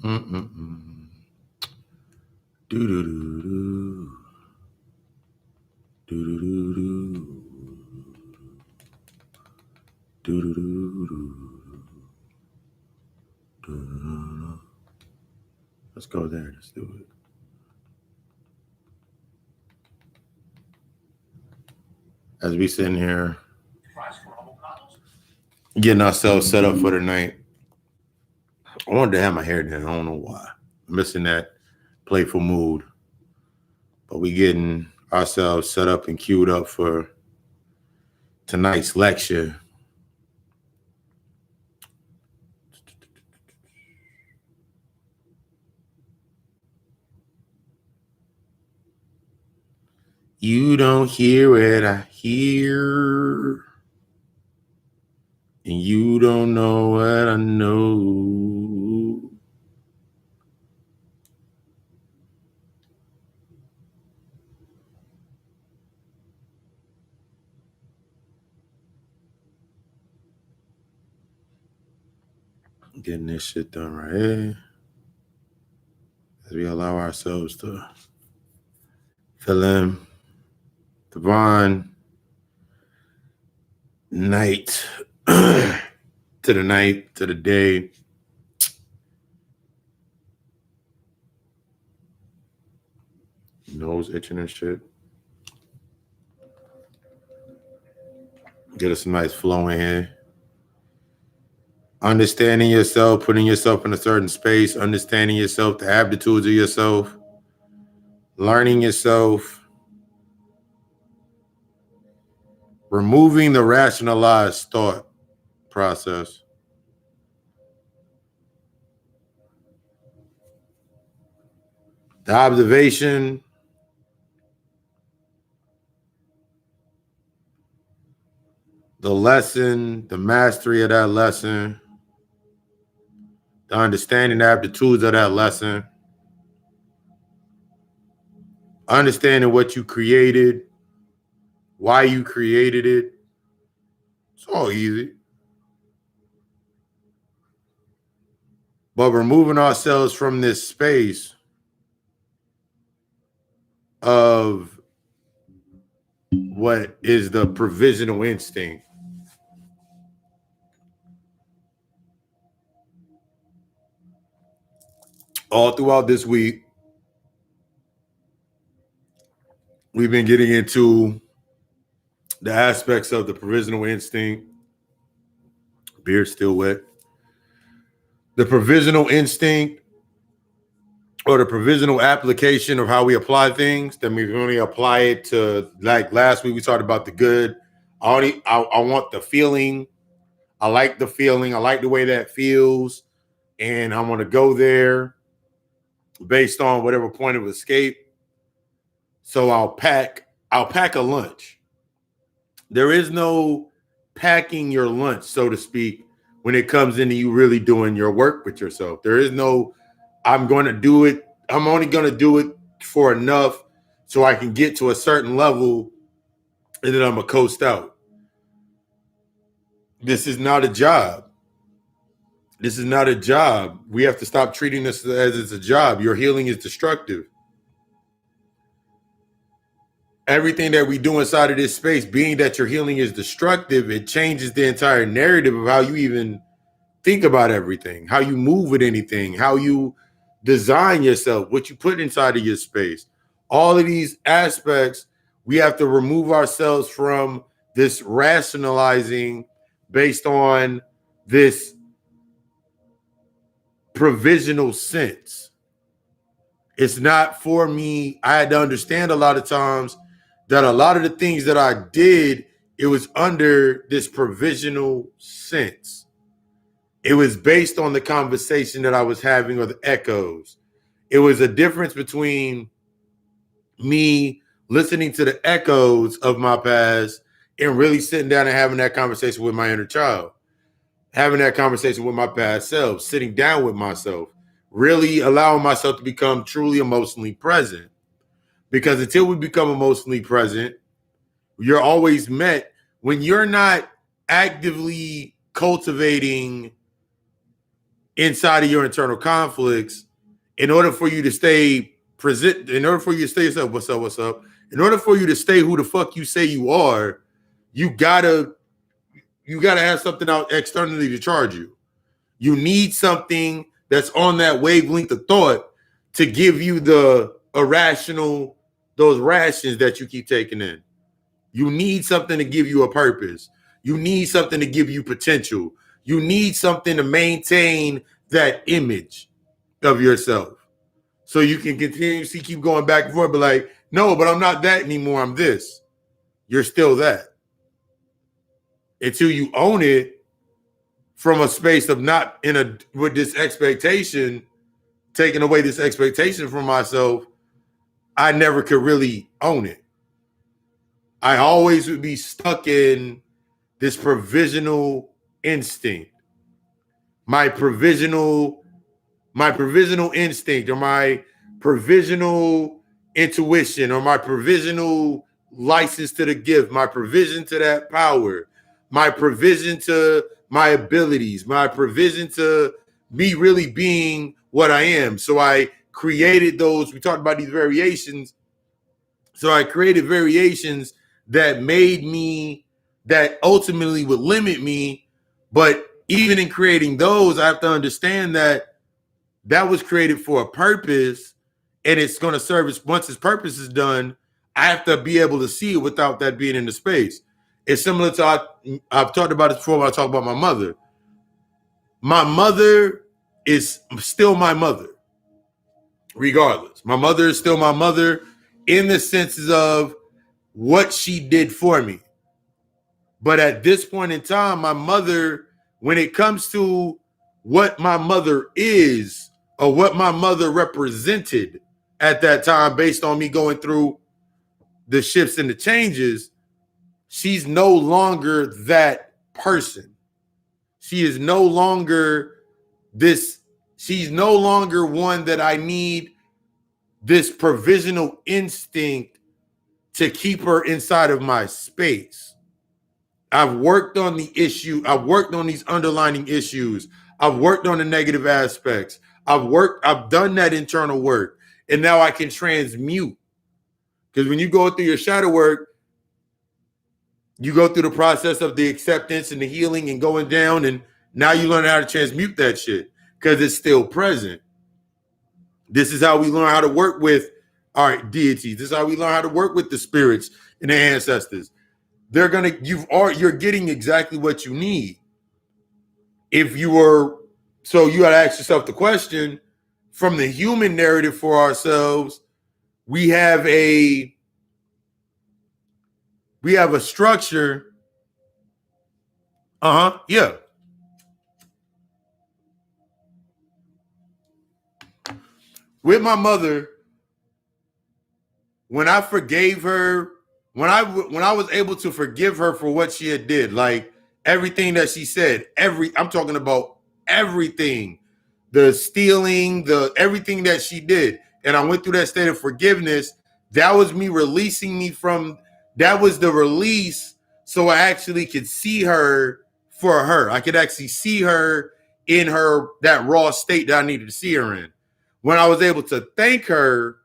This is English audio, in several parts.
Do do do do. Do do do do. Do do do do. Let's go there. Let's do it. As we sitting here getting ourselves set up for the night. I wanted to have my hair done. I don't know why. I'm missing that playful mood. But we getting ourselves set up and queued up for tonight's lecture. You don't hear what I hear. And you don't know what I know. Getting this shit done right here. As we allow ourselves to fill in divine night to the night, to the day. Nose itching and shit. Get us some nice flow in here. Understanding yourself, putting yourself in a certain space, understanding yourself, the aptitudes of yourself, learning yourself, removing the rationalized thought process. The observation, the lesson, the mastery of that lesson, the understanding the aptitudes of that lesson, understanding what you created, why you created it. It's all easy. But removing ourselves from this space of what is the provisional instinct. All throughout this week, we've been getting into the aspects of the provisional instinct. Beard's still wet. The provisional instinct, or the provisional application of how we apply things. Then we only apply it to, like last week we talked about the good. I want the feeling. I like the feeling. I like the way that feels. And I want to go there based on whatever point of escape. So I'll pack a lunch. There is no packing your lunch, so to speak, when it comes into you really doing your work with yourself. There is no, I'm going to do it. I'm only going to do it for enough so I can get to a certain level and then I'm going to coast out. This is not a job. This is not a job. We have to stop treating this as it's a job. Your healing is destructive. Everything that we do inside of this space, being that your healing is destructive, it changes the entire narrative of how you even think about everything, how you move with anything, how you design yourself, what you put inside of your space. All of these aspects, we have to remove ourselves from this rationalizing based on this provisional sense. It's not for me. I had to understand a lot of times that a lot of the things that I did, it was under this provisional sense. It was based on the conversation that I was having or the echoes. It was a difference between me listening to the echoes of my past and really sitting down and having that conversation with my inner child, having that conversation with my past self, sitting down with myself, really allowing myself to become truly emotionally present. Because until we become emotionally present, you're always met when you're not actively cultivating inside of your internal conflicts, in order for you to stay present, in order for you to stay yourself, what's up, what's up? In order for you to stay who the fuck you say you are, you gotta have something out externally to charge you. You need something that's on that wavelength of thought to give you the irrational, those rations that you keep taking in. You need something to give you a purpose. You need something to give you potential. You need something to maintain that image of yourself. So you can continuously keep going back and forth, but like, no, but I'm not that anymore. I'm this. You're still that. Until you own it from a space of not in a with this expectation, taking away this expectation from myself, I never could really own it. I always would be stuck in this provisional instinct, my provisional instinct, or my provisional intuition, or my provisional license to the gift, my provision to that power, my provision to my abilities, my provision to me really being what I am. So I created those, we talked about these variations. So I created variations that made me, that ultimately would limit me. But even in creating those, I have to understand that that was created for a purpose, and it's going to serve its, once its purpose is done, I have to be able to see it without that being in the space. It's similar to, I've talked about this before when I talk about my mother. My mother is still my mother, regardless. My mother is still my mother in the senses of what she did for me. But at this point in time, my mother, when it comes to what my mother is, or what my mother represented at that time, based on me going through the shifts and the changes, she's no longer that person. She is no longer this, she's no longer one that I need this provisional instinct to keep her inside of my space. I've worked on the issue. I've worked on these underlying issues. I've worked on the negative aspects. I've done that internal work. And now I can transmute. Because when you go through your shadow work, you go through the process of the acceptance and the healing and going down. And now you learn how to transmute that shit because it's still present. This is how we learn how to work with our deities. This is how we learn how to work with the spirits and the ancestors. They're gonna, you're getting exactly what you need. If you were, so you gotta ask yourself the question, from the human narrative for ourselves, we have a structure. Yeah. With my mother, when I forgave her, when I was able to forgive her for what she had did, like everything that she said, I'm talking about everything, the stealing, the everything that she did, and I went through that state of forgiveness. That was me releasing me from. That was the release, so I actually could see her for her. I could actually see her in her that raw state that I needed to see her in. When I was able to thank her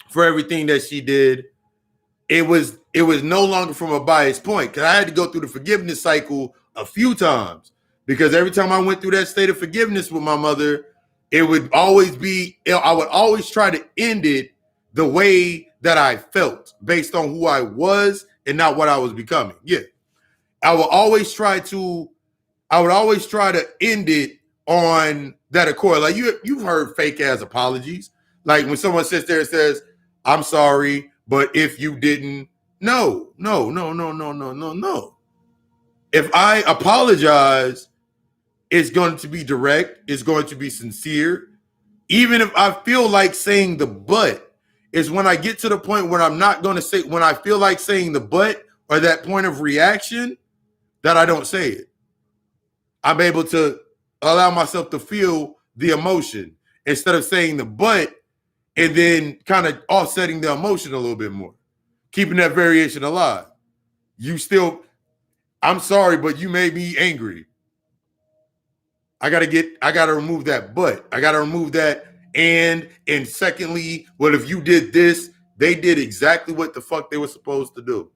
for everything that she did, it was no longer from a biased point, because I had to go through the forgiveness cycle a few times, because every time I went through that state of forgiveness with my mother, it would always be, I would always try to end it the way that I felt based on who I was and not what I was becoming. Yeah. I would always try to end it on that accord. Like you've heard fake ass apologies. Like when someone sits there and says, "I'm sorry, but if you didn't," no. If I apologize, it's going to be direct. It's going to be sincere. Even if I feel like saying the but, is when I get to the point where I'm not going to say, when I feel like saying the but or that point of reaction, that I don't say it. I'm able to allow myself to feel the emotion instead of saying the but and then kind of offsetting the emotion a little bit more, keeping that variation alive. You still, I'm sorry, but you made me angry. I gotta remove that but. I gotta remove that and secondly, well, if you did this, they did exactly what the fuck they were supposed to do.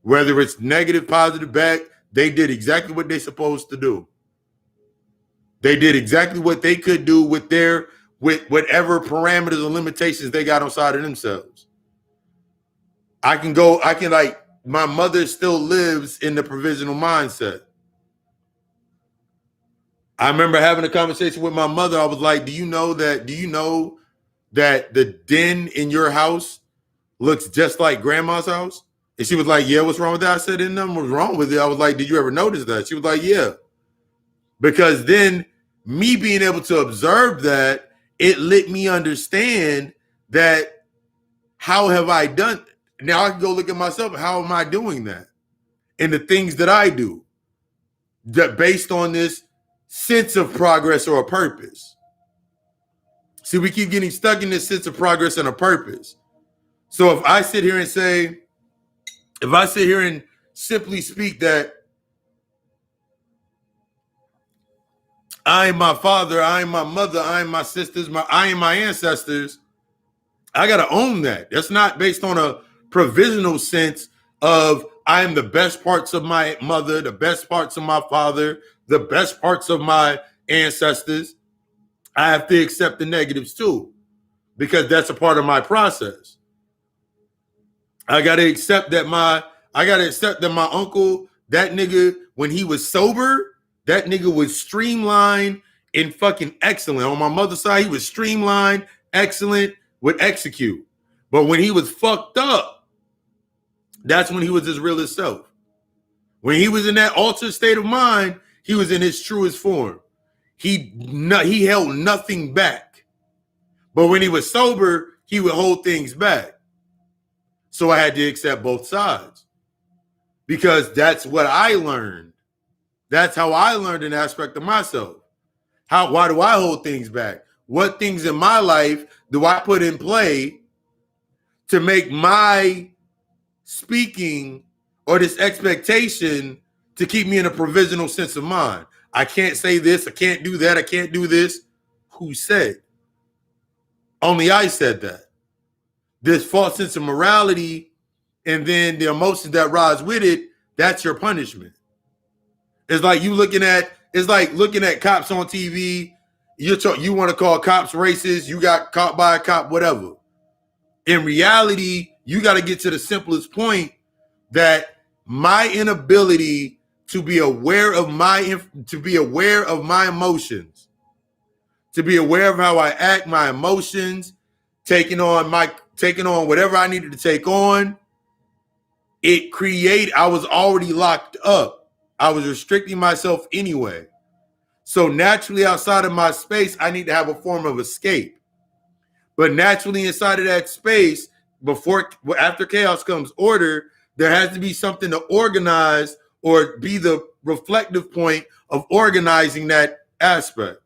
Whether it's negative, positive, bad, they did exactly what they're supposed to do. They did exactly what they could do with whatever parameters or limitations they got outside of themselves. My mother still lives in the provisional mindset. I remember having a conversation with my mother. I was like, do you know that the den in your house looks just like grandma's house? And she was like, yeah, what's wrong with that? I said, nothing was wrong with it. I was like, did you ever notice that? She was like, yeah. Because then me being able to observe that, it let me understand that how have I done? Now I can go look at myself. How am I doing that? And the things that I do that based on this sense of progress or a purpose. See, we keep getting stuck in this sense of progress and a purpose. So if I sit here and simply speak that I am my father, I am my mother, I am my sisters, I am my ancestors, I got to own that. That's not based on a provisional sense of I am the best parts of my mother, the best parts of my father, the best parts of my ancestors. I have to accept the negatives too, because that's a part of my process. I got to accept that my uncle, that nigga, when he was sober, that nigga was streamlined and fucking excellent. On my mother's side, he was streamlined, excellent, would execute. But when he was fucked up, that's when he was his realest self. When he was in that altered state of mind, he was in his truest form. He held nothing back. But when he was sober, he would hold things back. So I had to accept both sides because that's what I learned. That's how I learned an aspect of myself. Why do I hold things back? What things in my life do I put in play to make my speaking or this expectation to keep me in a provisional sense of mind? I can't say this. I can't do that. I can't do this. Who said? Only I said that. This false sense of morality and then the emotions that rise with it, that's your punishment. It's like looking at cops on TV. You want to call cops racist. You got caught by a cop, whatever. In reality, you got to get to the simplest point that my inability to be aware of my emotions, to be aware of how I act, my emotions, taking on whatever I needed to take on, I was already locked up. I was restricting myself anyway. So naturally outside of my space, I need to have a form of escape. But naturally inside of that space, after chaos comes order, there has to be something to organize or be the reflective point of organizing that aspect.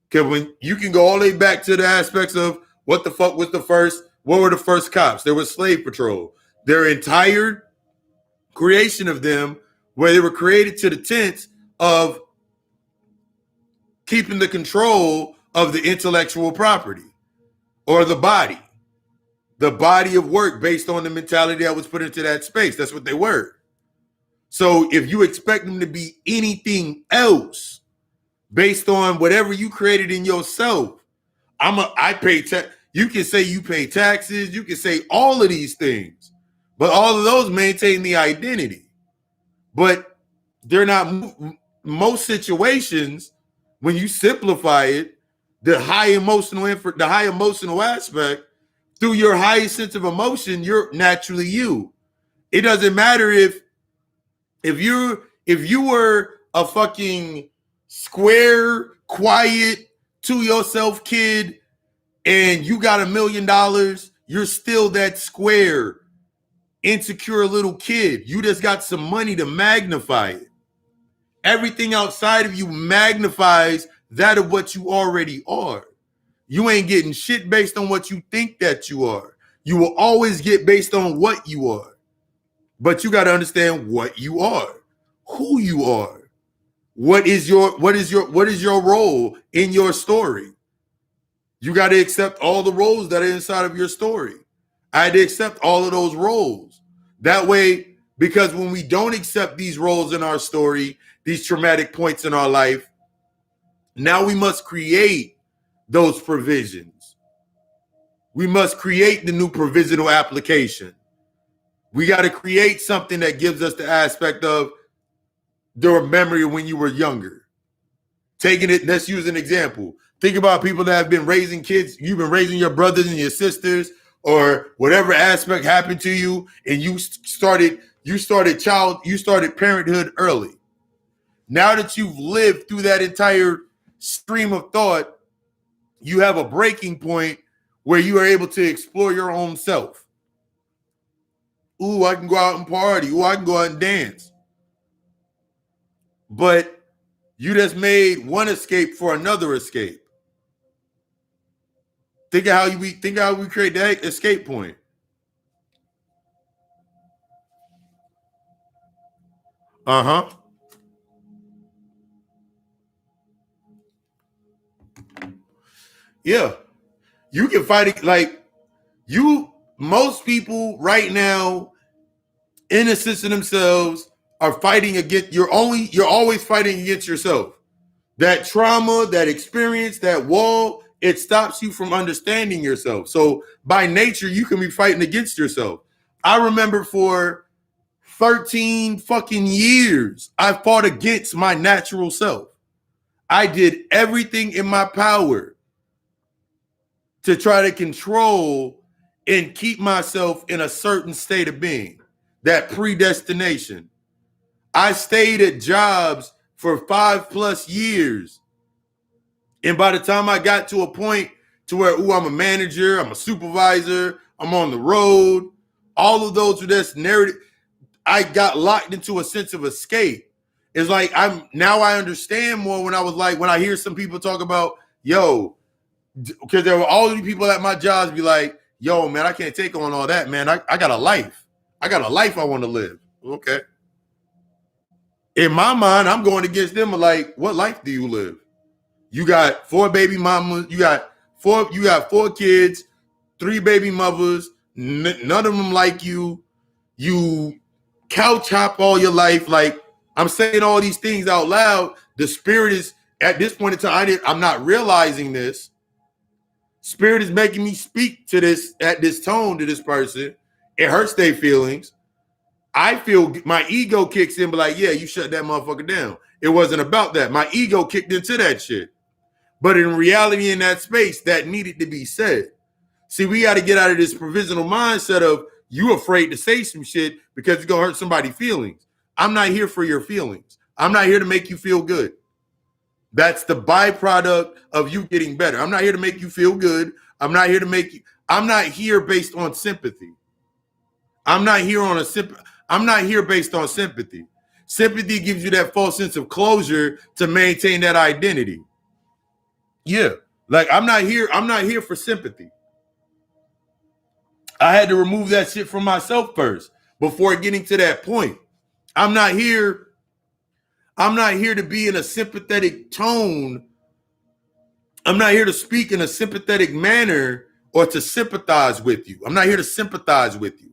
Because when you can go all the way back to the aspects of what were the first cops? There was slave patrol. Their entire creation of them, where they were created to the tent of keeping the control of the intellectual property or the body of work based on the mentality that was put into that space. That's what they were. So if you expect them to be anything else based on whatever you created in yourself, you can say you pay taxes, you can say all of these things, but all of those maintain the identity. But they're not most situations when you simplify it, the high emotional aspect, through your highest sense of emotion, you're naturally you. It doesn't matter if you were a fucking square, quiet, to yourself kid, and you got $1 million, you're still that square, insecure little kid. You just got some money to magnify it. Everything outside of you magnifies that of what you already are. You ain't getting shit based on what you think that you are. You will always get based on what you are. But you got to understand what you are, who you are. What is your role in your story? You got to accept all the roles that are inside of your story. I had to accept all of those roles. That way, because when we don't accept these roles in our story, these traumatic points in our life, now we must create those provisions. We must create the new provisional application. We got to create something that gives us the aspect of the memory of when you were younger. Taking it, let's use an example. Think about people that have been raising kids. You've been raising your brothers and your sisters, or whatever aspect happened to you, and you started parenthood early. Now that you've lived through that entire stream of thought, you have a breaking point where you are able to explore your own self. Ooh, I can go out and party. Ooh, I can go out and dance. But you just made one escape for another escape. Think of how we create that escape point. Uh-huh. Yeah. You can fight it like most people right now in a system themselves are fighting against you're always fighting against yourself. That trauma, that experience, that wall, it stops you from understanding yourself. So by nature, you can be fighting against yourself. I remember for 13 fucking years, I fought against my natural self. I did everything in my power to try to control and keep myself in a certain state of being, that predestination. I stayed at jobs for 5+ years. And by the time I got to a point to where, I'm a manager, I'm a supervisor, I'm on the road, all of those were this narrative, I got locked into a sense of escape. It's like I understand more when I hear some people talk about, because there were all these people at my jobs be like, yo, man, I can't take on all that, man. I got a life. I got a life I want to live. Okay. In my mind, I'm going against them like, what life do you live? You got 4 baby mamas, you got four kids, 3 baby mothers, none of them like you. You couch hop all your life. Like, I'm saying all these things out loud. The spirit is at this point in time, I'm not realizing this. Spirit is making me speak to this at this tone to this person. It hurts their feelings. I feel my ego kicks in, but like, yeah, you shut that motherfucker down. It wasn't about that. My ego kicked into that shit. But in reality, in that space, that needed to be said. See, we got to get out of this provisional mindset of you afraid to say some shit because it's going to hurt somebody's feelings. I'm not here for your feelings. I'm not here to make you feel good. That's the byproduct of you getting better. I'm not here to make you feel good. I'm not here based on sympathy. I'm not here based on sympathy. Sympathy gives you that false sense of closure to maintain that identity. Yeah. Like, I'm not here for sympathy. I had to remove that shit from myself first before getting to that point. I'm not here to be in a sympathetic tone. I'm not here to speak in a sympathetic manner or to sympathize with you. I'm not here to sympathize with you.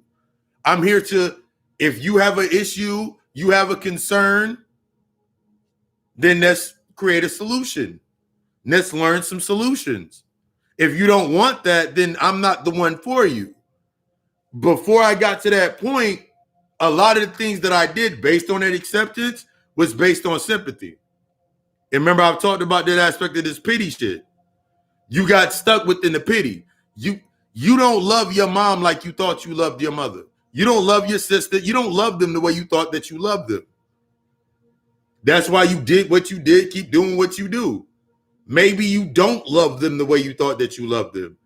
I'm here to, if you have an issue, you have a concern, then let's create a solution. Let's learn some solutions. If you don't want that, then I'm not the one for you. Before I got to that point, a lot of the things that I did based on that acceptance was based on sympathy. And remember, I've talked about that aspect of this pity shit. You got stuck within the pity. You don't love your mom like you thought you loved your mother. You don't love your sister. You don't love them the way you thought that you loved them. That's why you did what you did, keep doing what you do. Maybe you don't love them the way you thought that you loved them.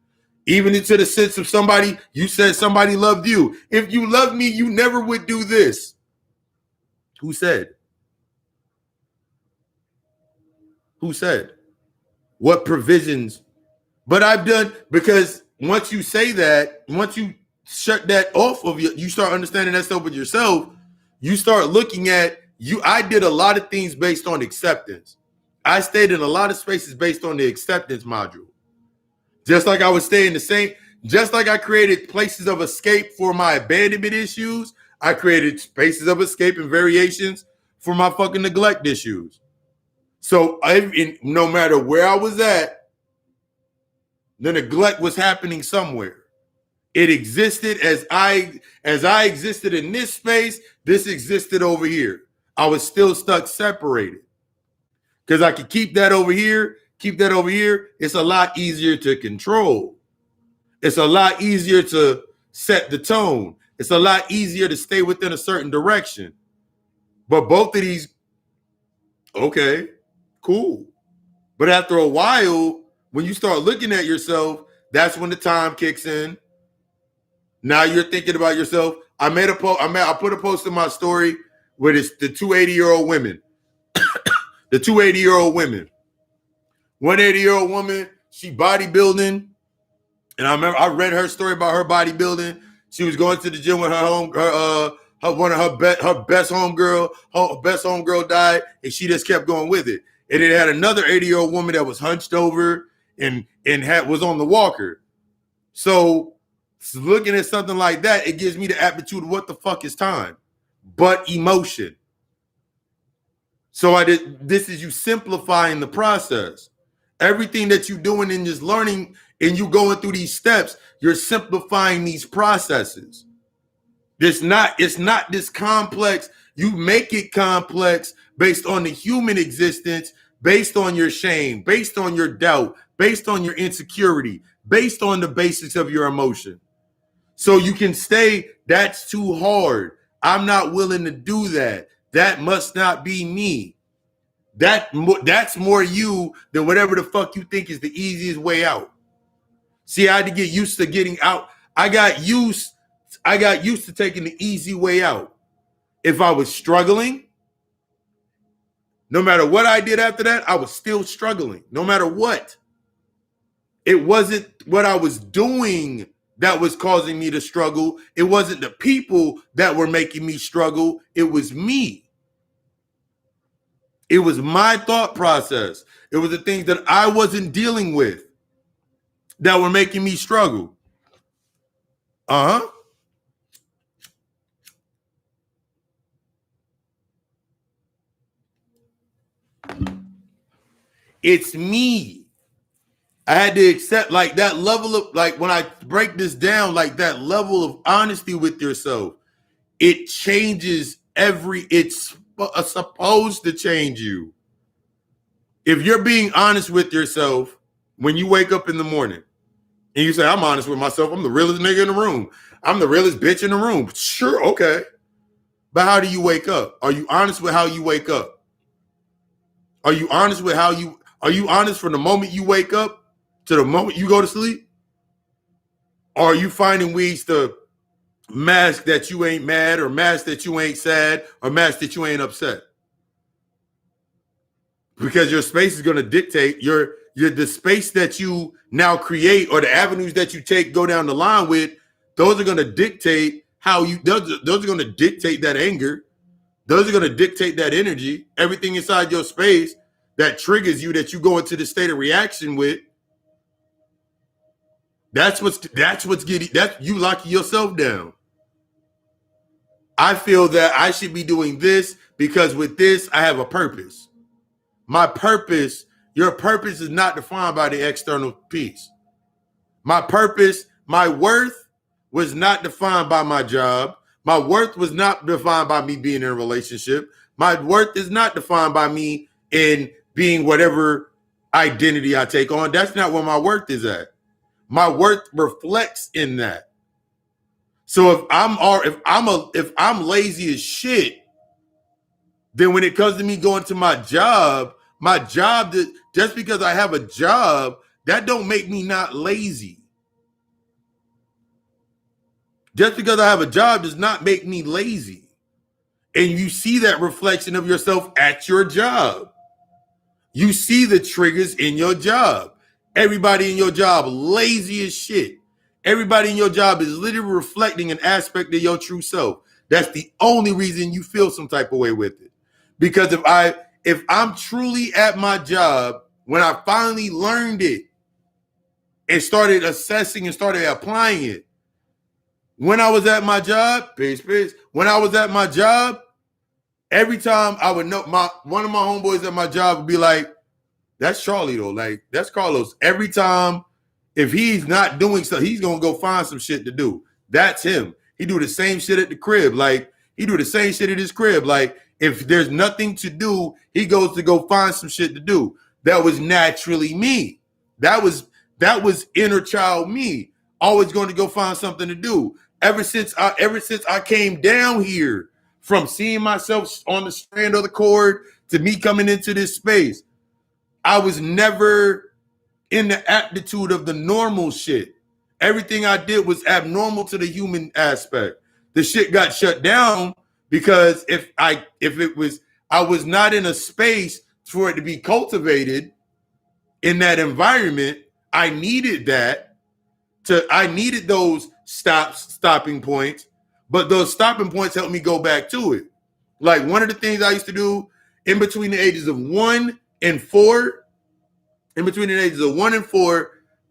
Even into the sense of somebody, you said somebody loved you. If you loved me, you never would do this. Who said? Who said? What provisions? But I've done, because once you say that, once you shut that off of you start understanding that stuff with yourself, you start looking at I did a lot of things based on acceptance. I stayed in a lot of spaces based on the acceptance module. Just like I would stay in the same, just like I created places of escape for my abandonment issues, I created spaces of escape and variations for my fucking neglect issues. So no matter where I was at, the neglect was happening somewhere. It existed as I existed in this space, this existed over here. I was still stuck separated. Because I could keep that over here, it's a lot easier to control. It's a lot easier to set the tone. It's a lot easier to stay within a certain direction. But both of these, okay, cool. But after a while, when you start looking at yourself, that's when the time kicks in. Now you're thinking about yourself. I put a post in my story where it's the 280-year-old women. The 280-year-old women. 180-year-old woman, she bodybuilding. And I remember I read her story about her bodybuilding. She was going to the gym with her best homegirl died, and she just kept going with it. And it had another 80-year-old woman that was hunched over and was on the walker. So looking at something like that, it gives me the aptitude of what the fuck is time, but emotion. So this is you simplifying the process. Everything that you're doing in this learning and you going through these steps, you're simplifying these processes. It's not this complex. You make it complex based on the human existence, based on your shame, based on your doubt, based on your insecurity, based on the basics of your emotion. So you can say, that's too hard. I'm not willing to do that. That must not be me. That's more you than whatever the fuck you think is the easiest way out. See, I had to get used to getting out. I got used to taking the easy way out. If I was struggling, no matter what I did after that, I was still struggling, no matter what. It wasn't what I was doing that was causing me to struggle. It wasn't the people that were making me struggle. It was me. It was my thought process. It was the things that I wasn't dealing with that were making me struggle. It's me. I had to accept like that level of, like when I break this down, like that level of honesty with yourself, it changes it's supposed to change you. If you're being honest with yourself when you wake up in the morning and you say, I'm honest with myself, I'm the realest nigga in the room, I'm the realest bitch in the room. Sure, okay. But how do you wake up? Are you honest with how you wake up? Are you honest from the moment you wake up to the moment you go to sleep? Or are you finding ways to mask that you ain't mad, or mask that you ain't sad, or mask that you ain't upset? Because your space is going to dictate the space that you now create, or the avenues that you go down the line with. Those are going to dictate those are going to dictate that anger. Those are going to dictate that energy. Everything inside your space that triggers you, that you go into the state of reaction with. That's what's getting that you locking yourself down. I feel that I should be doing this because with this I have a purpose. My purpose, your purpose is not defined by the external piece. My purpose, my worth was not defined by my job. My worth was not defined by me being in a relationship. My worth is not defined by me in being whatever identity I take on. That's not where my worth is at. My worth reflects in that. So if I'm lazy as shit, then when it comes to me going to my job, just because I have a job, that don't make me not lazy. Just because I have a job does not make me lazy. And you see that reflection of yourself at your job. You see the triggers in your job. Everybody in your job lazy as shit. Everybody in your job is literally reflecting an aspect of your true self. That's the only reason you feel some type of way with it. Because if I'm truly at my job, when I finally learned it and started assessing and started applying it, when I was at my job, when I was at my job, every time I would know one of my homeboys at my job would be like, that's Charlie though. Like, that's Carlos. Every time, if he's not doing stuff, he's gonna go find some shit to do. That's him. He do the same shit at the crib. Like, he do the same shit at his crib. Like, if there's nothing to do, he goes to go find some shit to do. That was naturally me. That was inner child me. Always going to go find something to do. Ever since I came down here, from seeing myself on the strand of the cord to me coming into this space, I was never in the aptitude of the normal shit. Everything I did was abnormal to the human aspect. The shit got shut down because I was not in a space for it to be cultivated in that environment. I needed I needed those stopping points, but those stopping points helped me go back to it. Like, one of the things I used to do in between the ages of 1 and 4,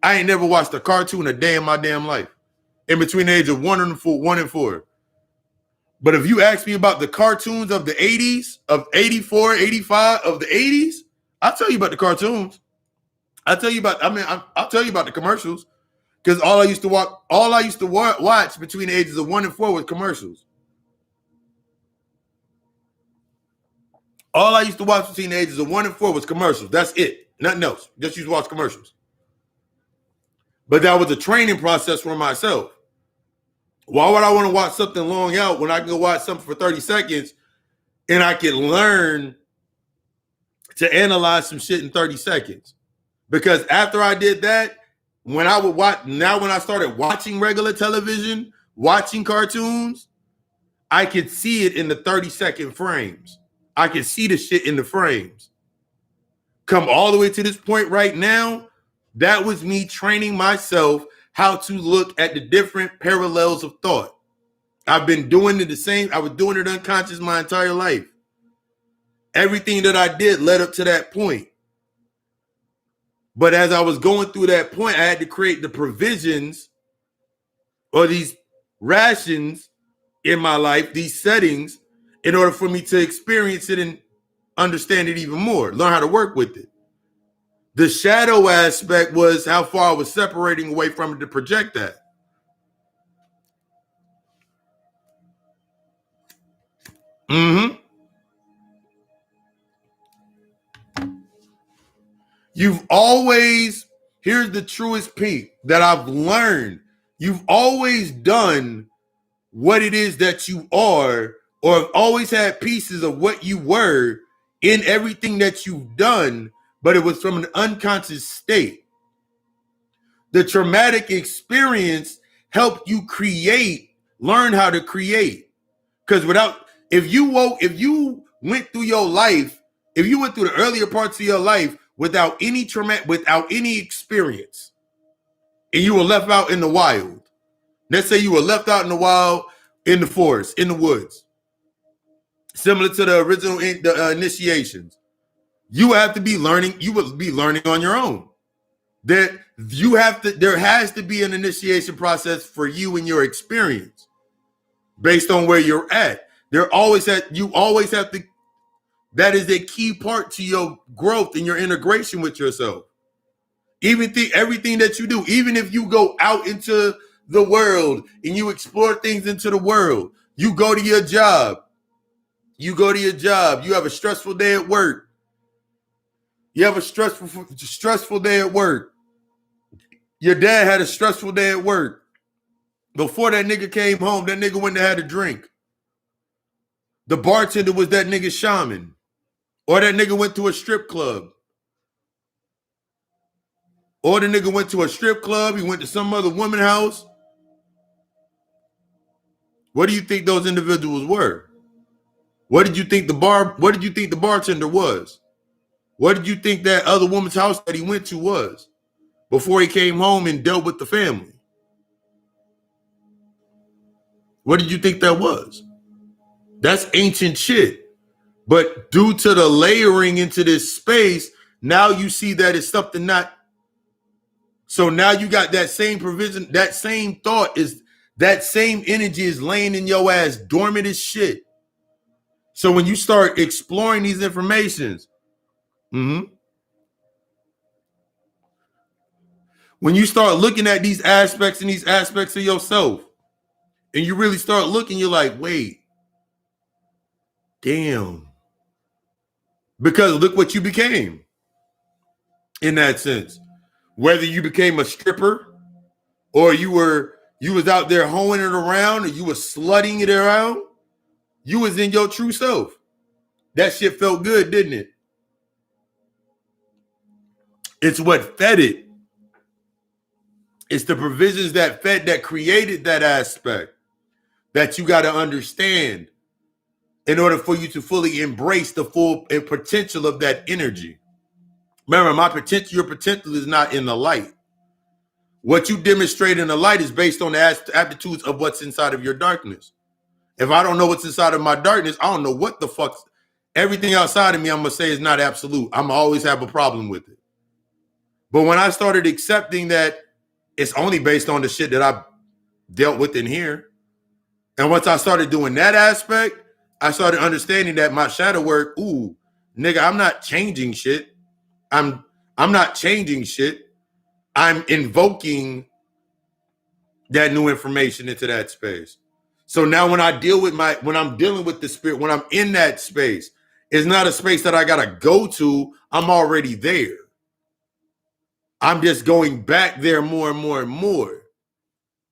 I ain't never watched a cartoon a day in my damn life. In between the age of 1 and 4. But if you ask me about the cartoons of the 80s, of 84, 85, of the 80s, I'll tell you about the cartoons. I'll tell you about the commercials. Because all I used to watch between the ages of 1 and 4 was commercials. All I used to watch between the ages of 1 and 4 was commercials. That's it. Nothing else. Just used to watch commercials. But that was a training process for myself. Why would I want to watch something long out when I can go watch something for 30 seconds and I can learn to analyze some shit in 30 seconds? Because after I did that, when I started watching regular television, watching cartoons, I could see it in the 30-second frames. I could see the shit in the frames. Come all the way to this point right now, that was me training myself how to look at the different parallels of thought. I've been doing it the same. I was doing it unconscious my entire life. Everything that I did led up to that point. But as I was going through that point, I had to create the provisions or these rations in my life, these settings, in order for me to experience it and understand it even more, learn how to work with it. The shadow aspect was how far I was separating away from it to project that. Here's the truest peak that I've learned. You've always done what it is that you are, or have always had pieces of what you were in everything that you've done, but it was from an unconscious state. The traumatic experience helped you learn how to create. Because if you went through the earlier parts of your life without any experience, and you were left out in the wild, let's say you were left out in the wild, in the forest, in the woods, similar to the original initiations, you would be learning on your own. There has to be an initiation process for you and your experience based on where you're at. You always have to. That is a key part to your growth and your integration with yourself. Everything that you do, even if you go out into the world and you explore things into the world, you go to your job. You have a stressful day at work. Your dad had a stressful day at work. Before that nigga came home, that nigga went and had a drink. The bartender was that nigga shaman. Or that nigga went to a strip club. He went to some other woman's house. What do you think those individuals were? What did you think the bartender was? What did you think that other woman's house that he went to was before he came home and dealt with the family? What did you think that was? That's ancient shit. But due to the layering into this space, now you see that it's something not. So now you got that same provision, that same thought is that same energy is laying in your ass dormant as shit. So when you start exploring these informations, when you start looking at these aspects and these aspects of yourself, and you really start looking, you're like, wait, damn. Because look what you became in that sense. Whether you became a stripper or you was out there hoeing it around or you was slutting it around, you was in your true self. That shit felt good, didn't it? It's what fed it. It's the provisions that fed, that created that aspect that you got to understand in order for you to fully embrace the full potential of that energy. Remember, your potential is not in the light. What you demonstrate in the light is based on the aptitudes of what's inside of your darkness. If I don't know what's inside of my darkness, I don't know what the fuck. Everything outside of me, I'm going to say is not absolute. I'm going to always have a problem with it. But when I started accepting that it's only based on the shit that I dealt with in here, and once I started doing that aspect, I started understanding that my shadow work, ooh, nigga, I'm not changing shit. I'm not changing shit. I'm invoking that new information into that space. So now when I'm dealing with the spirit, when I'm in that space, it's not a space that I gotta go to. I'm already there. I'm just going back there more and more and more.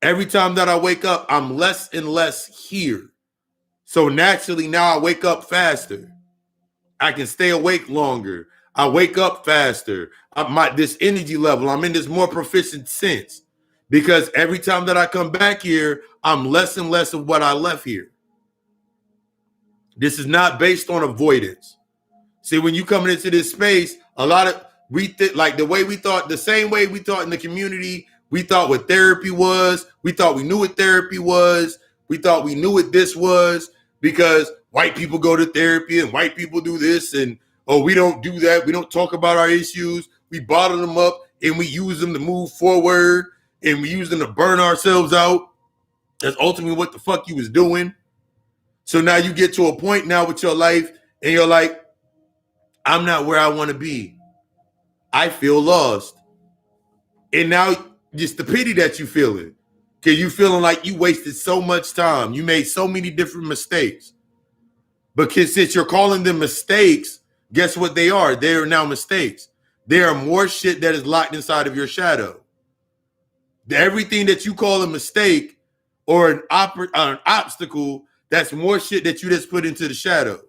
Every time that I wake up, I'm less and less here. So naturally, now I wake up faster. I can stay awake longer. I wake up faster. This energy level, I'm in this more proficient sense. Because every time that I come back here, I'm less and less of what I left here. This is not based on avoidance. See, when you coming into this space, a lot of like the way we thought, the same way we thought in the community, we thought what therapy was. We thought we knew what therapy was. We thought we knew what this was because white people go to therapy and white people do this and we don't do that. We don't talk about our issues. We bottle them up and we use them to move forward and we use them to burn ourselves out. That's ultimately what the fuck you was doing. So now you get to a point now with your life and you're like, I'm not where I want to be. I feel lost. And now just the pity that you feeling. Because you feeling like you wasted so much time. You made so many different mistakes. Because since you're calling them mistakes, guess what they are? They are now mistakes. There are more shit that is locked inside of your shadow. Everything that you call a mistake or an obstacle, that's more shit that you just put into the shadow.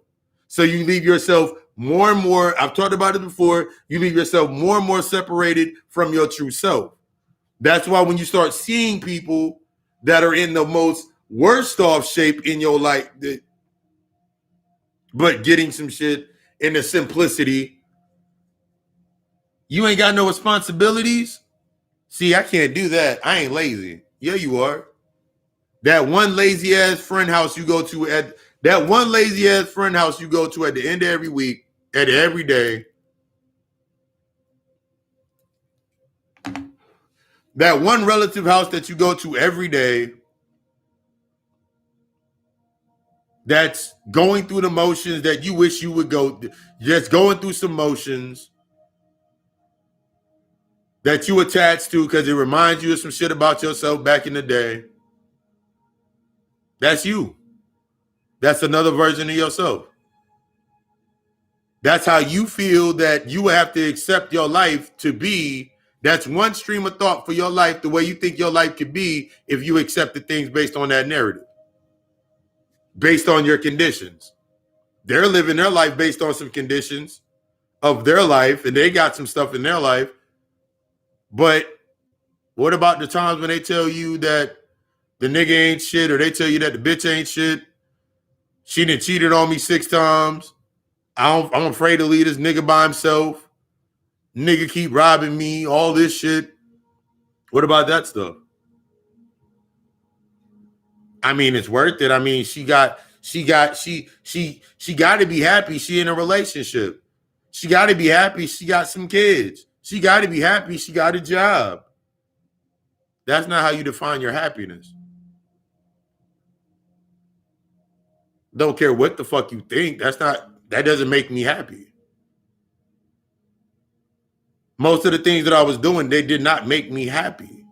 So you leave yourself more and more, I've talked about it before, you leave yourself more and more separated from your true self. That's why when you start seeing people that are in the most worst off shape in your life, but getting some shit in the simplicity, you ain't got no responsibilities. See, I can't do that. I ain't lazy. Yeah, you are. That one lazy ass friend house you go to at the end of every week, at every day. That one relative house that you go to every day that's going through the motions that you wish you would go, just going through some motions that you attach to because it reminds you of some shit about yourself back in the day. That's you. That's another version of yourself. That's how you feel that you have to accept your life to be. That's one stream of thought for your life, the way you think your life could be if you accepted things based on that narrative, based on your conditions. They're living their life based on some conditions of their life, and they got some stuff in their life. But what about the times when they tell you that the nigga ain't shit, or they tell you that the bitch ain't shit? She done cheated on me 6 times. I'm afraid to leave this nigga by himself. Nigga keep robbing me, all this shit. What about that stuff? I mean, it's worth it. I mean, she got She got to be happy. She in a relationship. She got to be happy. She got some kids. She got to be happy. She got a job. That's not how you define your happiness. Don't care what the fuck you think. That doesn't make me happy. Most of the things that I was doing, they did not make me happy.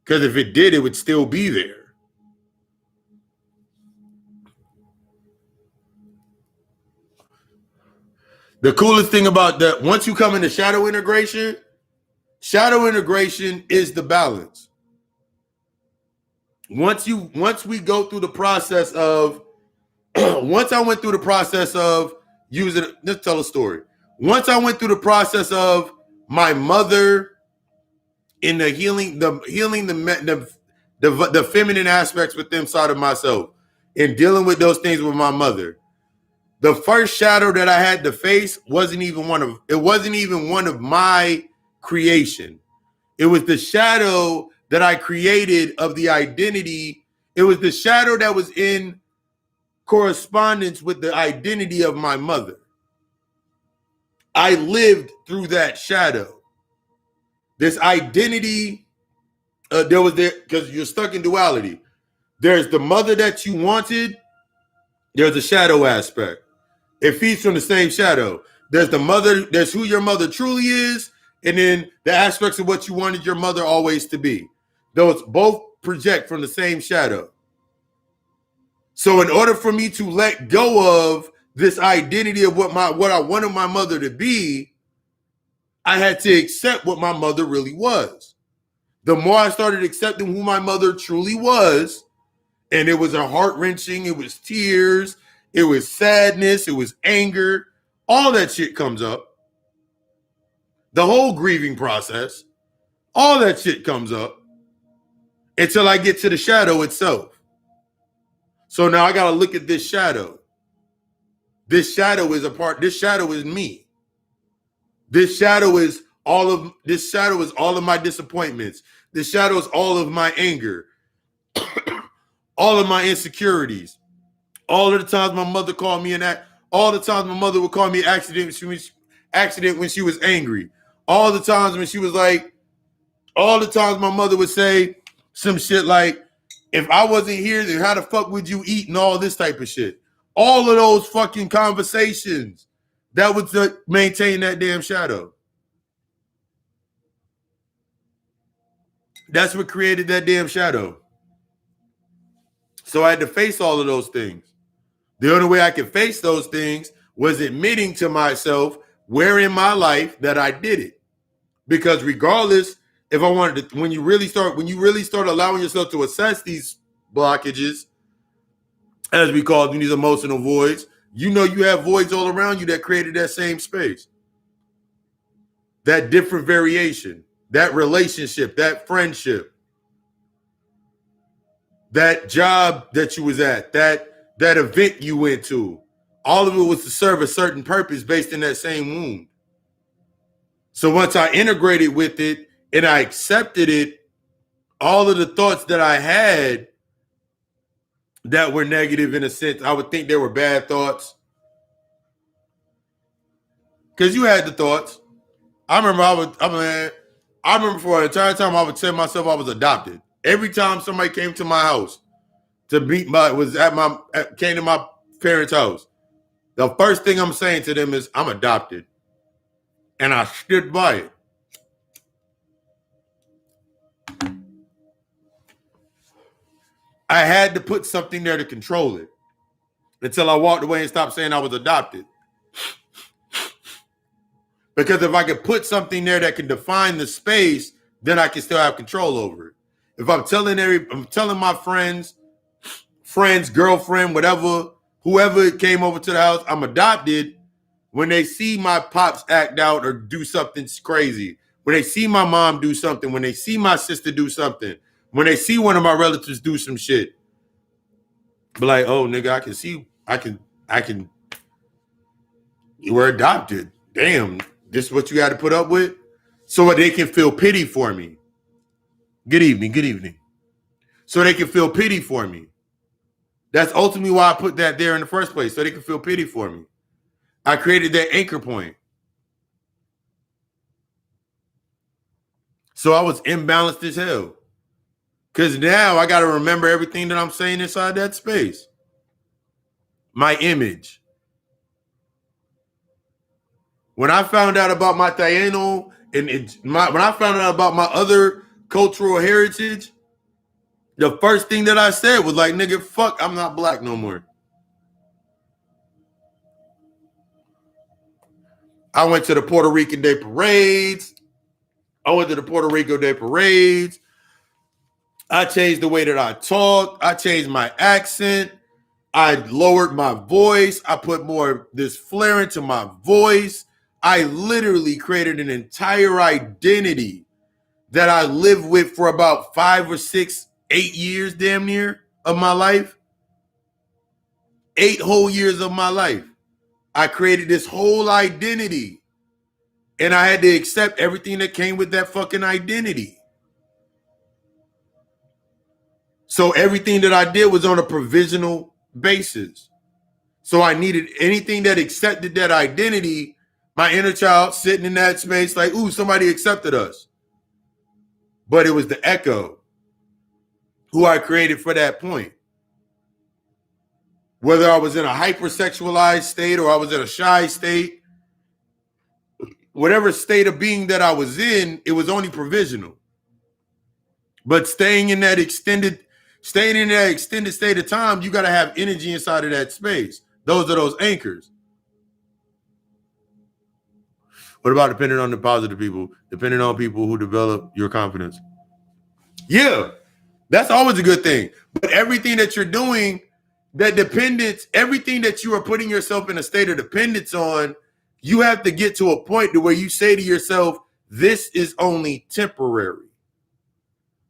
Because if it did, it would still be there. The coolest thing about that, once you come into shadow integration is the balance. Once we go through the process of, once I went through the process of using, let's tell a story. Once I went through the process of my mother in the feminine aspects within inside of myself and dealing with those things with my mother. The first shadow that I had to face wasn't even one of my creation. It was the shadow that I created of the identity. It was the shadow that was in correspondence with the identity of my mother. I lived through that shadow. This identity, there was there because you're stuck in duality. There's the mother that you wanted. There's a shadow aspect. It feeds from the same shadow. There's the mother, there's who your mother truly is, and then the aspects of what you wanted your mother always to be. Those both project from the same shadow. So in order for me to let go of this identity of what I wanted my mother to be, I had to accept what my mother really was. The more I started accepting who my mother truly was, and it was a heart-wrenching, it was tears, it was sadness, it was anger, all that shit comes up. The whole grieving process, all that shit comes up until I get to the shadow itself. So now I got to look at this shadow. This shadow is me. This shadow is all of my disappointments. This shadow is all of my anger, all of my insecurities. All of the times my mother called me all the times my mother would call me accident when she was angry. All the times my mother would say some shit like, if I wasn't here, then how the fuck would you eat and all this type of shit. All of those fucking conversations that would maintain that damn shadow. That's what created that damn shadow. So I had to face all of those things. The only way I could face those things was admitting to myself where in my life that I did it. Because regardless, if I wanted to, when you really start allowing yourself to assess these blockages, as we call them, these emotional voids, you know you have voids all around you that created that same space. That different variation, that relationship, that friendship, that job that you was at, that event you went to, all of it was to serve a certain purpose based in that same wound. So once I integrated with it and I accepted it, all of the thoughts that I had that were negative in a sense, I would think they were bad thoughts. Because you had the thoughts. I remember for an entire time I would tell myself I was adopted. Every time somebody came to my house to came to my parents' house, the first thing I'm saying to them is I'm adopted. And I stood by it. I had to put something there to control it until I walked away and stopped saying I was adopted. Because if I could put something there that can define the space, then I can still have control over it. If I'm telling my friends, girlfriend, whatever, whoever came over to the house, I'm adopted. When they see my pops act out or do something crazy, when they see my mom do something, when they see my sister do something, when they see one of my relatives do some shit, be like, oh, nigga, I can, you were adopted. Damn, this is what you got to put up with? So they can feel pity for me. Good evening. So they can feel pity for me. That's ultimately why I put that there in the first place, so they can feel pity for me. I created that anchor point. So I was imbalanced as hell. Because now I got to remember everything that I'm saying inside that space. My image. When I found out about my Taino when I found out about my other cultural heritage, the first thing that I said was like, nigga, fuck, I'm not black no more. I went to the Puerto Rican Day parades. I changed the way that I talked. I changed my accent. I lowered my voice. I put more this flair into my voice. I literally created an entire identity that I lived with for about 5 or 6, 8 years, damn near, of my life. 8 whole years of my life. I created this whole identity. And I had to accept everything that came with that fucking identity. So everything that I did was on a provisional basis. So I needed anything that accepted that identity. My inner child sitting in that space like, ooh, somebody accepted us. But it was the echo who I created for that point. Whether I was in a hypersexualized state or I was in a shy state, whatever state of being that I was in, it was only provisional. But staying in that extended state of time, you got to have energy inside of that space. Those are those anchors. What about depending on the positive people? Depending on people who develop your confidence. Yeah, that's always a good thing. But everything that you're doing, that dependence, everything that you are putting yourself in a state of dependence on, you have to get to a point to where you say to yourself, this is only temporary.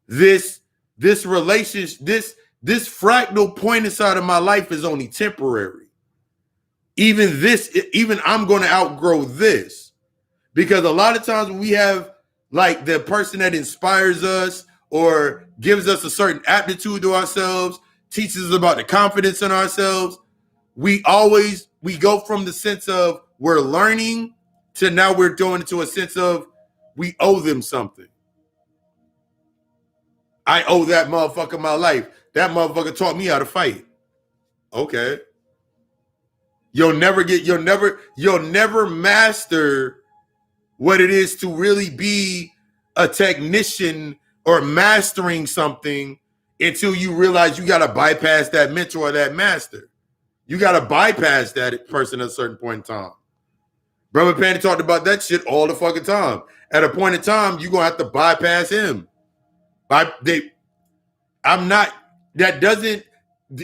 This relationship, this fractal point inside of my life is only temporary. Even I'm going to outgrow this. Because a lot of times when we have like the person that inspires us or gives us a certain aptitude to ourselves, teaches us about the confidence in ourselves, we go from the sense of we're learning to now we're going into a sense of we owe them something. I owe that motherfucker my life. That motherfucker taught me how to fight. Okay. You'll never master what it is to really be a technician or mastering something until you realize you got to bypass that mentor or that master. You got to bypass that person at a certain point in time. Brother Pandy talked about that shit all the fucking time. At a point in time, you're going to have to bypass him. That doesn't,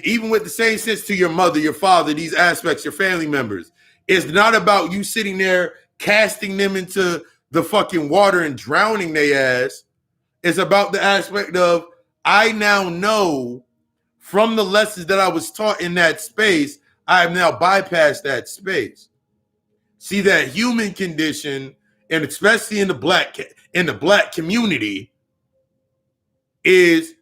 even with the same sense to your mother, your father, these aspects, your family members, it's not about you sitting there casting them into the fucking water and drowning their ass. It's about the aspect of, I now know from the lessons that I was taught in that space, I have now bypassed that space. See, that human condition, and especially in the black community, is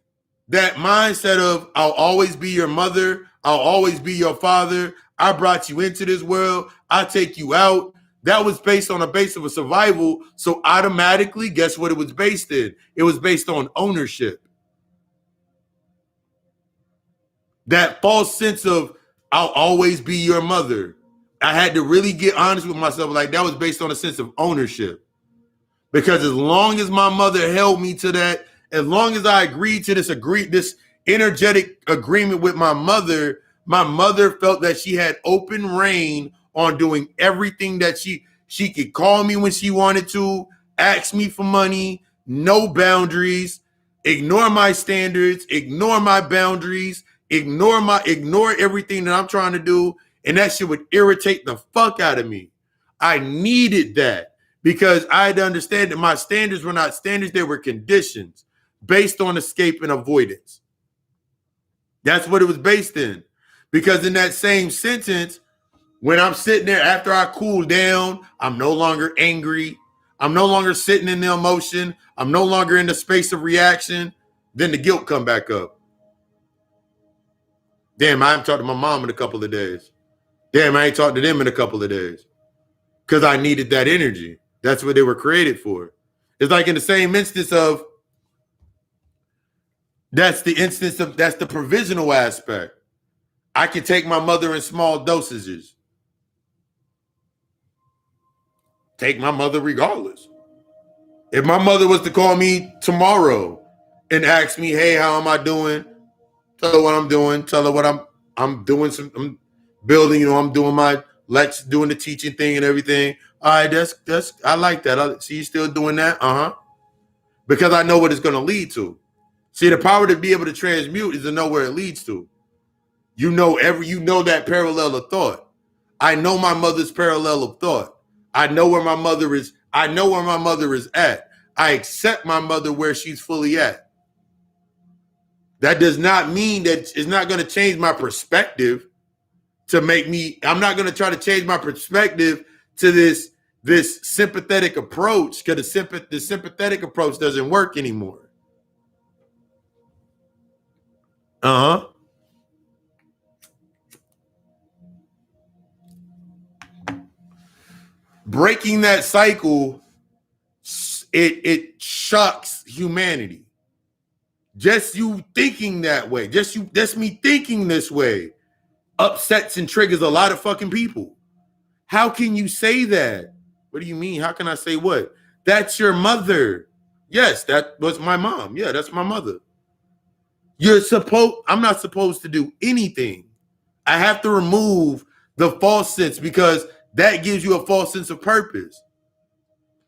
that mindset of I'll always be your mother, I'll always be your father, I brought you into this world, I take you out. That was based on a base of a survival. So automatically, guess what it was based in? It was based on ownership. That false sense of I'll always be your mother. I had to really get honest with myself. Like, that was based on a sense of ownership. Because as long as my mother held me to that, as long as I agreed to this energetic agreement with my mother felt that she had open reign on doing everything that she could call me when she wanted to, ask me for money, no boundaries, ignore my standards, ignore my boundaries, ignore everything that I'm trying to do, and that shit would irritate the fuck out of me. I needed that because I had to understand that my standards were not standards, they were conditions based on escape and avoidance. That's what it was based in. Because in that same sentence, when I'm sitting there after I cool down, I'm no longer angry. I'm no longer sitting in the emotion. I'm no longer in the space of reaction. Then the guilt come back up. Damn, I haven't talked to my mom in a couple of days. Damn, I ain't talked to them in a couple of days. Because I needed that energy. That's what they were created for. It's like in the same instance of, that's the provisional aspect. I can take my mother in small dosages. Take my mother regardless. If my mother was to call me tomorrow and ask me, hey, how am I doing? Tell her what I'm doing. Tell her what I'm doing. I'm building, I'm doing my doing the teaching thing and everything. All right, that's I like that. See, you still doing that? Because I know what it's going to lead to. See, the power to be able to transmute is to know where it leads to. You know that parallel of thought. I know my mother's parallel of thought. I know where my mother is. I know where my mother is at. I accept my mother where she's fully at. That does not mean that it's not going to change my perspective to make me. I'm not going to try to change my perspective to this sympathetic approach, because the sympathetic approach doesn't work anymore. Breaking that cycle, it shocks humanity. Just you thinking that way, just me thinking this way, upsets and triggers a lot of fucking people. How can you say that? What do you mean? How can I say what? That's your mother. Yes, that was my mom. Yeah, that's my mother. I'm not supposed to do anything. I have to remove the false sense, because that gives you a false sense of purpose.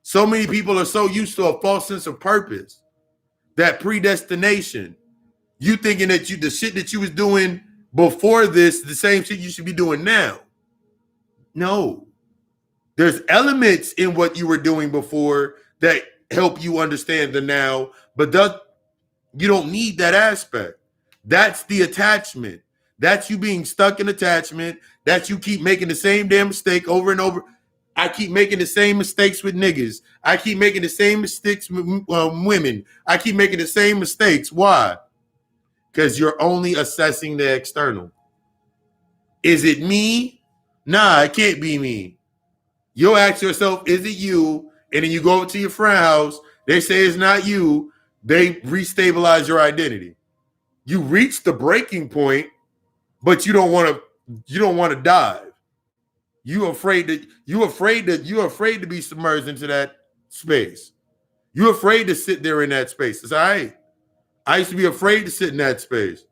So many people are so used to a false sense of purpose, that predestination. You thinking that the shit that you was doing before this, the same shit you should be doing now. No. There's elements in what you were doing before that help you understand the now, but you don't need that aspect. That's the attachment. That's you being stuck in attachment. That's you keep making the same damn mistake over and over. I keep making the same mistakes with niggas. I keep making the same mistakes with women. I keep making the same mistakes. Why? Because you're only assessing the external. Is it me? Nah, it can't be me. You'll ask yourself, is it you? And then you go to your friend's house. They say it's not you. They restabilize your identity. You reach the breaking point, but you don't want to dive. You're afraid to be submerged into that space. You're afraid to sit there in that space. It's all right. I used to be afraid to sit in that space.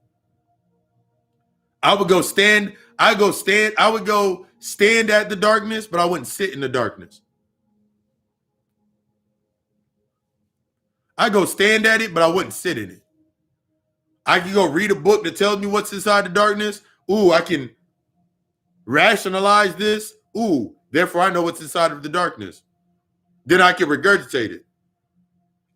I would go stand at the darkness, but I wouldn't sit in the darkness. I go stand at it, but I wouldn't sit in it. I can go read a book that tells me what's inside the darkness. Ooh, I can rationalize this. Ooh, therefore I know what's inside of the darkness. Then I can regurgitate it.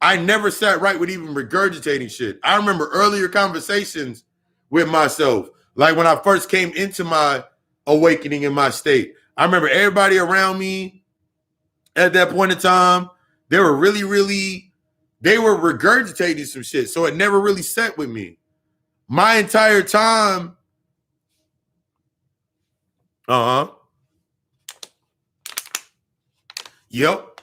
I never sat right with even regurgitating shit. I remember earlier conversations with myself, like when I first came into my awakening in my state. I remember everybody around me at that point in time, they were regurgitating some shit. So it never really sat with me. My entire time. Yep.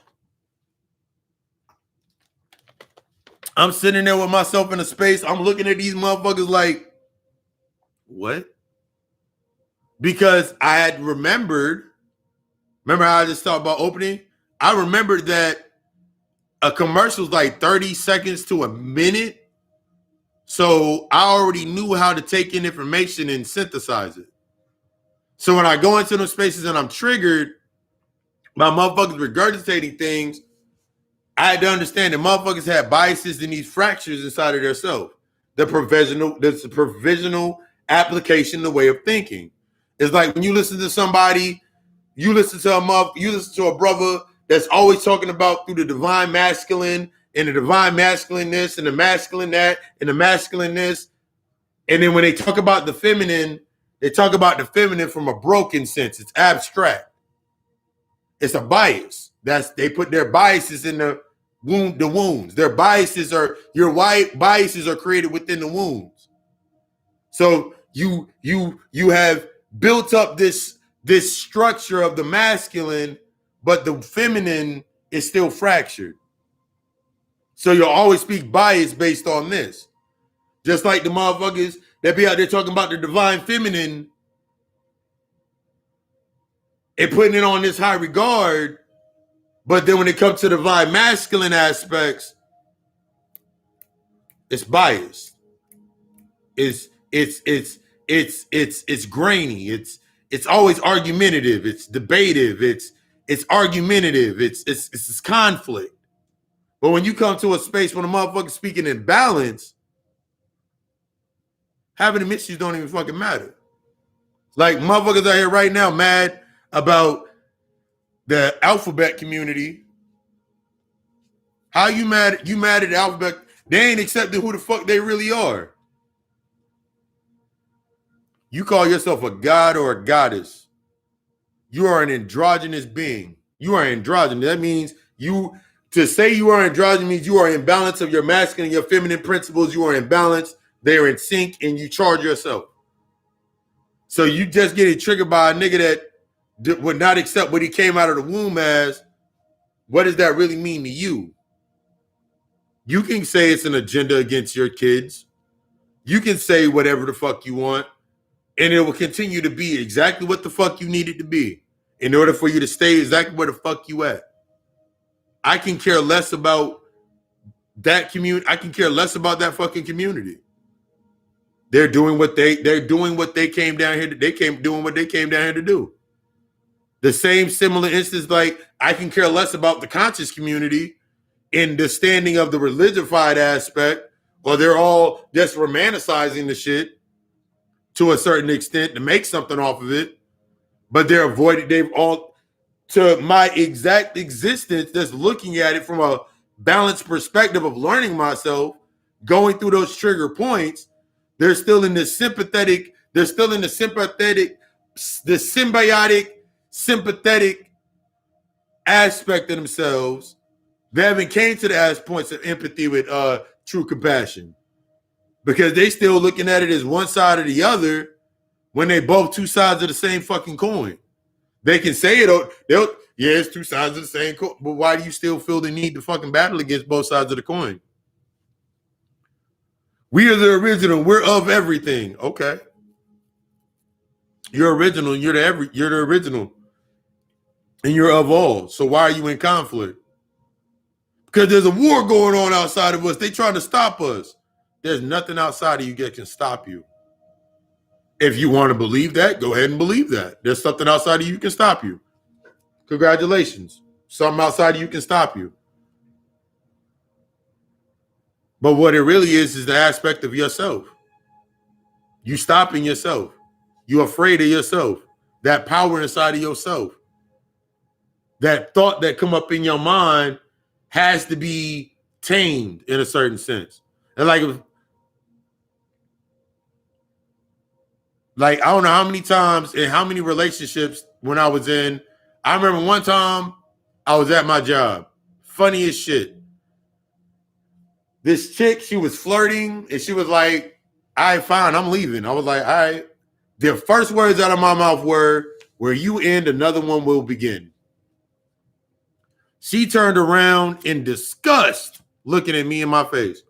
I'm sitting there with myself in a space. I'm looking at these motherfuckers like, what? Because I had remember how I just talked about opening? I remembered that a commercial is like 30 seconds to a minute. So I already knew how to take in information and synthesize it. So when I go into those spaces and I'm triggered, my motherfuckers regurgitating things, I had to understand that motherfuckers had biases and these fractures inside of their self. The provisional application, the way of thinking. It's like when you listen to somebody, you listen to a brother that's always talking about through the divine masculine and the divine masculine this and the masculine that and the masculine this. And then when they talk about the feminine, they talk about the feminine from a broken sense. It's abstract. It's a bias. They put their biases in the wounds. Your biases are created within the wounds. So you have built up this structure of the masculine, but the feminine is still fractured. So you'll always speak bias based on this. Just like the motherfuckers that be out there talking about the divine feminine and putting it on this high regard, but then when it comes to the divine masculine aspects, it's biased. It's grainy. It's always argumentative. It's debative. It's argumentative. It's conflict. But when you come to a space when a motherfucker's speaking in balance, having the issues don't even fucking matter. Like motherfuckers out here right now mad about the alphabet community. How you mad? You mad at the alphabet? They ain't accepting who the fuck they really are. You call yourself a god or a goddess. You are an androgynous being. You are androgynous. That means to say you are androgynous means you are in balance of your masculine and your feminine principles. You are in balance. They are in sync, and you charge yourself. So you just getting triggered by a nigga that would not accept what he came out of the womb as. What does that really mean to you? You can say it's an agenda against your kids. You can say whatever the fuck you want, and it will continue to be exactly what the fuck you need it to be in order for you to stay exactly where the fuck you at. I can care less about that community. I can care less about that fucking community. They're doing what they came down here to. Doing what they came down here to do. The same similar instance, like I can care less about the conscious community in the standing of the religified aspect, or they're all just romanticizing the shit to a certain extent to make something off of it, but they're avoiding. They've all, to my exact existence, that's looking at it from a balanced perspective of learning myself, going through those trigger points. They're still in this sympathetic. They're still in the sympathetic, the sympathetic aspect of themselves. They haven't came to the points of empathy with true compassion, because they still looking at it as one side or the other when they both two sides of the same fucking coin. They can say it, it's two sides of the same coin, but why do you still feel the need to fucking battle against both sides of the coin? We are the original. We're of everything. Okay. You're original. You're the original. And you're of all. So why are you in conflict? Because there's a war going on outside of us. They trying to stop us. There's nothing outside of you that can stop you. If you want to believe that, go ahead and believe that. There's something outside of you can stop you. Congratulations. Something outside of you can stop you. But what it really is the aspect of yourself. You stopping yourself. You're afraid of yourself. That power inside of yourself. That thought that come up in your mind has to be tamed in a certain sense. And like I don't know how many times and how many relationships when I was in. I remember one time I was at my job. Funny as shit. This chick, she was flirting and she was like, all right, fine, I'm leaving. I was like, all right. The first words out of my mouth were, where you end, another one will begin. She turned around in disgust, looking at me in my face.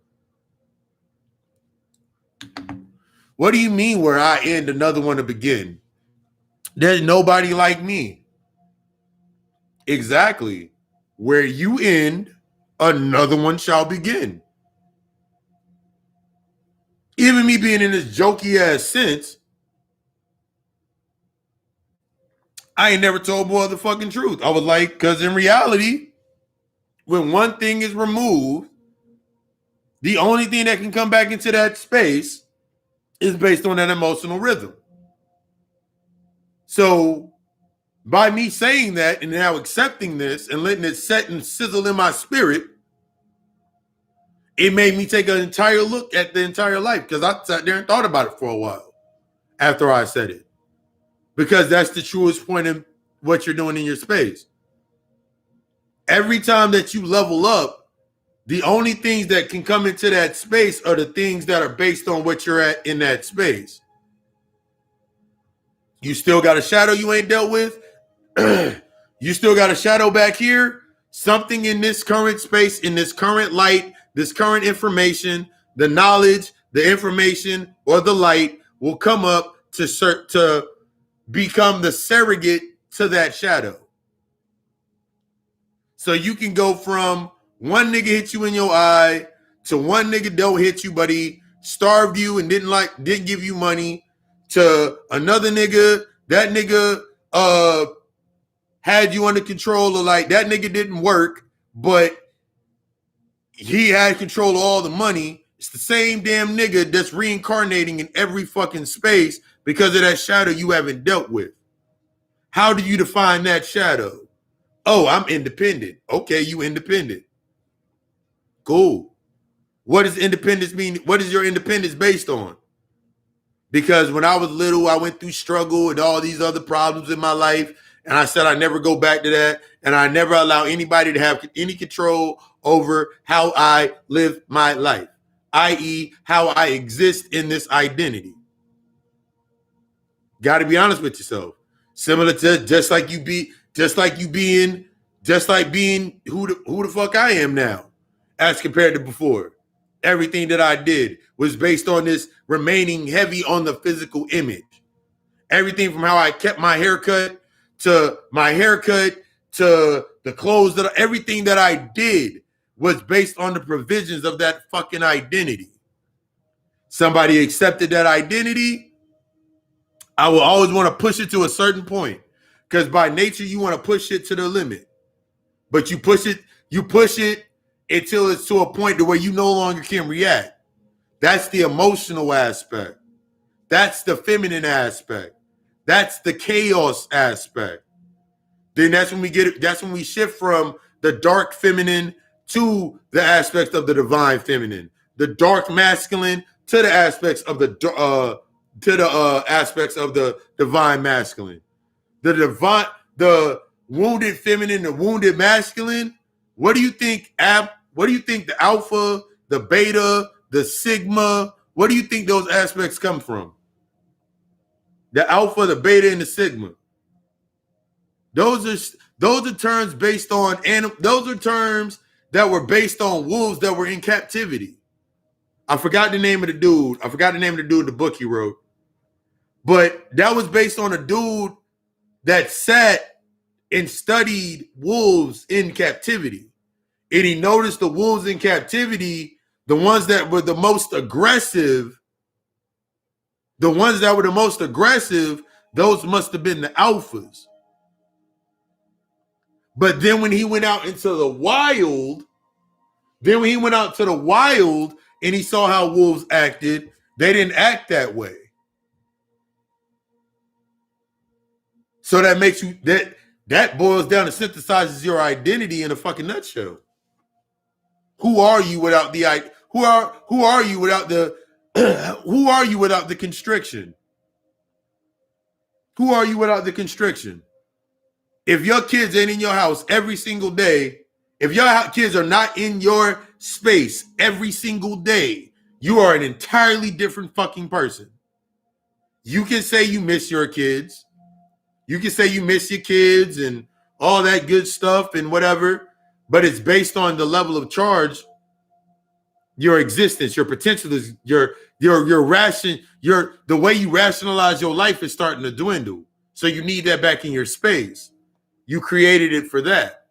What do you mean where I end, another one to begin? There's nobody like me. Exactly. Where you end, another one shall begin. Even me being in this jokey ass sense, I ain't never told more of the fucking truth. I was like, because in reality, when one thing is removed, the only thing that can come back into that space is based on that emotional rhythm. So by me saying that and now accepting this and letting it set and sizzle in my spirit, it made me take an entire look at the entire life, because I sat there and thought about it for a while after I said it. Because that's the truest point in what you're doing in your space. Every time that you level up, the only things that can come into that space are the things that are based on what you're at in that space. You still got a shadow you ain't dealt with. You still got a shadow back here. Something in this current space, in this current light, this current information, the knowledge, the information, or the light will come up to become the surrogate to that shadow. So you can go from one nigga hit you in your eye to one nigga don't hit you, but he starved you and didn't give you money, to another nigga, that nigga had you under control, or like that nigga didn't work, but he had control of all the money. It's the same damn nigga that's reincarnating in every fucking space because of that shadow you haven't dealt with. How do you define that shadow? Oh, I'm independent. Okay, you independent. Cool. What does independence mean? What is your independence based on? Because when I was little, I went through struggle and all these other problems in my life. And I said I never go back to that. And I never allow anybody to have any control over how I live my life, i.e., how I exist in this identity. Got to be honest with yourself. Similar to just like being who the fuck I am now, as compared to before. Everything that I did was based on this remaining heavy on the physical image. Everything from how I kept my haircut to the clothes, that everything that I did was based on the provisions of that fucking identity. Somebody accepted that identity, I will always want to push it to a certain point, because by nature you want to push it to the limit. But you push it until it's to a point to where you no longer can react. That's the emotional aspect. That's the feminine aspect. That's the chaos aspect. Then that's when we shift from the dark feminine to the aspects of the divine feminine, the dark masculine to the aspects of the aspects of the divine masculine. The wounded feminine, the wounded masculine. What do you think? What do you think the alpha, the beta, the sigma? What do you think those aspects come from? The alpha, the beta, and the sigma. Those are terms based on those are terms that were based on wolves that were in captivity. I forgot the name of the dude. The book he wrote. But that was based on a dude that sat and studied wolves in captivity. And he noticed the wolves in captivity, the ones that were the most aggressive, those must have been the alphas. But then when he went out into the wild, and he saw how wolves acted, they didn't act that way. So that makes you that boils down and synthesizes your identity in a fucking nutshell. Who are you without the who are you without the who are you without the constriction? Who are you without the constriction? If your kids ain't in your house every single day, if your kids are not in your space every single day, you are an entirely different fucking person. You can say you miss your kids. You can say you miss your kids and all that good stuff and whatever, but it's based on the level of charge, your existence, your potential is your the way you rationalize your life is starting to dwindle. So you need that back in your space. You created it for that.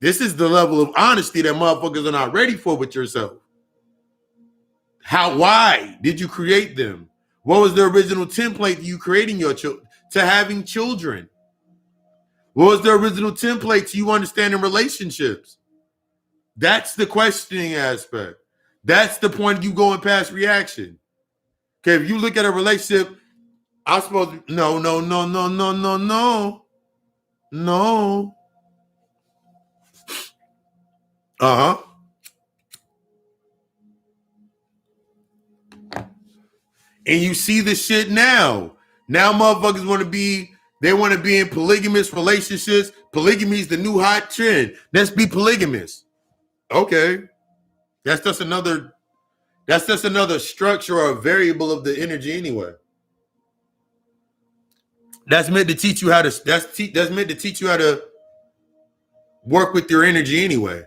This is the level of honesty that motherfuckers are not ready for with yourself. Why did you create them? What was the original template to you creating your children, to having children? What was the original template to you understanding relationships? That's the questioning aspect. That's the point of you going past reaction. Okay, if you look at a relationship, I'm supposed to, no. Uh-huh. And you see the shit now. Now motherfuckers want to be in polygamous relationships. Polygamy is the new hot trend. Let's be polygamous. Okay. That's just another structure or a variable of the energy anyway. That's meant to teach you how to. That's meant to teach you how to work with your energy anyway.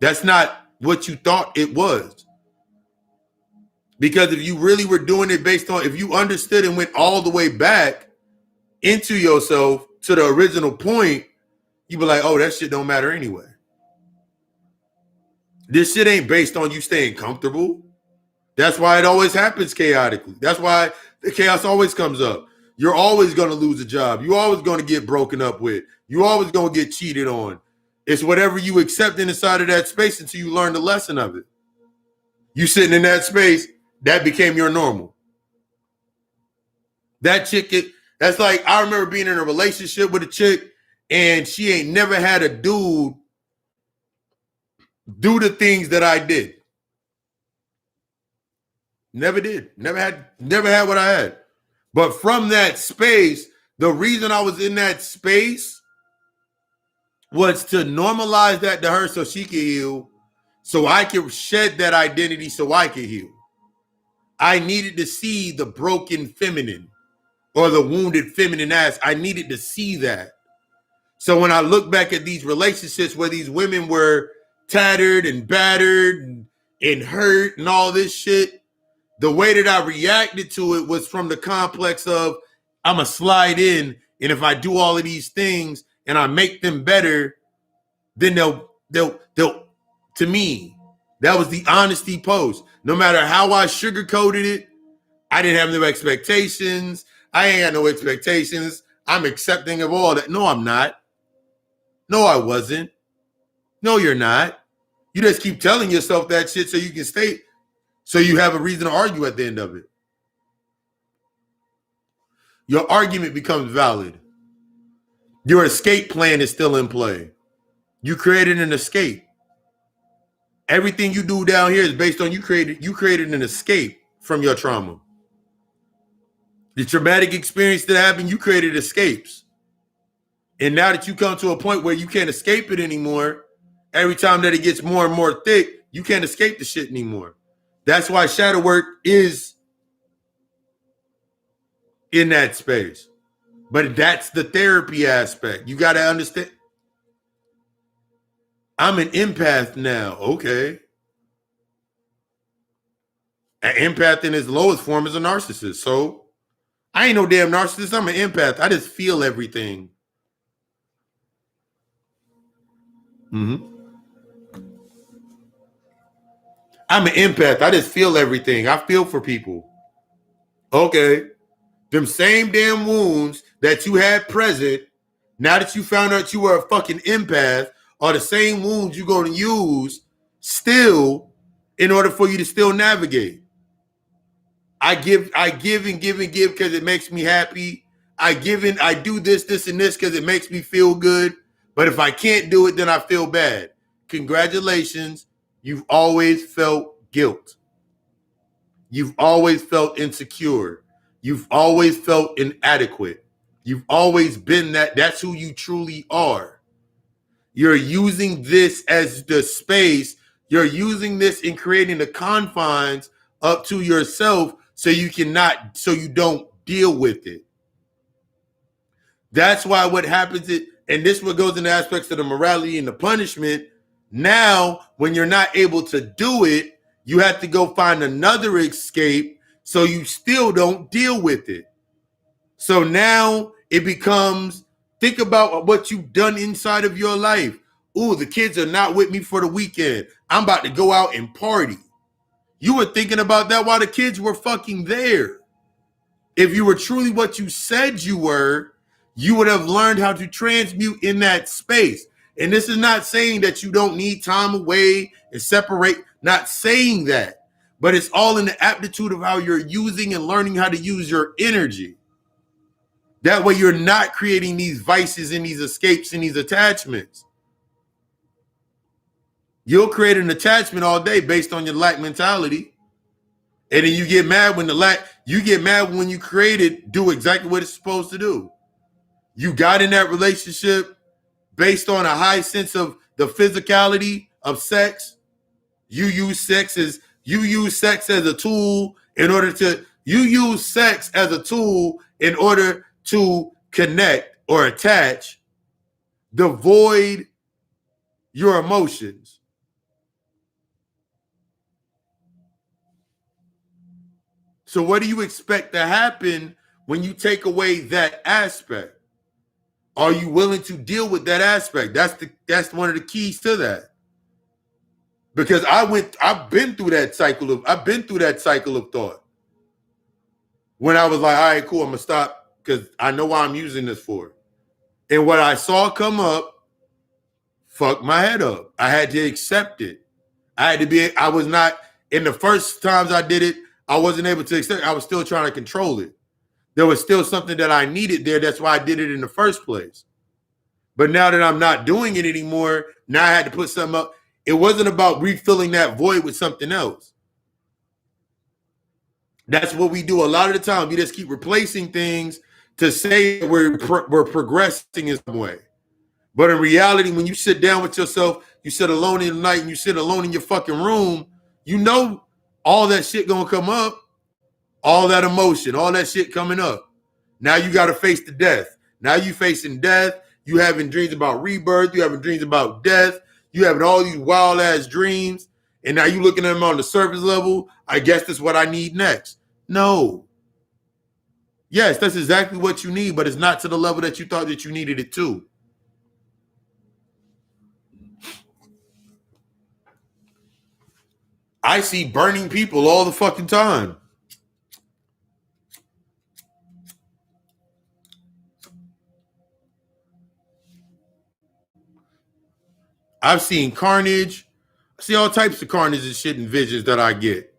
That's not what you thought it was. Because if you really were doing it based on, if you understood and went all the way back into yourself to the original point, you'd be like, oh, that shit don't matter anyway. This shit ain't based on you staying comfortable. That's why it always happens chaotically. That's why the chaos always comes up. You're always going to lose a job. You're always going to get broken up with. You're always going to get cheated on. It's whatever you accept inside of that space until you learn the lesson of it. You sitting in that space, that became your normal. That chick, that's like, I remember being in a relationship with a chick and she ain't never had a dude do the things that I did. Never did. Never had what I had. But from that space, the reason I was in that space was to normalize that to her so she could heal, so I could shed that identity so I could heal. I needed to see the broken feminine or the wounded feminine ass. I needed to see that. So when I look back at these relationships where these women were tattered and battered and hurt and all this shit, the way that I reacted to it was from the complex of I'm going to slide in, and if I do all of these things and I make them better, then they'll to me, that was the honesty post. No matter how I sugarcoated it, I didn't have no expectations. I ain't got no expectations. I'm accepting of all that. No, I'm not. No, I wasn't. No, you're not. You just keep telling yourself that shit so you can stay, so you have a reason to argue at the end of it. Your argument becomes valid. Your escape plan is still in play. You created an escape. Everything you do down here is based on you created an escape from your trauma. The traumatic experience that happened, you created escapes. And now that you come to a point where you can't escape it anymore, every time that it gets more and more thick, you can't escape the shit anymore. That's why shadow work is in that space. But that's the therapy aspect. You got to understand. I'm an empath now. Okay. An empath in his lowest form is a narcissist. So I ain't no damn narcissist. I'm an empath. I just feel everything. Mm-hmm. I'm an empath. I just feel everything. I feel for people. Okay. Them same damn wounds that you had present, now that you found out you were a fucking empath, are the same wounds you're going to use still in order for you to still navigate. I give and give because it makes me happy. I do this, and this because it makes me feel good. But if I can't do it, then I feel bad. Congratulations. You've always felt guilt. You've always felt insecure. You've always felt inadequate. You've always been that. That's who you truly are. You're using this as the space. You're using this in creating the confines up to yourself so you don't deal with it. That's why what happens is, and this what goes into aspects of the morality and the punishment. Now, when you're not able to do it, you have to go find another escape so you still don't deal with it. So now it becomes, think about what you've done inside of your life. Ooh, the kids are not with me for the weekend. I'm about to go out and party. You were thinking about that while the kids were fucking there. If you were truly what you said you were, you would have learned how to transmute in that space. And this is not saying that you don't need time away and separate, not saying that, but it's all in the aptitude of how you're using and learning how to use your energy. That way you're not creating these vices and these escapes and these attachments. You'll create an attachment all day based on your lack mentality. And then you get mad when when you created, do exactly what it's supposed to do. You got in that relationship based on a high sense of the physicality of sex. You use sex as a tool in order to connect, or attach, devoid your emotions. So what do you expect to happen when you take away that aspect? Are you willing to deal with that aspect? That's one of the keys to that. Because I've been through that cycle of thought. When I was like, all right, cool, I'm gonna stop because I know why I'm using this for. And what I saw come up fucked my head up. I had to accept it. I was not, in the first times I did it, I wasn't able to accept it. I was still trying to control it. There was still something that I needed there. That's why I did it in the first place. But now that I'm not doing it anymore, now I had to put something up. It wasn't about refilling that void with something else. That's what we do a lot of the time. We just keep replacing things to say we're progressing in some way. But in reality, when you sit down with yourself, you sit alone in the night and you sit alone in your fucking room, you know all that shit gonna come up, all that emotion, all that shit coming up. Now you got to face the death. Now you facing death. You having dreams about rebirth. You having dreams about death. You having all these wild ass dreams. And now you looking at them on the surface level. I guess that's what I need next. No. Yes, that's exactly what you need, but it's not to the level that you thought that you needed it to. I see burning people all the fucking time. I've seen carnage. I see all types of carnage and shit and visions that I get.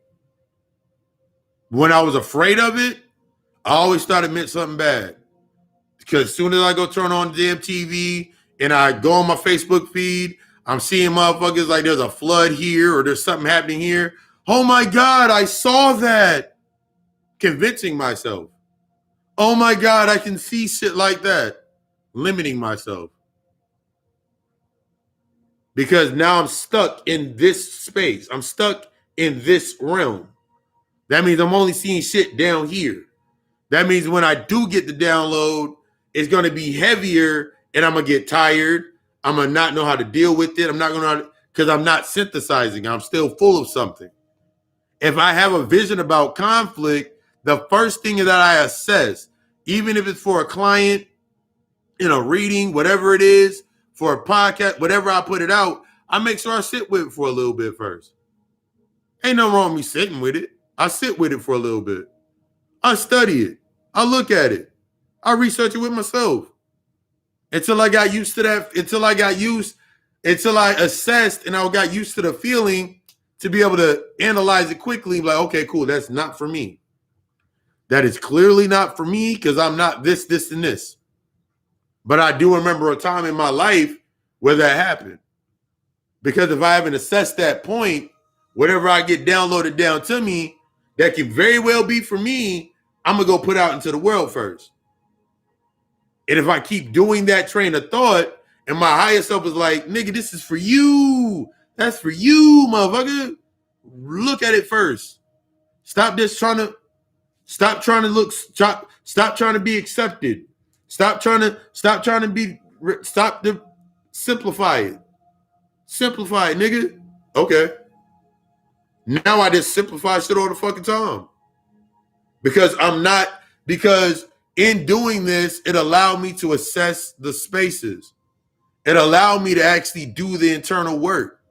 When I was afraid of it, I always thought it meant something bad. Because as soon as I go turn on the damn TV and I go on my Facebook feed, I'm seeing motherfuckers like there's a flood here or there's something happening here. Oh my God, I saw that. Convincing myself. Oh my God, I can see shit like that. Limiting myself. Because now I'm stuck in this space. I'm stuck in this realm. That means I'm only seeing shit down here. That means when I do get the download, it's going to be heavier and I'm going to get tired. I'm going to not know how to deal with it. I'm not going to, because I'm not synthesizing. I'm still full of something. If I have a vision about conflict, the first thing that I assess, even if it's for a client, in a reading, whatever it is, for a podcast, whatever I put it out, I make sure I sit with it for a little bit first. Ain't no wrong with me sitting with it. I sit with it for a little bit. I study it. I look at it. I research it with myself. Until I got used to that, until I assessed and I got used to the feeling to be able to analyze it quickly. Like, okay, cool, that's not for me. That is clearly not for me because I'm not this, this, and this. But I do remember a time in my life where that happened. Because if I haven't assessed that point, whatever I get downloaded down to me, that can very well be for me, I'm going to go put out into the world first. And if I keep doing that train of thought, and my higher self is like, nigga, this is for you. That's for you, motherfucker. Look at it first. Stop trying to be accepted. Stop to simplify it. Simplify it, nigga. Okay. Now I just simplify shit all the fucking time. Because in doing this, it allowed me to assess the spaces. It allowed me to actually do the internal work.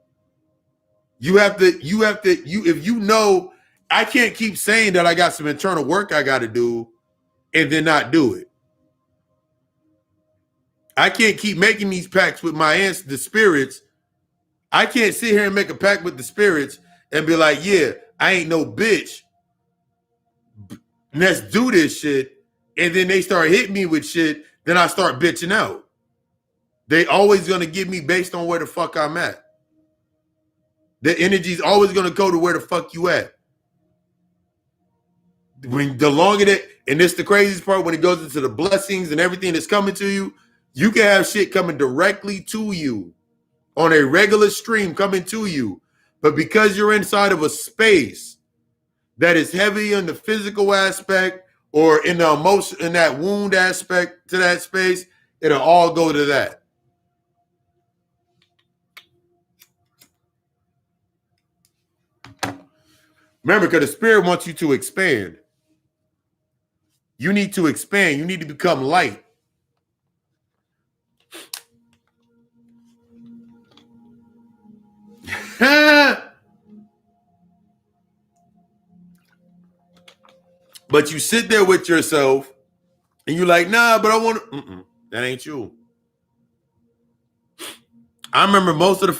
If you know, I can't keep saying that I got some internal work I got to do and then not do it. I can't keep making these pacts with the spirits. I can't sit here and make a pact with the spirits and be like, yeah, I ain't no bitch. Let's do this shit. And then they start hitting me with shit. Then I start bitching out. They always going to give me based on where the fuck I'm at. The energy's always going to go to where the fuck you at. When the longer that, and this the craziest part, when it goes into the blessings and everything that's coming to you, you can have shit coming directly to you on a regular stream coming to you. But because you're inside of a space that is heavy on the physical aspect or in the emotion, in that wound aspect to that space, it'll all go to that. Remember, because the spirit wants you to expand. You need to expand. You need to become light. But you sit there with yourself and you're like, nah, but I want to. That ain't you. I remember most of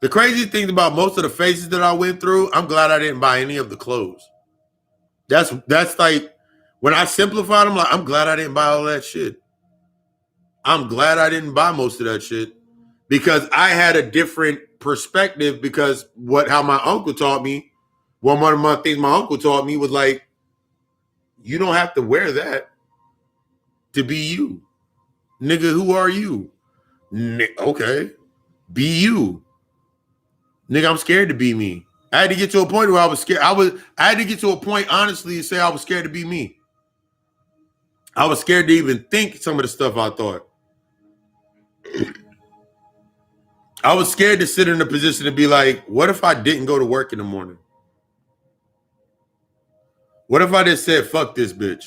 the crazy things about most of the phases that I went through, I'm glad I didn't buy any of the clothes. That's like, when I simplified, I'm like, I'm glad I didn't buy all that shit. I'm glad I didn't buy most of that shit because I had a different perspective because how my uncle taught me, one of my things my uncle taught me was like, you don't have to wear that to be you. Nigga, who are you? Okay, be you. Nigga, I'm scared to be me. I had to get to a point where I was scared. I had to get to a point, honestly, to say I was scared to be me. I was scared to even think some of the stuff I thought. I was scared to sit in a position to be like, what if I didn't go to work in the morning? What if I just said, fuck this bitch?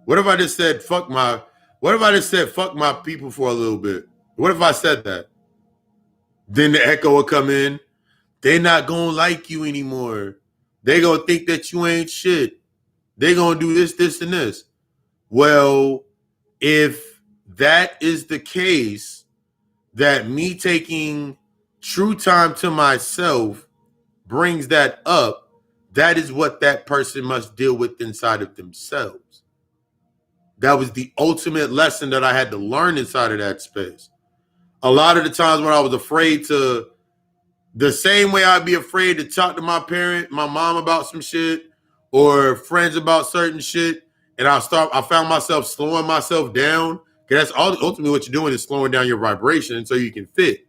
What if I just said, what if I just said, fuck my people for a little bit? What if I said that? Then the echo would come in. They not gonna like you anymore. They gonna think that you ain't shit. They gonna do this, this, and this. Well, if that is the case, that me taking true time to myself brings that up, that is what that person must deal with inside of themselves. That was the ultimate lesson that I had to learn inside of that space. A lot of the times when I was afraid to, the same way I'd be afraid to talk to my mom about some shit or friends about certain shit, and I found myself slowing myself down. Because that's ultimately what you're doing is slowing down your vibration so you can fit.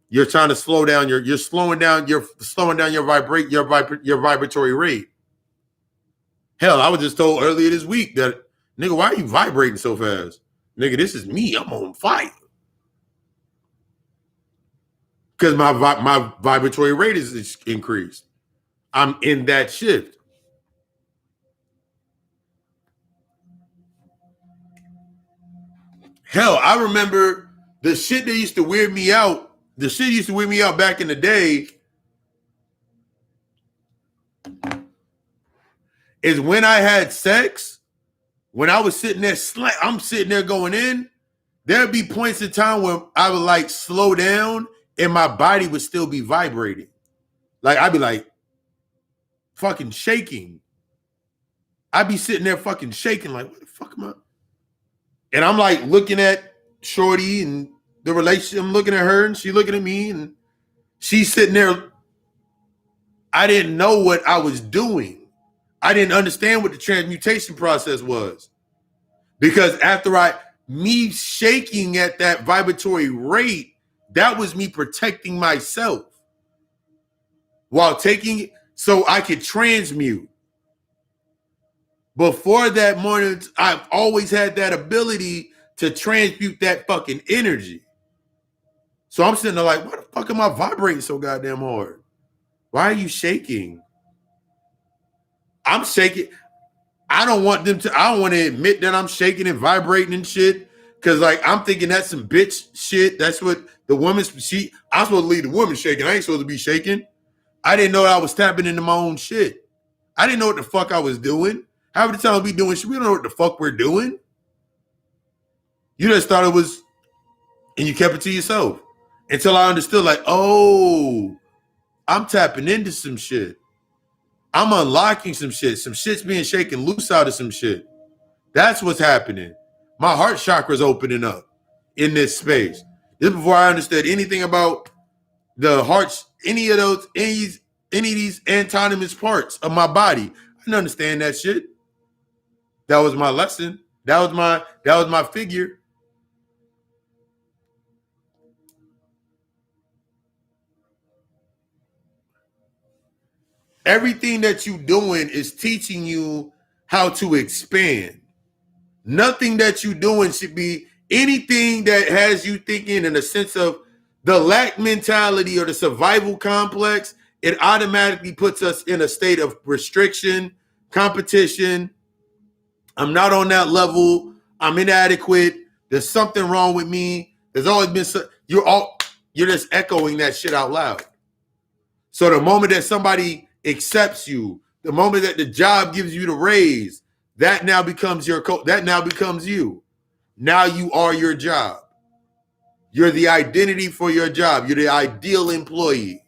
You're trying to slow down you're slowing down your vibratory rate. Hell, I was just told earlier this week that, nigga, why are you vibrating so fast? Nigga, this is me. I'm on fire. Because my vibratory rate is increased. I'm in that shift. Hell, I remember the shit that used to weird me out. The shit used to weird me out back in the day is when I had sex, when I was sitting there, I'm sitting there going in, there'd be points in time where I would like slow down and my body would still be vibrating. Like I'd be like fucking shaking. I'd be sitting there fucking shaking like, what the fuck am I? And I'm like looking at Shorty and the relationship. I'm looking at her and she looking at me and she's sitting there. I didn't know what I was doing. I didn't understand what the transmutation process was. Because me shaking at that vibratory rate, that was me protecting myself while taking it so I could transmute. Before that morning, I've always had that ability to transmute that fucking energy. So I'm sitting there like, why the fuck am I vibrating so goddamn hard? Why are you shaking? I'm shaking. I don't want to admit that I'm shaking and vibrating and shit. Cause like I'm thinking that's some bitch shit. That's what the I'm supposed to leave the woman shaking. I ain't supposed to be shaking. I didn't know I was tapping into my own shit. I didn't know what the fuck I was doing. Half the time we doing shit, we don't know what the fuck we're doing. You just thought it was, and you kept it to yourself. Until I understood, like, oh, I'm tapping into some shit. I'm unlocking some shit. Some shit's being shaken loose out of some shit. That's what's happening. My heart chakra's opening up in this space. This is before I understood anything about the hearts, any of these autonomous parts of my body. I didn't understand that shit. That was my lesson. That was my figure. Everything that you doing is teaching you how to expand. Nothing that you're doing should be anything that has you thinking in a sense of the lack mentality or the survival complex. It automatically puts us in a state of restriction, competition. I'm not on that level. I'm inadequate. There's something wrong with me. There's always been you're just echoing that shit out loud. So the moment that somebody accepts you, the moment that the job gives you the raise, that now becomes that now becomes you. Now you are your job. You're the identity for your job. You're the ideal employee.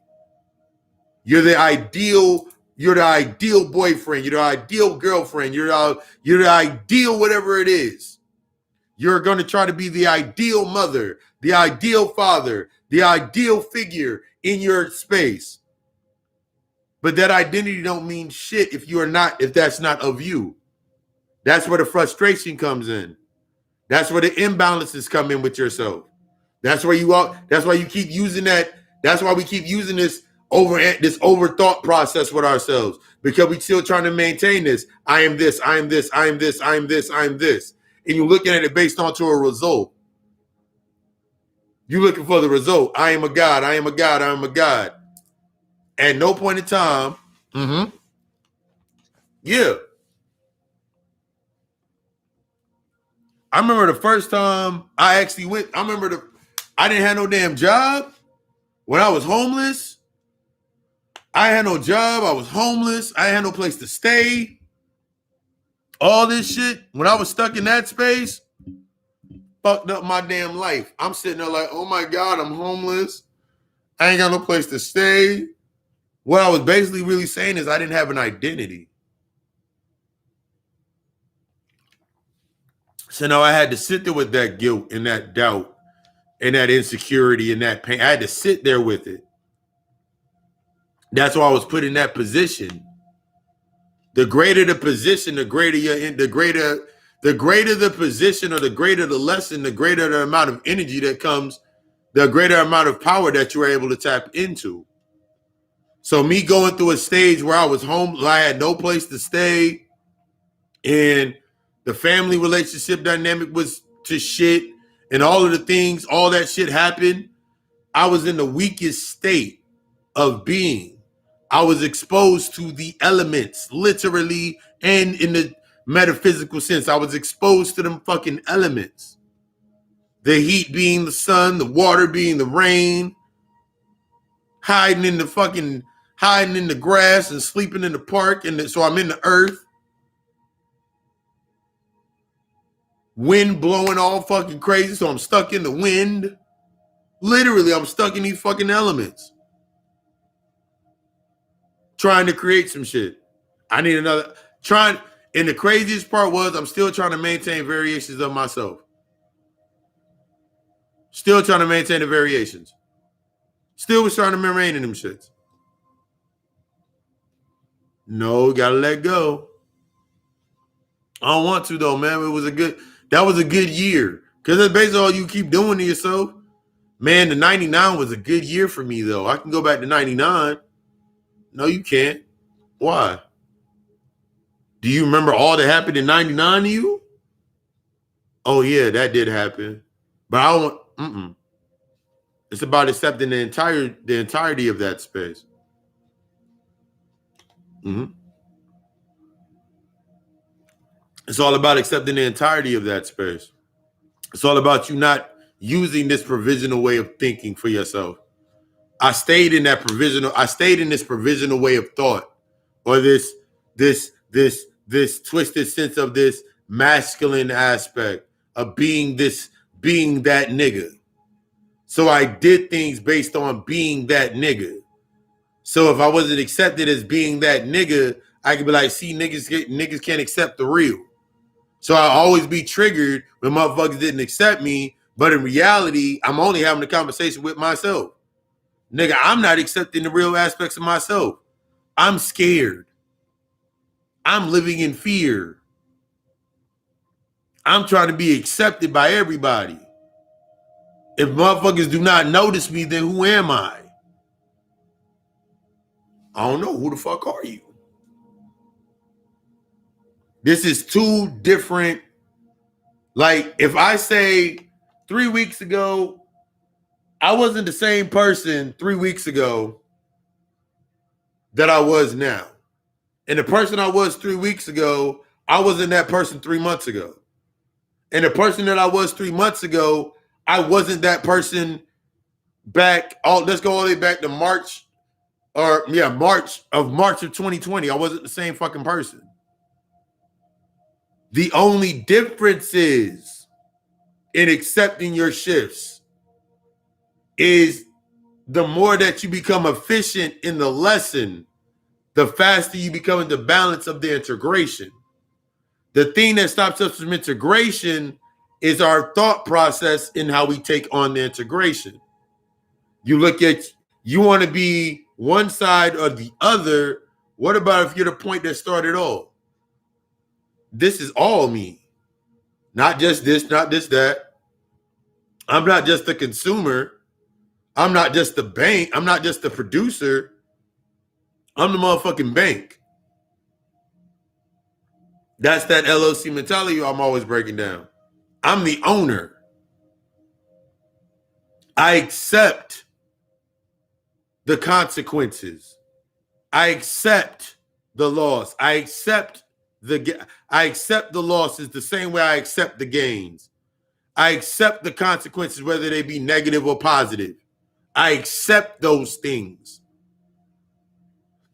You're the ideal boyfriend. You're the ideal girlfriend. You're the ideal whatever it is. You're going to try to be the ideal mother, the ideal father, the ideal figure in your space. But that identity don't mean shit if that's not of you. That's where the frustration comes in. That's where the imbalances come in with yourself. That's why you keep using that. That's why we keep using this overthought process with ourselves, because we still trying to maintain this. I am this, I am this, I am this, I am this, I am this. And you're looking at it based onto a result. You're looking for the result. I am a God, I am a God, I am a God. At no point in time, yeah. I remember the first time I actually went, I didn't have no damn job when I was homeless. I had no job. I was homeless. I had no place to stay. All this shit, when I was stuck in that space, fucked up my damn life. I'm sitting there like, oh my God, I'm homeless. I ain't got no place to stay. What I was basically really saying is I didn't have an identity. So now I had to sit there with that guilt and that doubt and that insecurity and that pain. I had to sit there with it. That's why I was put in that position. The greater the position, the greater the greater the position, or the greater the lesson, the greater the amount of energy that comes, the greater amount of power that you're able to tap into. So me going through a stage where I was home, I had no place to stay, and the family relationship dynamic was to shit, and all of the things, all that shit happened. I was in the weakest state of being. I was exposed to the elements, literally and in the metaphysical sense. I was exposed to them fucking elements. The heat being the sun, the water being the rain, hiding in the grass and sleeping in the park. And so I'm in the earth. Wind blowing all fucking crazy. So I'm stuck in the wind. Literally, I'm stuck in these fucking elements. Trying to create some shit. I need another. And the craziest part was I'm still trying to maintain variations of myself. Still trying to maintain the variations. Still was trying to remain in them shits. No, gotta let go. I don't want to though, man. That was a good year. Cause that's basically all you keep doing to yourself. Man, the 99 was a good year for me though. I can go back to 99. No, you can't. Why? Do you remember all that happened in 99 to you? Oh yeah, that did happen. But I don't It's about accepting the entirety of that space. It's all about accepting the entirety of that space. It's all about you not using this provisional way of thinking for yourself. I stayed in this provisional way of thought, or this twisted sense of this masculine aspect of being that nigga. So I did things based on being that nigga. So if I wasn't accepted as being that nigga, I could be like, see, niggas can't accept the real. So I always be triggered when motherfuckers didn't accept me. But in reality, I'm only having a conversation with myself. Nigga, I'm not accepting the real aspects of myself. I'm scared. I'm living in fear. I'm trying to be accepted by everybody. If motherfuckers do not notice me, then who am I? I don't know. Who the fuck are you? This is two different. Like, if I say 3 weeks ago, I wasn't the same person 3 weeks ago that I was now. And the person I was 3 weeks ago, I wasn't that person 3 months ago. And the person that I was 3 months ago, I wasn't that person back. Let's go all the way back to March of 2020. I wasn't the same fucking person. The only difference is in accepting your shifts is the more that you become efficient in the lesson, the faster you become in the balance of the integration. The thing that stops us from integration is our thought process in how we take on the integration. You want to be one side or the other. What about if you're the point that started all? This is all me. Not just this, not just that. I'm not just the consumer. I'm not just the bank. I'm not just the producer. I'm the motherfucking bank. That's that LLC mentality I'm always breaking down. I'm the owner. I accept the consequences. I accept the loss. I accept the losses the same way I accept the gains. I accept the consequences, whether they be negative or positive. I accept those things.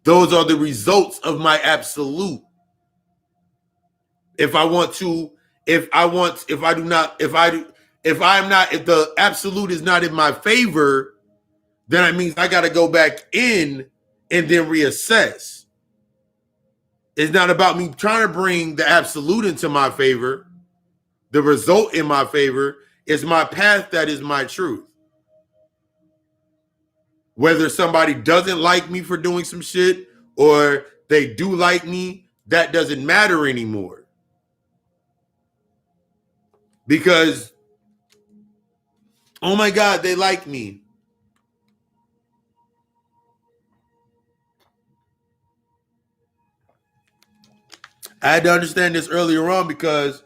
Those are the results of my absolute. If the absolute is not in my favor, then it means I got to go back in and then reassess. It's not about me trying to bring the absolute into my favor, the result in my favor. It's my path that is my truth. Whether somebody doesn't like me for doing some shit or they do like me, that doesn't matter anymore. Because, oh my God, they like me. I had to understand this earlier on because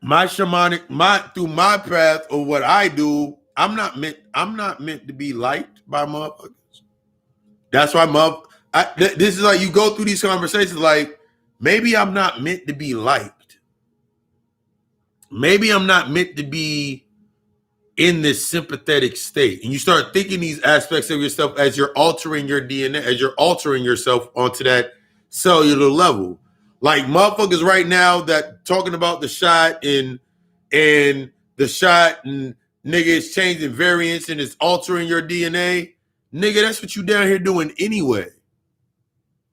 through my path or what I do, I'm not meant to be liked by motherfuckers. That's why this is like you go through these conversations like, maybe I'm not meant to be liked. Maybe I'm not meant to be in this sympathetic state. And you start thinking these aspects of yourself as you're altering your DNA, as you're altering yourself onto that cellular level. Like motherfuckers right now that talking about the shot and the shot and nigga is changing variants and it's altering your DNA. Nigga, that's what you down here doing anyway.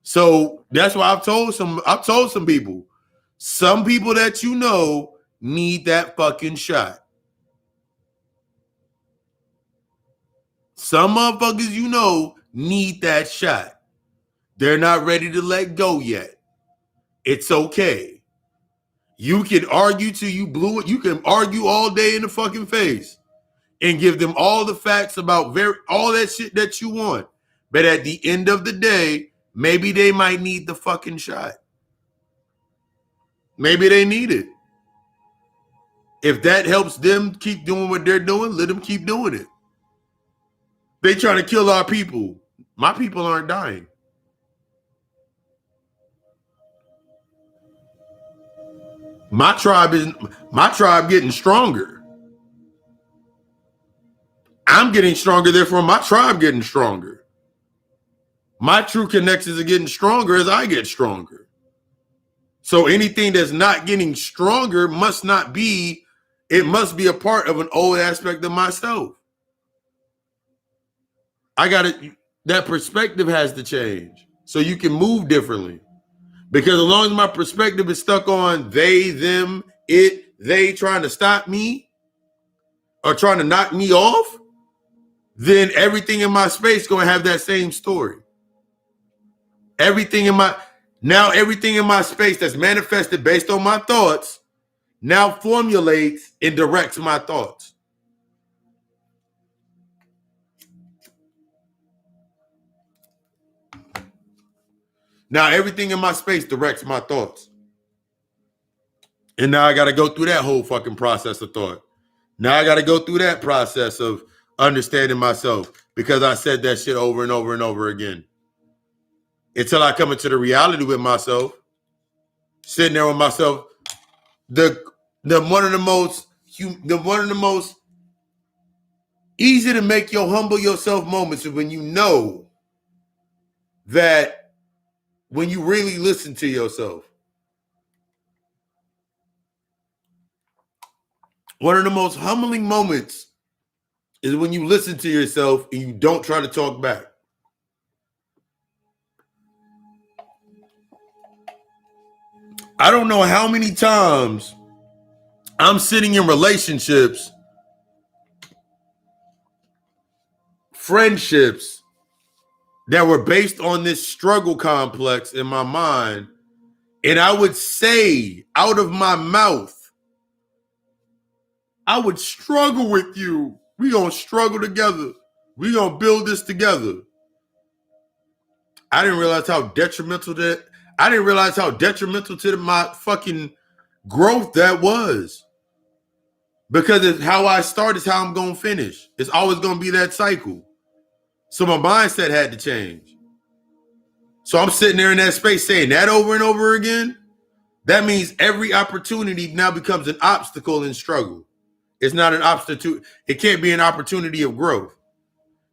So that's why I've told some people, some people that you know need that fucking shot. Some motherfuckers you know need that shot. They're not ready to let go yet. It's okay. You can argue till you blew it. You can argue all day in the fucking face and give them all the facts about all that shit that you want. But at the end of the day, maybe they might need the fucking shot. Maybe they need it. If that helps them keep doing what they're doing, let them keep doing it. They trying to kill our people. My people aren't dying. My tribe getting stronger. I'm getting stronger, therefore my tribe getting stronger. My true connections are getting stronger as I get stronger. So anything that's not getting stronger must be a part of an old aspect of myself. That perspective has to change so you can move differently. Because as long as my perspective is stuck on they, them, it, they trying to stop me or trying to knock me off, then everything in my space going to have that same story. Everything in my space that's manifested based on my thoughts now formulates and directs my thoughts. Now everything in my space directs my thoughts. And now I got to go through that whole fucking process of thought. Now I got to go through that process of understanding myself because I said that shit over and over and over again. Until I come into the reality with myself, sitting there with myself, the one of the most easy to make your humble yourself moments is when you know that when you really listen to yourself. One of the most humbling moments is when you listen to yourself and you don't try to talk back. I don't know how many times I'm sitting in relationships, friendships that were based on this struggle complex in my mind. And I would say out of my mouth, I would struggle with you. We gonna struggle together. We gonna build this together. I didn't realize how detrimental to my fucking growth that was. Because it's how I start is how I'm gonna finish. It's always gonna be that cycle. So my mindset had to change. So I'm sitting there in that space saying that over and over again. That means every opportunity now becomes an obstacle in struggle. It's not an obstacle. It can't be an opportunity of growth.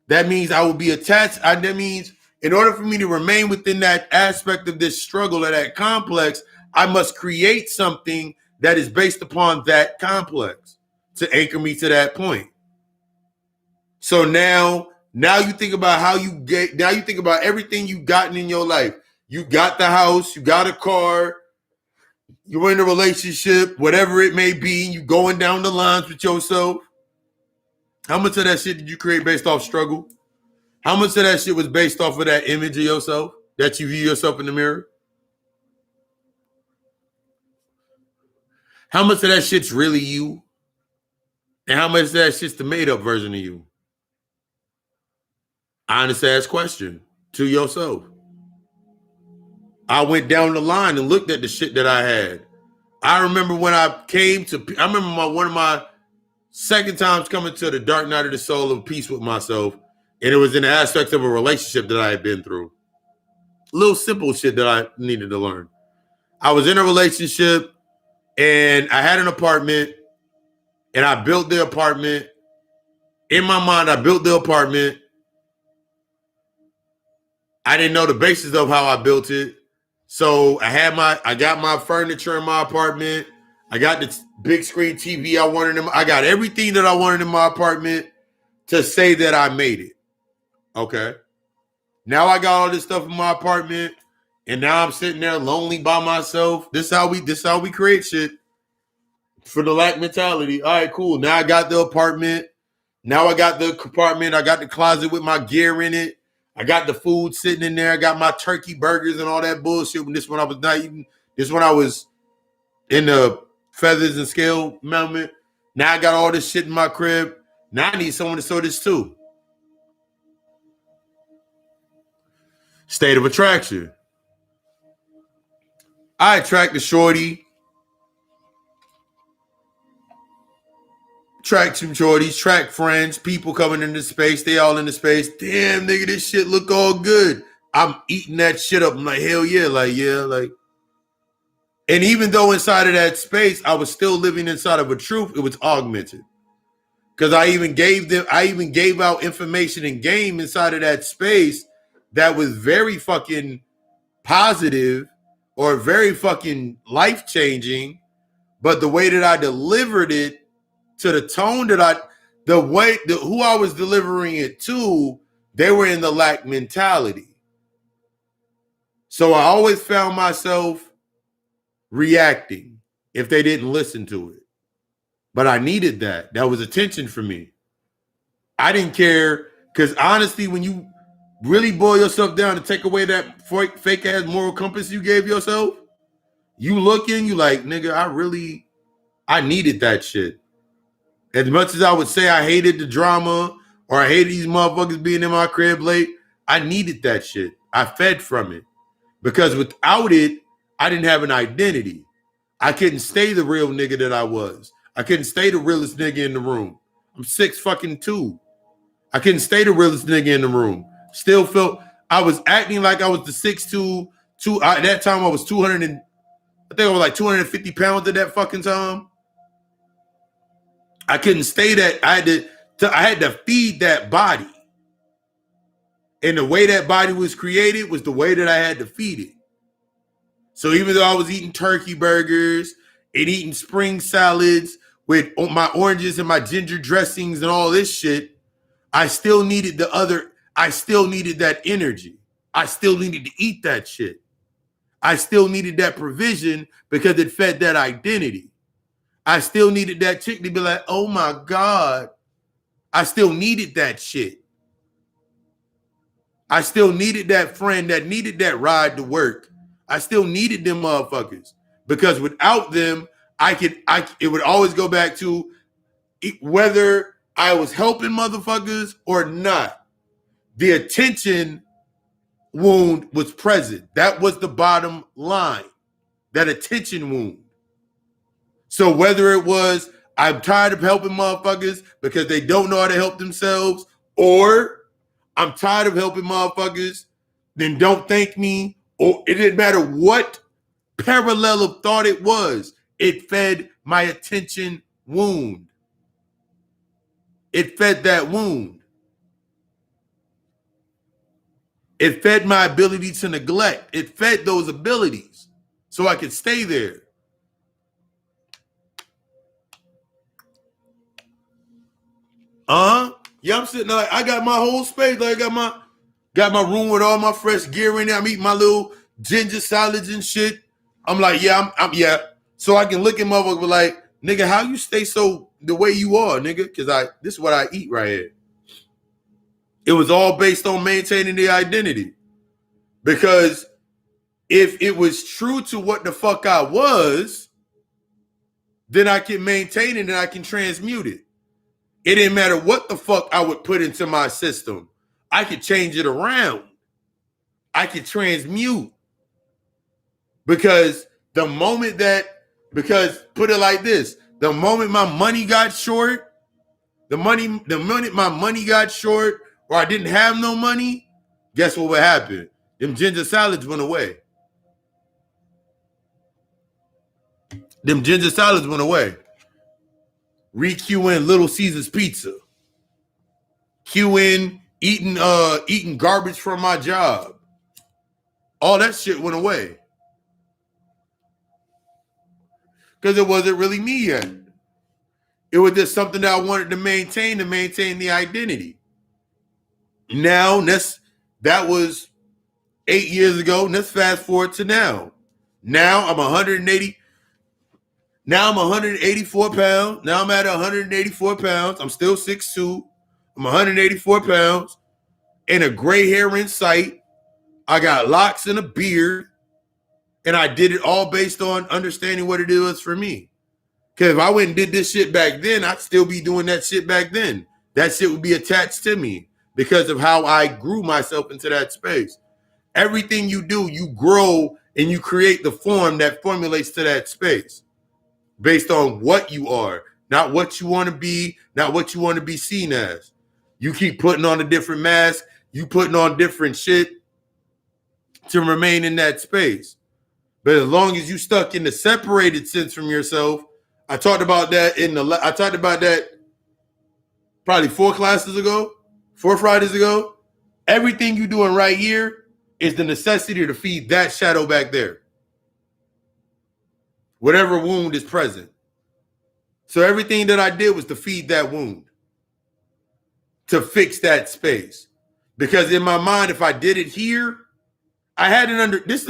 That means I will be attached. That means in order for me to remain within that aspect of this struggle or that complex, I must create something that is based upon that complex to anchor me to that point. So now you think about now you think about everything you've gotten in your life. You got the house, you got a car, you're in a relationship, whatever it may be, you going down the lines with yourself. How much of that shit did you create based off struggle? How much of that shit was based off of that image of yourself that you view yourself in the mirror? How much of that shit's really you? And how much of that shit's the made up version of you? Honest ass question to yourself. I went down the line and looked at the shit that I had. I remember when I remember one of my second times coming to the dark night of the soul of peace with myself. And it was in the aspect of a relationship that I had been through. Little simple shit that I needed to learn. I was in a relationship and I had an apartment and I built the apartment. In my mind, I built the apartment. I didn't know the basis of how I built it. So I got my furniture in my apartment. I got the big screen TV I wanted. I got everything that I wanted in my apartment to say that I made it. Okay. Now I got all this stuff in my apartment, and now I'm sitting there lonely by myself. This how we create shit for the lack mentality. All right, cool. Now I got the apartment. Now I got the compartment. I got the closet with my gear in it. I got the food sitting in there. I got my turkey burgers and all that bullshit. When I was not eating. This when I was in the feathers and scale moment. Now I got all this shit in my crib. Now I need someone to sew this too. State of attraction. I attract the shorty. Track some shorties, track friends, people coming into space. They all in the space. Damn, nigga, this shit look all good. I'm eating that shit up. I'm like, hell yeah, like. And even though inside of that space, I was still living inside of a truth, it was augmented. Because I even gave out information and game inside of that space that was very fucking positive or very fucking life-changing. But the way that I delivered it to the tone that who I was delivering it to, they were in the lack mentality. So I always found myself reacting if they didn't listen to it. But I needed that. That was attention for me. I didn't care because honestly, when you really boil yourself down to take away that fake ass moral compass you gave yourself, you looking, you like, nigga, I needed that shit. As much as I would say I hated the drama or I hated these motherfuckers being in my crib late, I needed that shit. I fed from it. Because without it, I didn't have an identity. I couldn't stay the real nigga that I was. I couldn't stay the realest nigga in the room. I'm 6'2". I couldn't stay the realest nigga in the room. Still felt I was acting like I was the 6'2". At that time I was 200 and I think I was like 250 pounds at that fucking time. I couldn't stay that. I had to feed that body. And the way that body was created was the way that I had to feed it. So even though I was eating turkey burgers and eating spring salads with my oranges and my ginger dressings and all this shit, I still needed that energy. I still needed to eat that shit. I still needed that provision because it fed that identity. I still needed that chick to be like, oh my God. I still needed that shit. I still needed that friend that needed that ride to work. I still needed them motherfuckers because without them, it would always go back to whether I was helping motherfuckers or not. The attention wound was present. That was the bottom line, that attention wound. So whether it was I'm tired of helping motherfuckers because they don't know how to help themselves, or I'm tired of helping motherfuckers, then don't thank me, or it didn't matter what parallel of thought it was, it fed my attention wound. It fed that wound. It fed my ability to neglect. It fed those abilities so I could stay there. Yeah, I'm sitting there like I got my whole space. Like I got my room with all my fresh gear in there. I'm eating my little ginger salads and shit. I'm like, yeah, I'm yeah. So I can look at motherfuckers like, nigga, how you stay so the way you are, nigga? Because this is what I eat right here. It was all based on maintaining the identity. Because if it was true to what the fuck I was, then I can maintain it and I can transmute it. It didn't matter what the fuck I would put into my system. I could change it around. I could transmute. Because put it like this, the moment my money got short, the minute my money got short or I didn't have no money, guess what would happen? Them ginger salads went away. Re-Q in Little Caesars Pizza. Q in eating garbage from my job. All that shit went away. Because it wasn't really me yet. It was just something that I wanted to maintain the identity. Now, that was 8 years ago. Let's fast forward to now. Now I'm 180. Now I'm 184 pounds. Now I'm at 184 pounds. I'm still 6'2". I'm 184 pounds. And a gray hair in sight. I got locks and a beard. And I did it all based on understanding what it was for me. Because if I went and did this shit back then, I'd still be doing that shit back then. That shit would be attached to me because of how I grew myself into that space. Everything you do, you grow and you create the form that formulates to that space based on what you are, not what you want to be, not what you want to be seen as. You keep putting on a different mask, you putting on different shit to remain in that space. But as long as you stuck in the separated sense from yourself, I talked about that probably 4 Fridays ago. Everything you're doing right here is the necessity to feed that shadow back there. Whatever wound is present. So everything that I did was to feed that wound. To fix that space. Because in my mind, if I did it here, I had it under this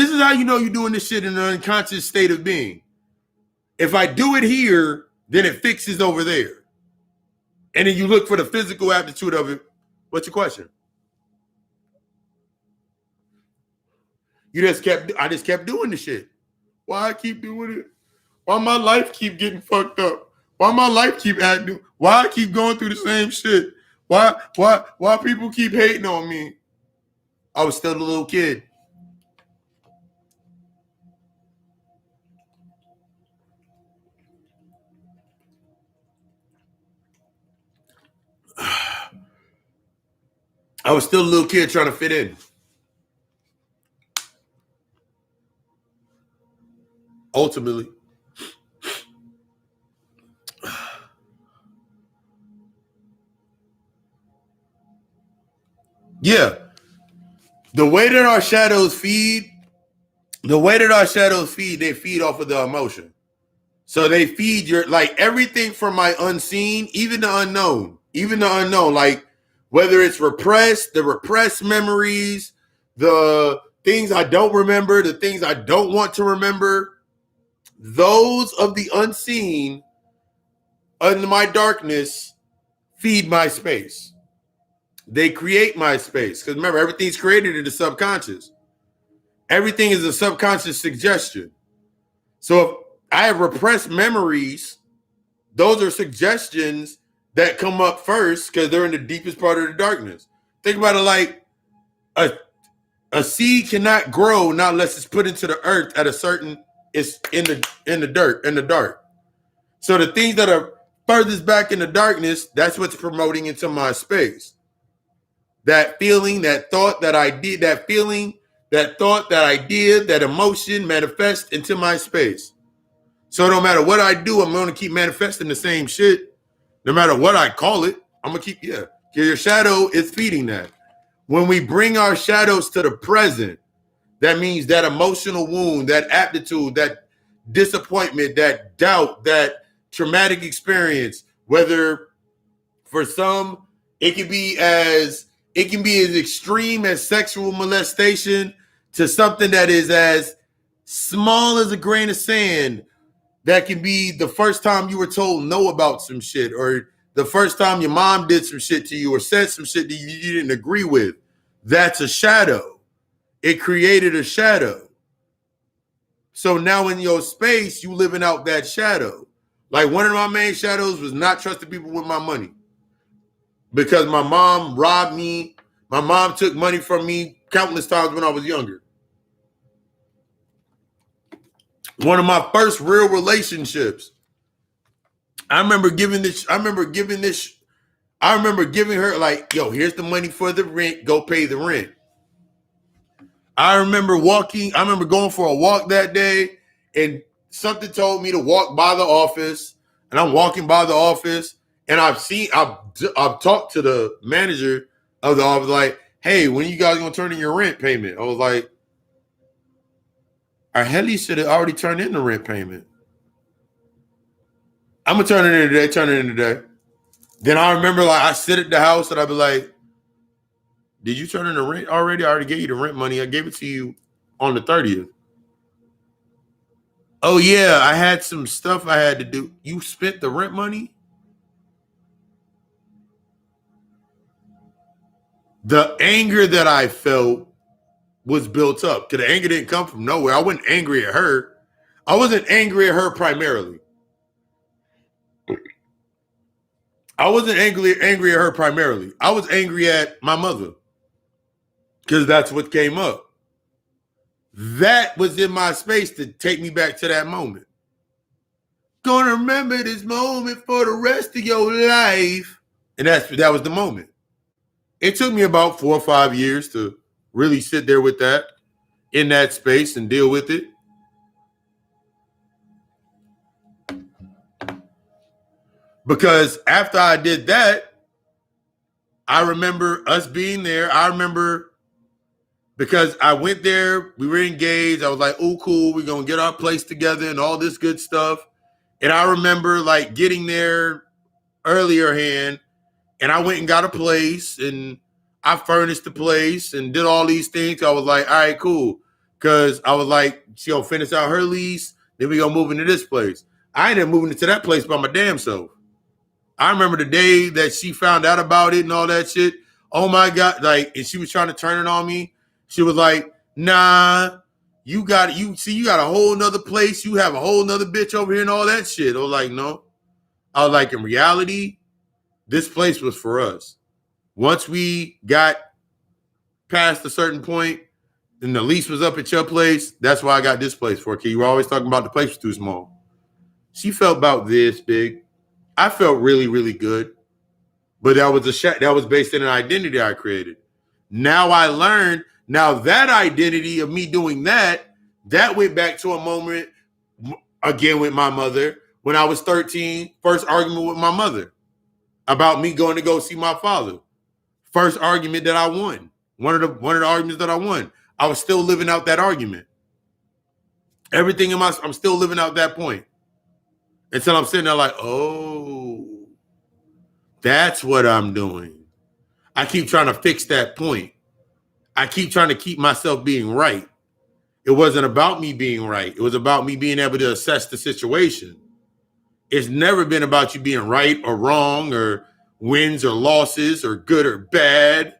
is how you know you're doing this shit in an unconscious state of being. If I do it here, then it fixes over there. And then you look for the physical aptitude of it. What's your question? I just kept doing the shit. Why I keep doing it? Why my life keep getting fucked up? Why my life keep acting? Why I keep going through the same shit? Why people keep hating on me? I was still a little kid. I was still a little kid trying to fit in. Ultimately. Yeah. The way that our shadows feed, they feed off of the emotion. So they feed your, like, everything from my unseen, even the unknown, like whether it's the repressed memories, the things I don't remember, the things I don't want to remember, those of the unseen in my darkness feed my space. They create my space. Because remember, everything's created in the subconscious. Everything is a subconscious suggestion. So if I have repressed memories, those are suggestions that come up first because they're in the deepest part of the darkness. Think about it like a seed cannot grow not unless it's put into the earth at a certain, it's in the dirt, in the dark. So the things that are furthest back in the darkness, that's what's promoting into my space. That feeling, that thought, that idea, that feeling, that thought, that idea, that emotion manifest into my space. So no matter what I do, I'm going to keep manifesting the same shit. No matter what I call it, I'm going to keep, yeah. Your shadow is feeding that. When we bring our shadows to the present, that means that emotional wound, that aptitude, that disappointment, that doubt, that traumatic experience, whether for some, it can be as extreme as sexual molestation to something that is as small as a grain of sand. That can be the first time you were told no about some shit, or the first time your mom did some shit to you or said some shit that you didn't agree with. That's a shadow. It created a shadow. So now in your space, you living out that shadow. Like one of my main shadows was not trusting people with my money. Because my mom robbed me. My mom took money from me countless times when I was younger. One of my first real relationships, I remember giving her like, yo, here's the money for the rent, go pay the rent. I remember going for a walk that day, and something told me to walk by the office, and I'm walking by the office, and I've talked to the manager of the office, like, hey, when you guys gonna turn in your rent payment? I was like, our Helly should have already turned in the rent payment. I'm gonna turn it in today. Then I remember, like, I sit at the house and I'd be like, did you turn in the rent already? I already gave you the rent money. I gave it to you on the 30th. Oh, yeah, I had some stuff I had to do. You spent the rent money? The anger that I felt was built up. Because the anger didn't come from nowhere. I wasn't angry at her. I wasn't angry at her primarily. I wasn't angry at her primarily. I was angry at my mother. Because that's what came up. That was in my space to take me back to that moment. Gonna remember this moment for the rest of your life. And that was the moment. It took me about 4 or 5 years to really sit there with that, in that space, and deal with it. Because after I did that, I remember us being there. I remember because I went there, we were engaged. I was like, oh, cool, we're going to get our place together and all this good stuff. And I remember like getting there earlier hand, and I went and got a place, and I furnished the place and did all these things. I was like, all right, cool. Because I was like, she gonna finish out her lease, then we gonna move into this place. I ended up moving into that place by my damn self. I remember the day that she found out about it and all that shit. Oh my God. Like, and she was trying to turn it on me. She was like, nah, you got a whole nother place. You have a whole nother bitch over here and all that shit. I was like, no. I was like, in reality, this place was for us. Once we got past a certain point and the lease was up at your place, that's why I got this place for. Okay, you were always talking about the place was too small. She felt about this big. I felt really, really good. But that was based in an identity I created. Now I learned, now that identity of me doing that went back to a moment again with my mother when I was 13, first argument with my mother about me going to go see my father. First argument that I won. One of the arguments that I won. I was still living out that argument. Everything in my, I'm still living out that point. Until I'm sitting there like, oh, that's what I'm doing. I keep trying to fix that point. I keep trying to keep myself being right. It wasn't about me being right. It was about me being able to assess the situation. It's never been about you being right or wrong or wins or losses or good or bad.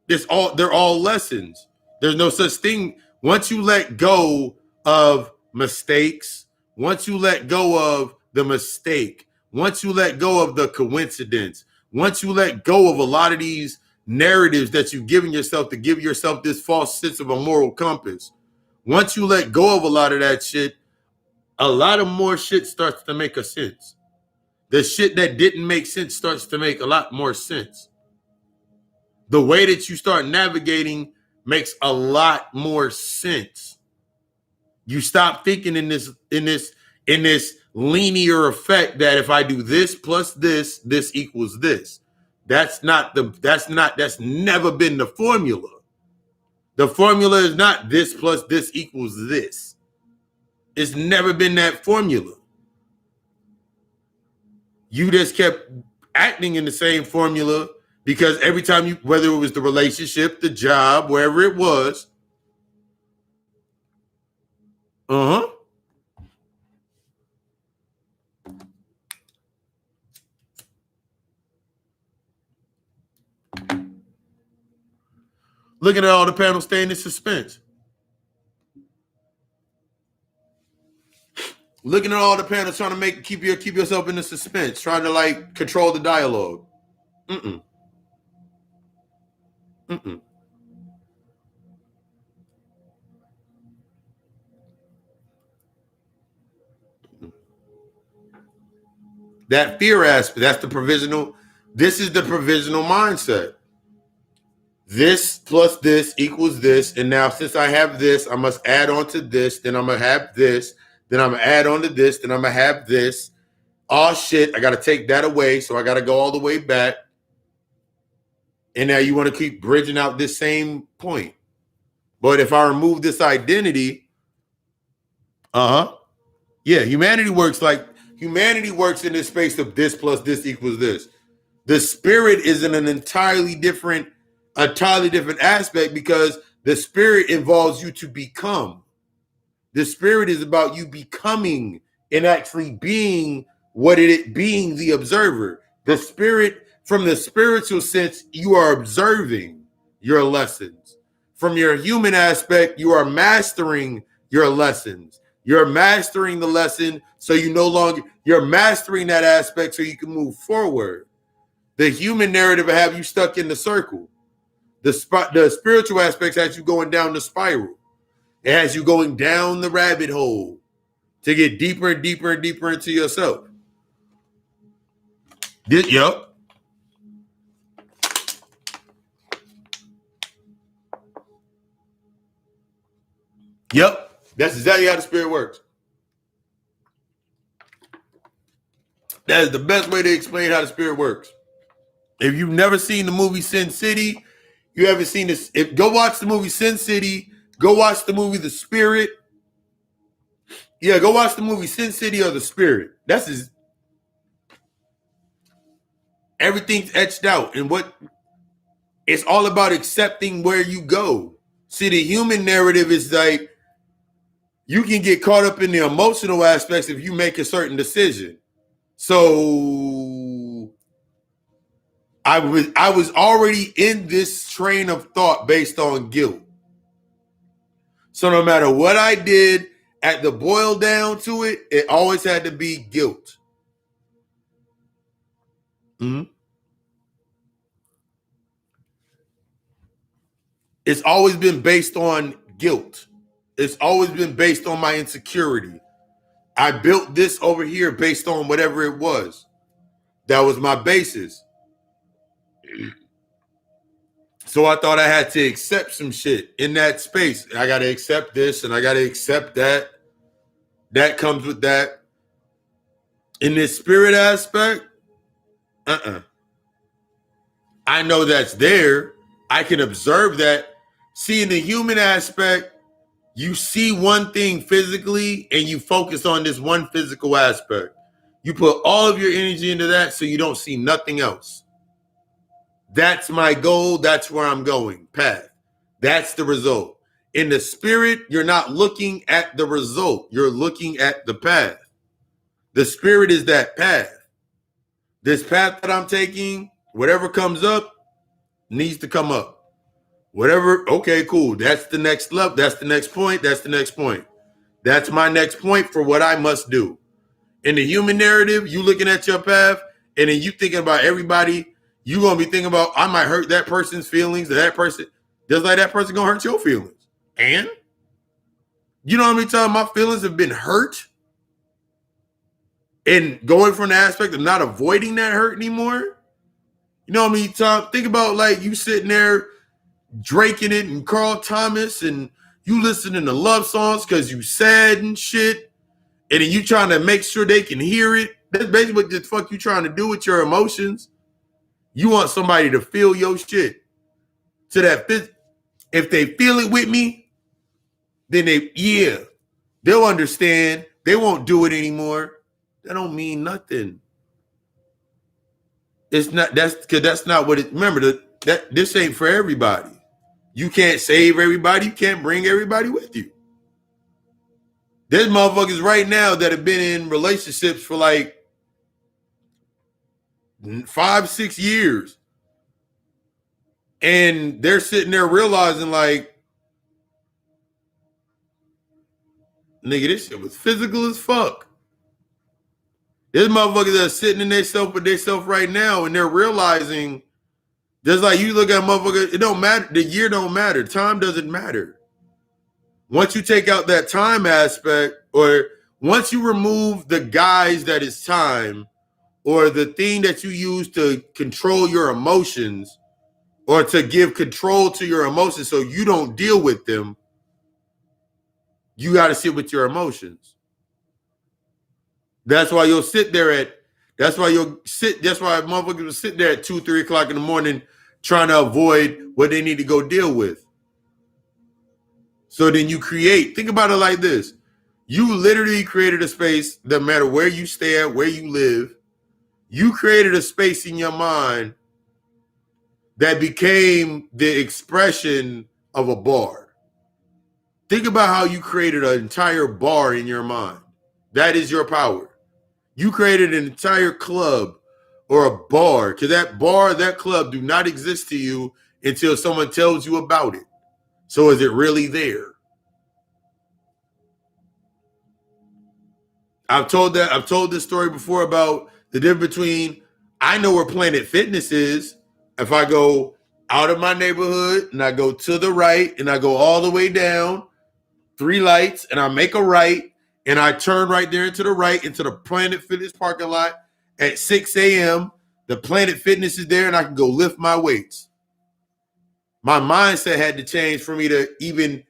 They're all lessons. There's no such thing. Once you let go of mistakes, once you let go of the mistake, once you let go of the coincidence, once you let go of a lot of these narratives that you've given yourself to give yourself this false sense of a moral compass, once you let go of a lot of that shit, a lot of more shit starts to make a sense. The shit that didn't make sense starts to make a lot more sense. The way that you start navigating makes a lot more sense. You stop thinking in this linear effect that if I do this plus this equals this. That's never been the formula. The formula is not this plus this equals this. It's never been that formula. You just kept acting in the same formula because every time you, whether it was the relationship, the job, wherever it was, looking at all the panels staying in suspense. Looking at all the panels trying to keep yourself in the suspense, trying to like control the dialogue. Mm-mm. Mm-mm. That fear aspect, that's the provisional. This is the provisional mindset. This plus this equals this. And now since I have this, I must add on to this. Then I'm going to have this. Then I'm going to add on to this. Then I'm going to have this. Oh, shit. I got to take that away. So I got to go all the way back. And now you want to keep bridging out this same point. But if I remove this identity, yeah, humanity works in this space of this plus this equals this. The spirit is in an entirely different aspect because the spirit involves you to become. The spirit is about you becoming and actually being being the observer. The spirit, from the spiritual sense, you are observing your lessons. From your human aspect, you are mastering your lessons. You're mastering the lesson, so you're mastering that aspect so you can move forward. The human narrative will have you stuck in the circle. The spiritual aspects has you going down the spiral. It has you going down the rabbit hole to get deeper and deeper and deeper into yourself. Yep. Yep. That's exactly how the spirit works. That is the best way to explain how the spirit works. If you've never seen the movie Sin City, you haven't seen this. Go watch the movie Sin City. Go watch the movie The Spirit. Yeah, go watch the movie Sin City or The Spirit. Everything's etched out. And it's all about accepting where you go. See, the human narrative is like, you can get caught up in the emotional aspects if you make a certain decision. So I was already in this train of thought based on guilt. So no matter what I did, at the boil down to it, it always had to be guilt. Mm-hmm. It's always been based on guilt. It's always been based on my insecurity. I built this over here based on whatever it was. That was my basis. So I thought I had to accept some shit in that space. I got to accept this and I got to accept that. That comes with that. In this spirit aspect, I know that's there. I can observe that. See, in the human aspect, you see one thing physically and you focus on this one physical aspect. You put all of your energy into that so you don't see nothing else. That's my goal. That's where I'm going. Path. That's the result. In the spirit, you're not looking at the result. You're looking at the path. The spirit is that path. This path that I'm taking, whatever comes up, needs to come up. Whatever, okay, cool. That's the next level. That's the next point. That's the next point. That's my next point for what I must do. In the human narrative, you looking at your path, and then you thinking about everybody. You gonna be thinking about, I might hurt that person's feelings, that person, just like that person gonna hurt your feelings. And you know how many times my feelings have been hurt? And going from the aspect of not avoiding that hurt anymore. You know how many times, think about like you sitting there draking it and Carl Thomas and you listening to love songs because you sad and shit. And then you trying to make sure they can hear it. That's basically what the fuck you trying to do with your emotions. You want somebody to feel your shit. So that if they feel it with me, then they'll understand. They won't do it anymore. That don't mean nothing. It's not, that's not what it, remember that this ain't for everybody. You can't save everybody. You can't bring everybody with you. There's motherfuckers right now that have been in relationships for like 5-6 years. And they're sitting there realizing like, nigga, this shit was physical as fuck. There's motherfuckers that are sitting in themselves with themselves right now and they're realizing, just like you look at motherfuckers, it don't matter. The year don't matter. Time doesn't matter. Once you take out that time aspect, or once you remove the guise that is time, or the thing that you use to control your emotions, or to give control to your emotions so you don't deal with them, you got to sit with your emotions. That's why you'll sit there that's why motherfuckers will sit there at 2-3 o'clock in the morning trying to avoid what they need to go deal with. So then you think about it like this. You literally created a space, no matter where you stay at, where you live, you created a space in your mind that became the expression of a bar. Think about how you created an entire bar in your mind. That is your power. You created an entire club or a bar, because that bar, that club do not exist to you until someone tells you about it. So is it really there? I've told this story before about the difference between, I know where Planet Fitness is. If I go out of my neighborhood and I go to the right and I go all the way down, 3 lights, and I make a right and I turn right there into the right into the Planet Fitness parking lot at 6 a.m. The Planet Fitness is there and I can go lift my weights. My mindset had to change for me to even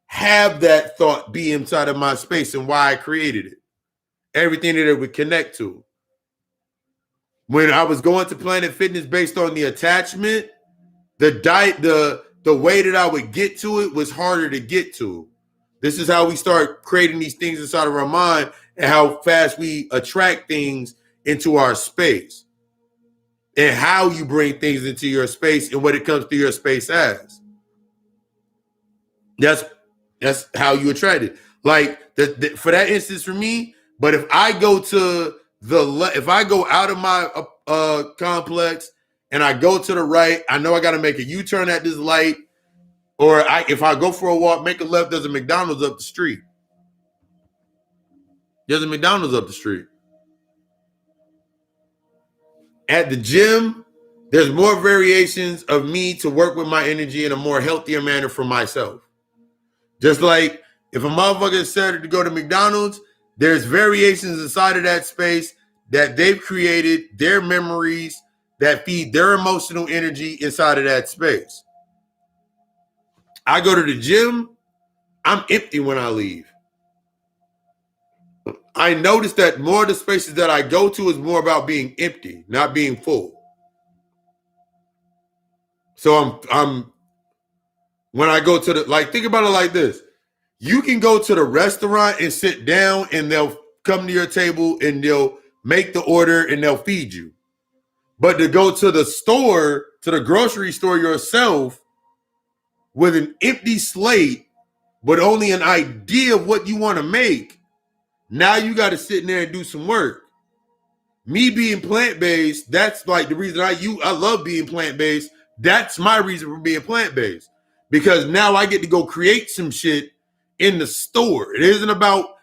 have that thought be inside of my space and why I created it. Everything that it would connect to. When I was going to Planet Fitness based on the attachment, the diet, the way that I would get to it was harder to get to. This is how we start creating these things inside of our mind and how fast we attract things into our space and how you bring things into your space and what it comes to your space as. That's how you attract it. Like for that instance for me, but if I go to if I go out of my complex and I go to the right, I know I got to make a U-turn at this light. Or if I go for a walk, make a left, there's a McDonald's up the street. There's a McDonald's up the street. At the gym, there's more variations of me to work with my energy in a more healthier manner for myself. Just like if a motherfucker is set to go to McDonald's, there's variations inside of that space that they've created, their memories that feed their emotional energy inside of that space. I go to the gym, I'm empty when I leave. I notice that more of the spaces that I go to is more about being empty, not being full. So I'm when I go to the, like, think about it like this. You can go to the restaurant and sit down and they'll come to your table and they'll make the order and they'll feed you. But to go to the store, to the grocery store yourself with an empty slate, but only an idea of what you want to make, now you got to sit in there and do some work. Me being plant-based, that's like the reason I love being plant-based. That's my reason for being plant-based. Because now I get to go create some shit in the store. It isn't about,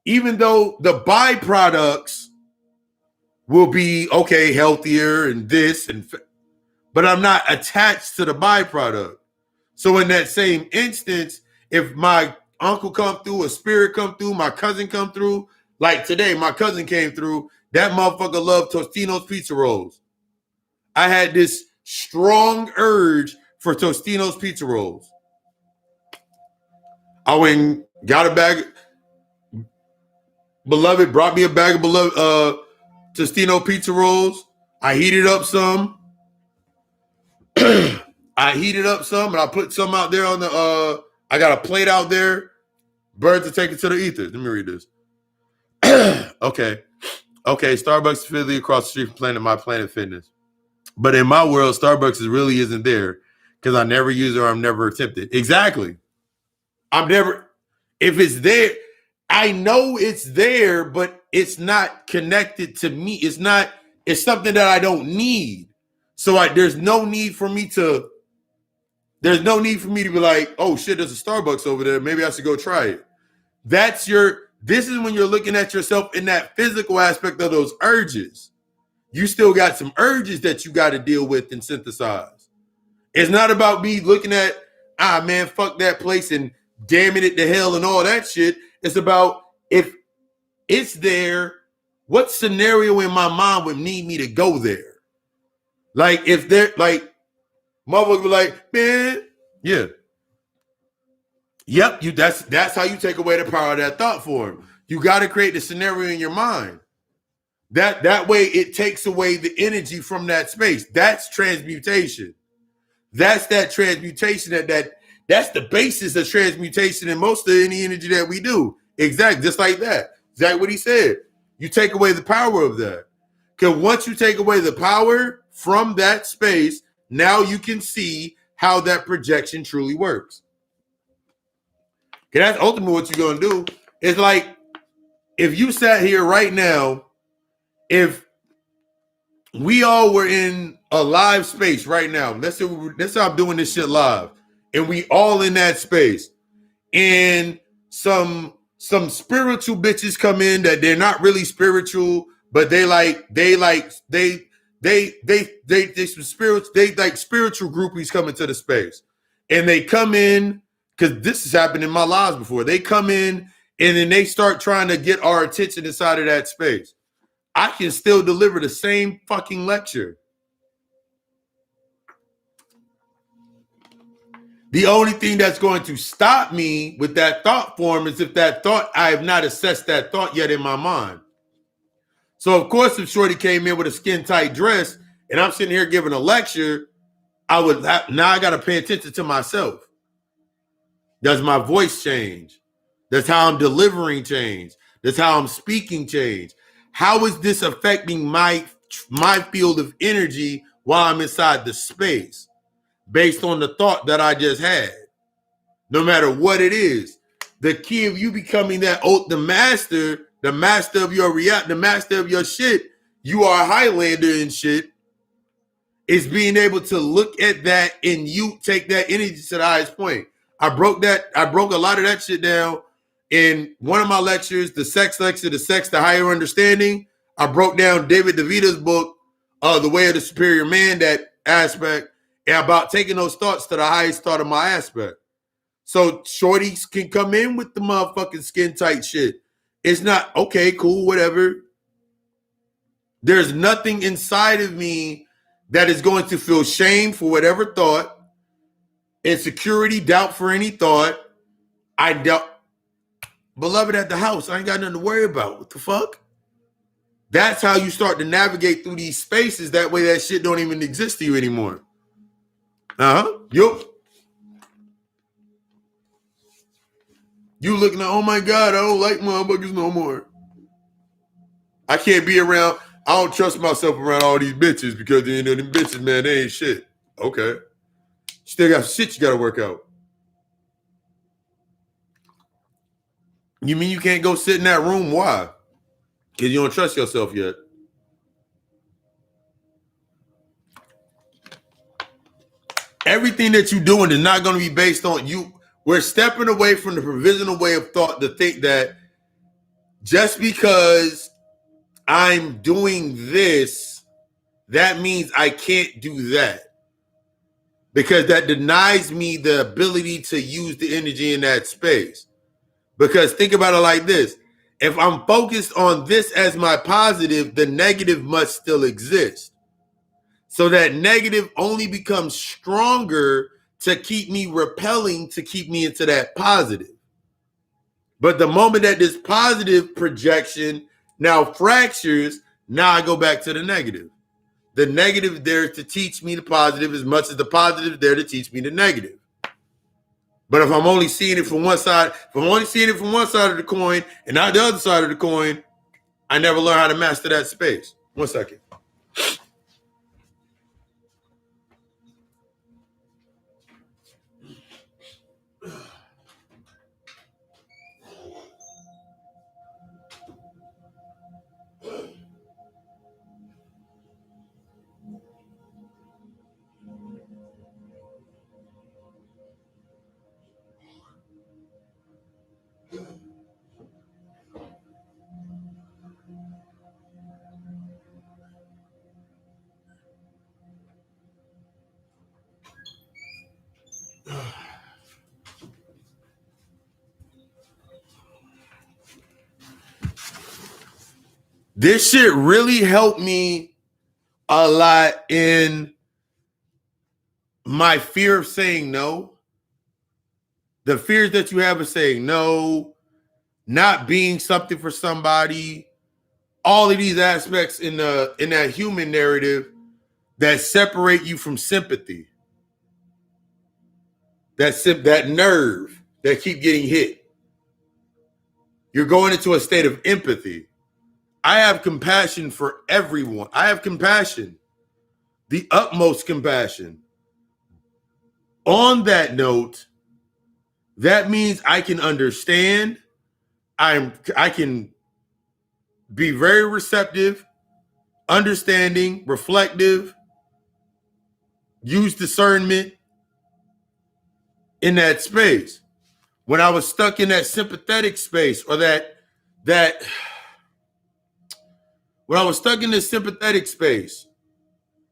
even though the byproducts will be okay, healthier and this and but I'm not attached to the byproduct. So in that same instance, if my uncle come through, a spirit come through, my cousin come through, like today, my cousin came through, that motherfucker loved Tostino's pizza rolls. I had this strong urge for Tostino's pizza rolls. I went and got a bag. Beloved brought me a bag of Tostino pizza rolls. I heated up some. And I put some out there on the I got a plate out there. Birds are taken to the ether. Let me read this. Okay. Starbucks Philly across the street from Planet Fitness. But in my world, Starbucks really isn't there because I never use it or I'm never tempted. Exactly. If it's there, I know it's there, but it's not connected to me. It's something that I don't need. So there's no need for me to be like, oh shit, there's a Starbucks over there. Maybe I should go try it. This is when you're looking at yourself in that physical aspect of those urges. You still got some urges that you got to deal with and synthesize. It's not about me looking at, man, fuck that place and damning it to hell and all that shit. It's about, if it's there, what scenario in my mind would need me to go there? Like, if they're like, motherfucker be like, man, yeah. Yep, that's how you take away the power of that thought form. You got to create the scenario in your mind. That way it takes away the energy from that space. That's transmutation. That's that transmutation that's the basis of transmutation in most of any energy that we do. Exactly, just like that. Exactly what he said. You take away the power of that. Because once you take away the power from that space, now you can see how that projection truly works. Because that's ultimately what you're going to do. It's like, if you sat here right now, if we all were in a live space right now, let's say I'm doing this shit live, and we all in that space, and some spiritual bitches come in that they're not really spiritual, but they like some spirits, they like spiritual groupies coming to the space, and they come in, because this has happened in my lives before. They come in and then they start trying to get our attention inside of that space. I can still deliver the same fucking lecture. The only thing that's going to stop me with that thought form is if that thought, I have not assessed that thought yet in my mind. So, of course, if Shorty came in with a skin-tight dress and I'm sitting here giving a lecture, now I got to pay attention to myself. Does my voice change? Does how I'm delivering change? Does how I'm speaking change? How is this affecting my field of energy while I'm inside the space based on the thought that I just had? No matter what it is, the key of you becoming the master of your the master of your shit, you are a Highlander and shit, is being able to look at that and you take that energy to the highest point. I broke a lot of that shit down in one of my lectures, the sex lecture, the sex, the higher understanding. I broke down David DeVita's book, The Way of the Superior Man, that aspect, and about taking those thoughts to the highest thought of my aspect. So shorties can come in with the motherfucking skin tight shit. It's not, okay, cool, whatever. There's nothing inside of me that is going to feel shame for whatever thought. insecurity, doubt for any thought. I doubt, beloved at the house. I ain't got nothing to worry about. What the fuck? That's how you start to navigate through these spaces. That way that shit don't even exist to you anymore. Yup. You looking at, oh my God, I don't like motherfuckers no more. I can't be around, I don't trust myself around all these bitches because you know them bitches, man, they ain't shit. Okay. Still got shit you gotta work out. You mean you can't go sit in that room? Why? Because you don't trust yourself yet. Everything that you're doing is not going to be based on you. We're stepping away from the provisional way of thought to think that just because I'm doing this, that means I can't do that. Because that denies me the ability to use the energy in that space. Because think about it like this. If I'm focused on this as my positive, the negative must still exist. So that negative only becomes stronger to keep me repelling, to keep me into that positive. But the moment that this positive projection now fractures, now I go back to the negative. The negative is there to teach me the positive as much as the positive is there to teach me the negative. But if I'm only seeing it from one side, if I'm only seeing it from one side of the coin and not the other side of the coin, I never learn how to master that space. 1 second. This shit really helped me a lot in my fear of saying no. The fears that you have of saying no, not being something for somebody, all of these aspects in that human narrative that separate you from sympathy. That nerve that keep getting hit. You're going into a state of empathy. I have compassion for everyone. I have compassion, the utmost compassion. On that note, that means I can understand. I can be very receptive, understanding, reflective, use discernment in that space. When I was stuck in that sympathetic space, or when I was stuck in this sympathetic space,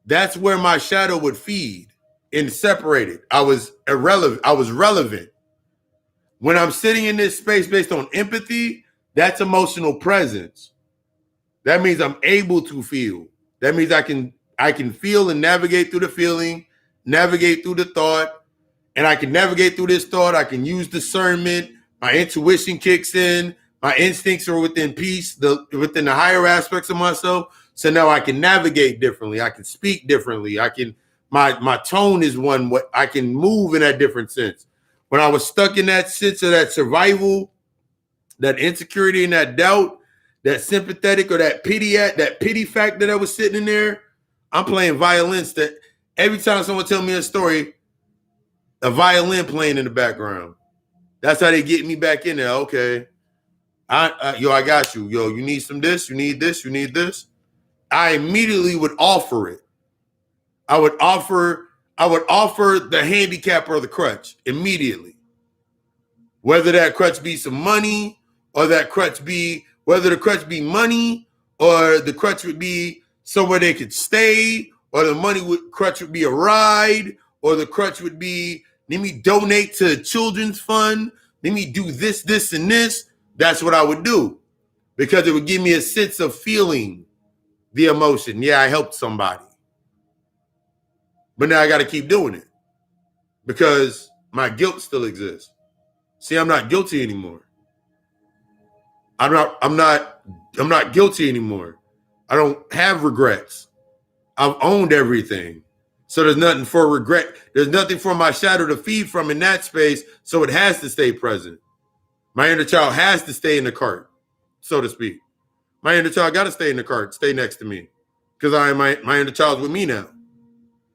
that's where my shadow would feed and separate it. I was irrelevant. I was relevant. When I'm sitting in this space based on empathy, that's emotional presence. That means I'm able to feel. That means I can feel and navigate through the feeling, navigate through the thought, and I can navigate through this thought. I can use discernment. My intuition kicks in. My instincts are within peace, within the higher aspects of myself. So now I can navigate differently. I can speak differently. My tone is one. What I can move in that different sense. When I was stuck in that sense of that survival, that insecurity and that doubt, that sympathetic or that pity factor that was sitting in there, I'm playing violins. That every time someone tell me a story, a violin playing in the background. That's how they get me back in there. Okay. I got you. Yo, you need some this, you need this, you need this. I immediately would offer it. I would offer the handicap or the crutch immediately. Whether that crutch be some money, or whether the crutch be money, or the crutch would be somewhere they could stay, or the crutch would be a ride, or the crutch would be, let me donate to a children's fund, let me do this, this, and this. That's what I would do, because it would give me a sense of feeling the emotion. Yeah, I helped somebody. But now I got to keep doing it. because my guilt still exists. See, I'm not guilty anymore. I'm not guilty anymore. I don't have regrets. I've owned everything. So there's nothing for regret. There's nothing for my shadow to feed from in that space. So it has to stay present. My inner child has to stay in the cart, so to speak. My inner child got to stay in the cart, stay next to me, because my inner child's with me now.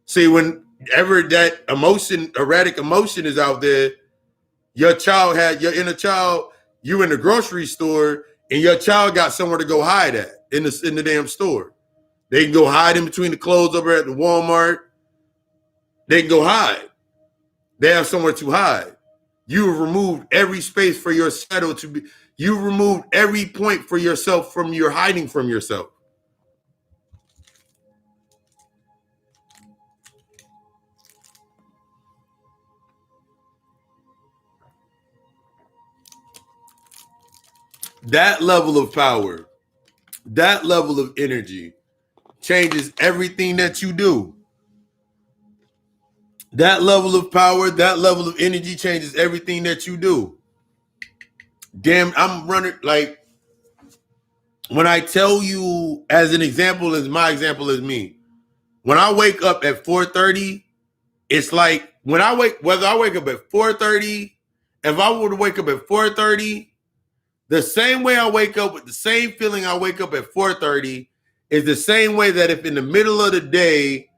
See, whenever that emotion, erratic emotion is out there, your inner child, you in the grocery store, and your child got somewhere to go hide at in the damn store. They can go hide in between the clothes over at the Walmart. They can go hide. They have somewhere to hide. You have removed every space for your shadow to be. You removed every point for yourself from your hiding from yourself. That level of power, that level of energy changes everything that you do. That level of power, that level of energy changes everything that you do. Damn, I'm running like when I tell you as an example, as my example is me. When I wake up at 4:30, it's like when I wake, whether I wake up at 4:30, if I were to wake up at 4:30, the same way I wake up with the same feeling I wake up at 4:30 is the same way that if in the middle of the day,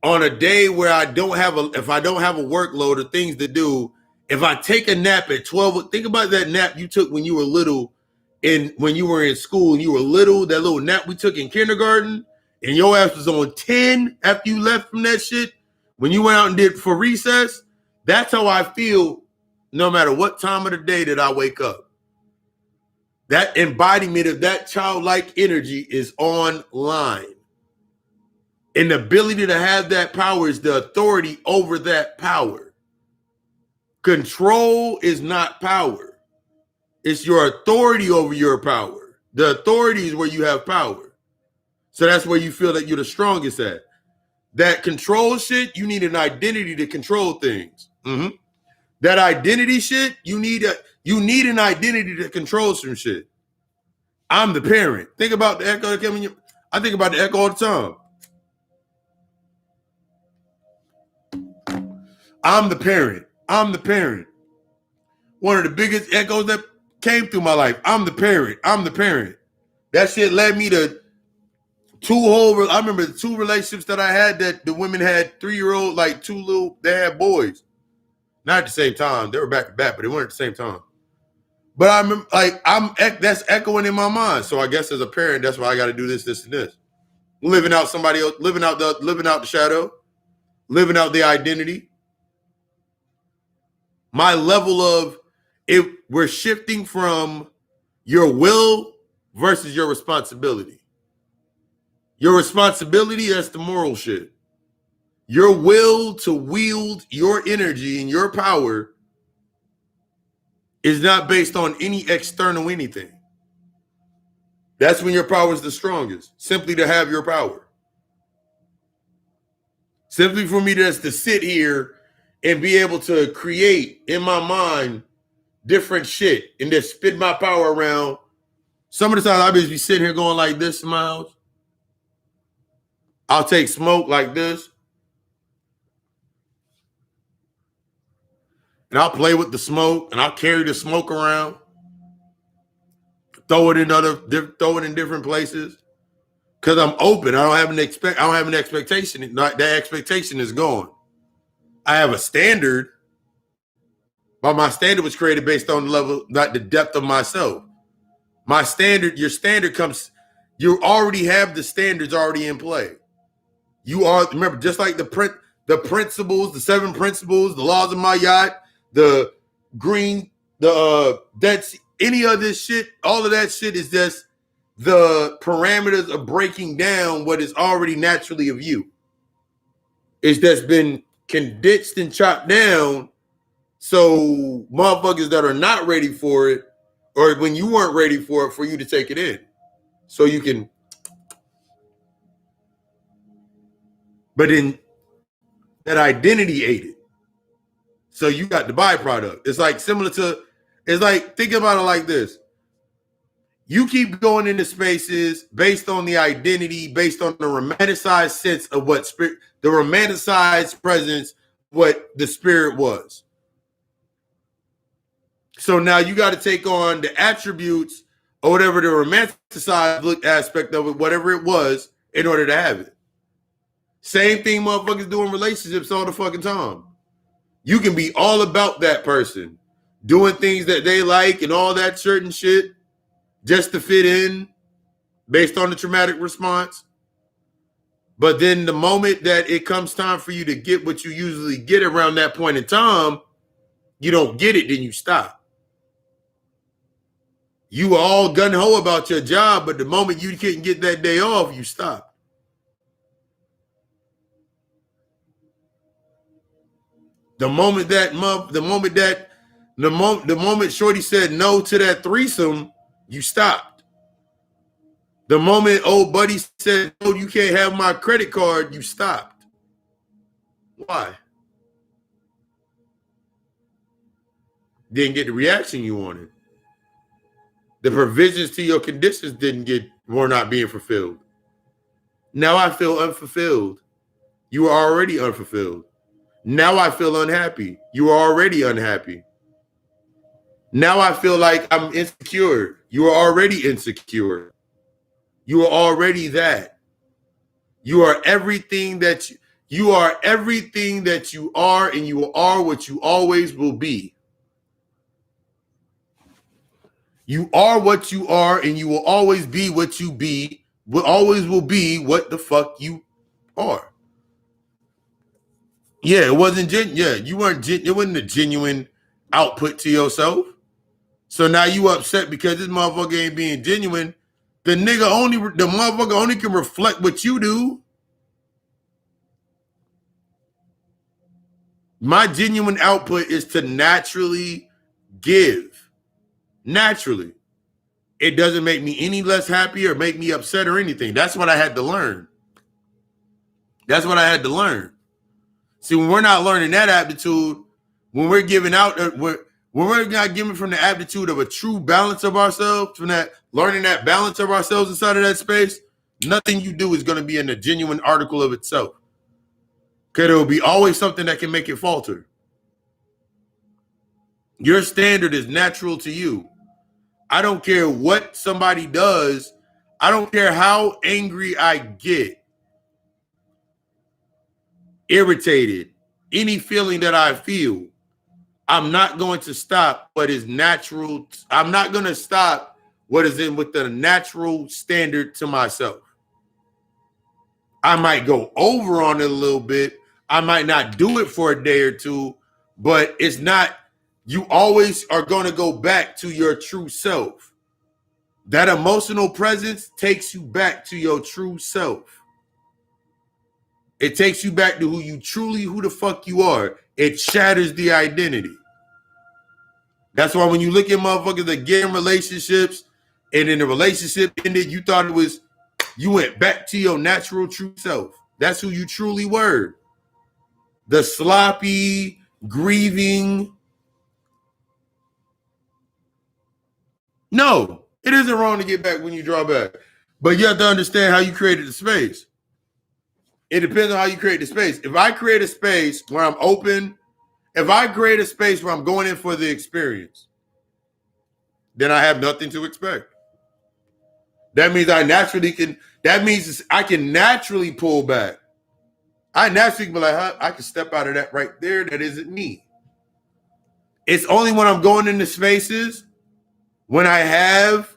on a day where if I don't have a workload or things to do, if I take a nap at 12, think about that nap you took when you were little when you were in school and you were little, that little nap we took in kindergarten, and your ass was on 10 after you left from that shit, when you went out and did for recess. That's how I feel no matter what time of the day that I wake up. That embodiment of that childlike energy is online. And the ability to have that power is the authority over that power. Control is not power. It's your authority over your power. The authority is where you have power. So that's where you feel that you're the strongest at. That control shit, you need an identity to control things. Mm-hmm. That identity shit, you need an identity to control some shit. I'm the parent. Think about the echo that came in I think about the echo all the time. I'm the parent. I'm the parent. One of the biggest echoes that came through my life. I'm the parent. I'm the parent. That shit led me to I remember the two relationships that I had that the women had 3-year-old, like they had boys. Not at the same time. They were back to back, but they weren't at the same time. But I remember, that's echoing in my mind. So I guess as a parent, that's why I got to do this, this, and this. Living out somebody else, living out the shadow, living out the identity. My level of we're shifting from your will versus your responsibility. Your responsibility, that's the moral shit. Your will to wield your energy and your power is not based on any external anything. That's when your power is the strongest. Simply to have your power. Simply for me just to sit here and be able to create in my mind different shit and just spit my power around. Some of the times I'll just be sitting here going like this, Miles. I'll take smoke like this. And I'll play with the smoke and I'll carry the smoke around. Throw it in different places. Because I'm open. I don't have an expectation. That expectation is gone. I have a standard, but my standard was created based on the level, not the depth of myself. My standard, your standard comes, you already have the standards already in play. Remember, just like the principles, the 7 principles, the laws of my yacht, the green, that's any of this shit, all of that shit is just the parameters of breaking down what is already naturally of you. It's just been condensed and chopped down. So motherfuckers that are not ready for it, or when you weren't ready for it, for you to take it in. So you can, but in that identity aided. So you got the byproduct. It's like similar to, it's like, think about it like this. You keep going into spaces based on the identity, based on the romanticized sense of what spirit, the romanticized presence, what the spirit was. So now you got to take on the attributes or whatever the romanticized aspect of it, whatever it was, in order to have it. Same thing motherfuckers do in relationships all the fucking time. You can be all about that person, doing things that they like and all that certain shit just to fit in based on the traumatic response. But then the moment that it comes time for you to get what you usually get around that point in time, you don't get it, then you stop. You were all gung-ho about your job, but the moment you couldn't get that day off, you stop. The moment Shorty said no to that threesome, you stopped. The moment old buddy said, no, you can't have my credit card, you stopped. Why? Didn't get the reaction you wanted. The provisions to your conditions were not being fulfilled. Now I feel unfulfilled. You are already unfulfilled. Now I feel unhappy. You are already unhappy. Now I feel like I'm insecure. You are already insecure. You are already that. You are everything that you are everything that you are, and you are what you always will be. You are what you are, and you will always be what you be. Always will be what the fuck you are. Yeah, it wasn't you weren't it wasn't a genuine output to yourself. So now you upset because this motherfucker ain't being genuine. The motherfucker only can reflect what you do. My genuine output is to naturally give. Naturally. It doesn't make me any less happy or make me upset or anything. That's what I had to learn. See, when we're not learning that aptitude, when we're giving out, when we're not giving from the aptitude of a true balance of ourselves, from that learning that balance of ourselves inside of that space, nothing you do is going to be in a genuine article of itself. Because there will be always something that can make it falter. Your standard is natural to you. I don't care what somebody does. I don't care how angry I get, irritated, any feeling that I feel. I'm not going to stop what is natural. I'm not going to stop what is in with the natural standard to myself. I might go over on it a little bit. I might not do it for a day or two, but it's not, you always are going to go back to your true self. That emotional presence takes you back to your true self. It takes you back to who the fuck you are. It shatters the identity. That's why when you look at motherfuckers that get in relationships and in the relationship ended, you thought you went back to your natural true self. That's who you truly were. The sloppy, grieving. No, it isn't wrong to get back when you draw back. But you have to understand how you created the space. It depends on how you create the space. If I create a space where I'm open, if I create a space where I'm going in for the experience, then I have nothing to expect. That means I can naturally pull back. I naturally be like, I can step out of that right there. That isn't me. It's only when I'm going into spaces when I have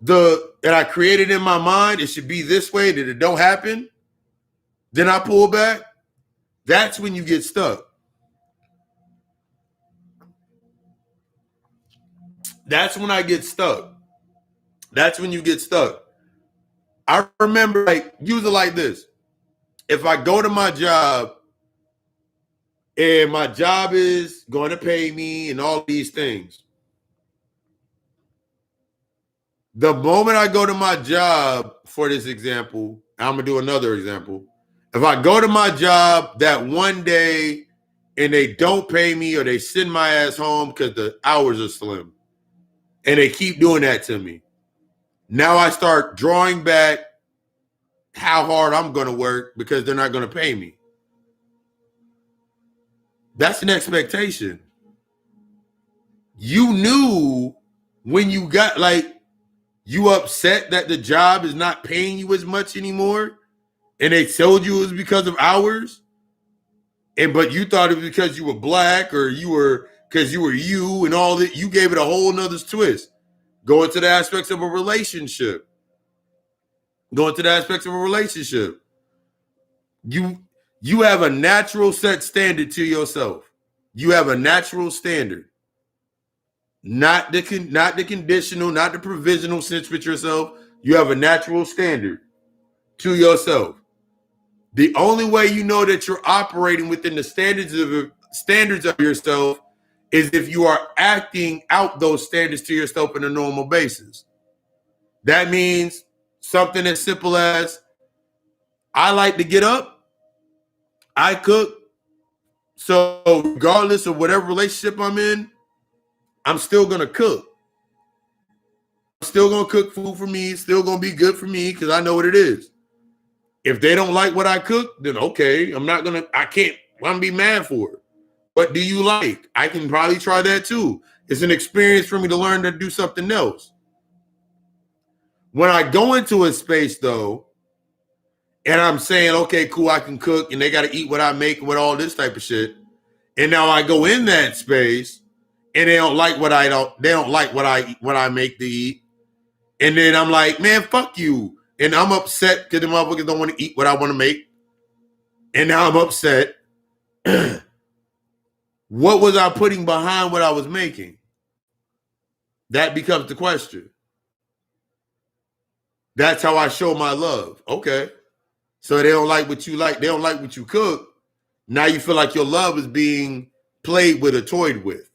and I created in my mind, it should be this way, that it don't happen. Then I pull back. That's when you get stuck. That's when I get stuck. That's when you get stuck. I remember, use it like this. If I go to my job and my job is going to pay me and all these things, the moment I go to my job, for this example, I'm going to do another example. If I go to my job that one day and they don't pay me or they send my ass home because the hours are slim. And they keep doing that to me. Now I start drawing back how hard I'm going to work because they're not going to pay me. That's an expectation. You knew when you got, like, you upset that the job is not paying you as much anymore, and they told you it was because of hours, but you thought it was because you were black or you were because you were you and all that. You gave it a whole nother twist. Going to the aspects of a relationship. You have a natural set standard to yourself. You have a natural standard. Not the conditional, not the provisional sense with yourself. You have a natural standard to yourself. The only way you know that you're operating within the standards of yourself is if you are acting out those standards to yourself on a normal basis. That means something as simple as, I like to get up, I cook, so regardless of whatever relationship I'm in, I'm still going to cook. I'm still going to cook food for me. It's still going to be good for me because I know what it is. If they don't like what I cook, then okay, I can't be mad for it. What do you like? I can probably try that too. It's an experience for me to learn to do something else. When I go into a space though, and I'm saying, okay, cool, I can cook and they got to eat what I make with all this type of shit. And now I go in that space and they don't like what I make to eat. And then I'm like, man, fuck you. And I'm upset because the motherfuckers don't want to eat what I want to make. And now I'm upset. What was I putting behind what I was making? That becomes the question. That's how I show my love. Okay. So they don't like what you like. They don't like what you cook. Now you feel like your love is being played with or toyed with.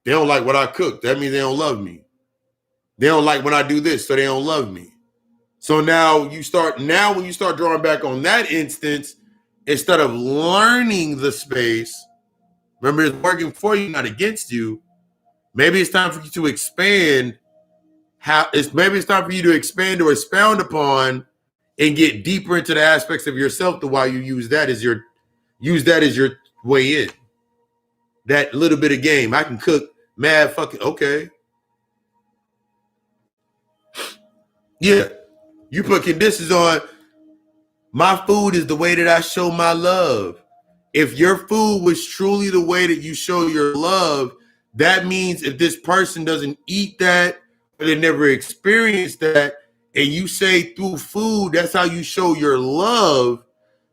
They don't like what I cook. That means they don't love me. They don't like when I do this, so they don't love me. So now when you start drawing back on that instance, instead of learning the space, remember it's working for you, not against you. Maybe it's time for you to expand. Maybe it's time for you to expand or expound upon and get deeper into the aspects of yourself to why you use that as your way in. That little bit of game. I can cook mad fucking okay. Yeah. You put conditions on. My food is the way that I show my love. If your food was truly the way that you show your love, that means if this person doesn't eat that or they never experienced that, and you say through food, that's how you show your love,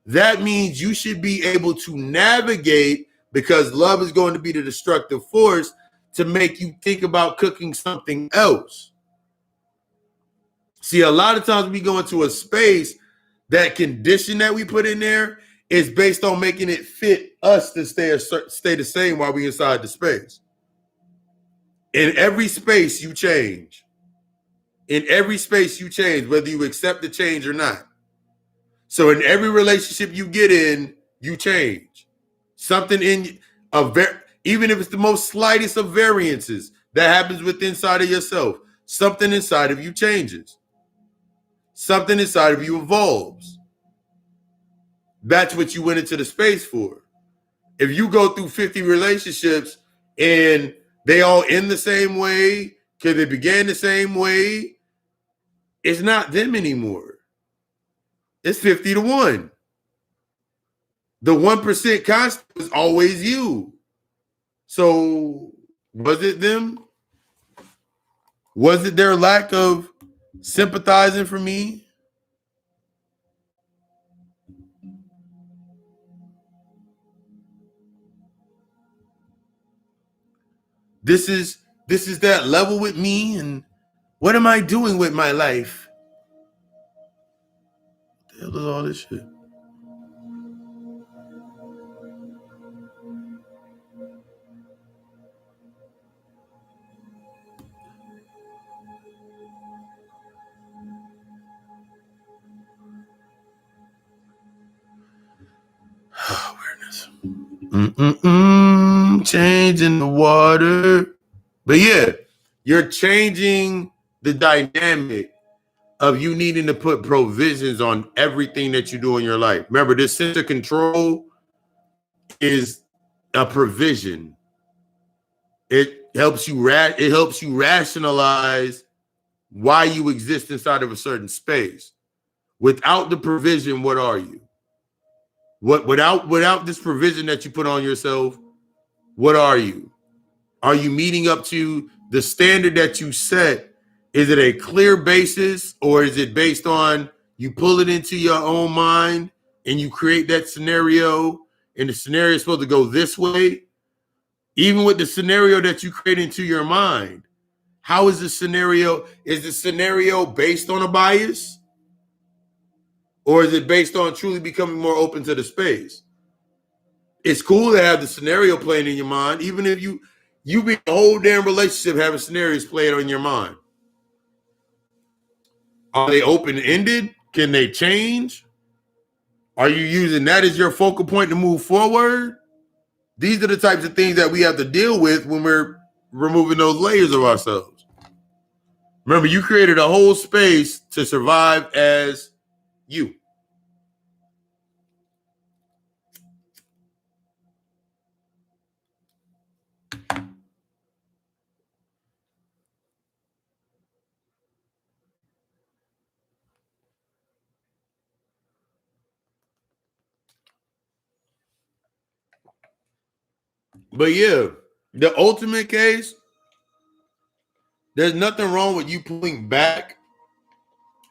that means you should be able to navigate, because love is going to be the destructive force to make you think about cooking something else. See, a lot of times we go into a space, that condition that we put in there is based on making it fit us to stay the same while we inside the space. In every space you change. In every space you change, whether you accept the change or not. So in every relationship you get in, you change. Something even if it's the most slightest of variances that happens within inside of yourself, something inside of you changes. Something inside of you evolves. That's what you went into the space for. If you go through 50 relationships and they all end the same way because they began the same way, it's not them anymore. It's 50-1. The 1% constant is always you. So was it them? Was it their lack of sympathizing for me? This is that level with me, and what am I doing with my life? What the hell is all this shit? Awareness. Changing the water. But yeah, you're changing the dynamic of you needing to put provisions on everything that you do in your life. Remember, this sense of control is a provision. It helps you rationalize why you exist inside of a certain space. Without the provision, what are you? Without this provision that you put on yourself, what are you? Are you meeting up to the standard that you set? Is it a clear basis, or is it based on you pull it into your own mind and you create that scenario, and the scenario is supposed to go this way? Even with the scenario that you create into your mind, how is the scenario? Is the scenario based on a bias? Or is it based on truly becoming more open to the space? It's cool to have the scenario playing in your mind, even if you be a whole damn relationship having scenarios played on your mind. Are they open-ended? Can they change? Are you using that as your focal point to move forward? These are the types of things that we have to deal with when we're removing those layers of ourselves. Remember, you created a whole space to survive as you. But yeah, the ultimate case, there's nothing wrong with you pulling back,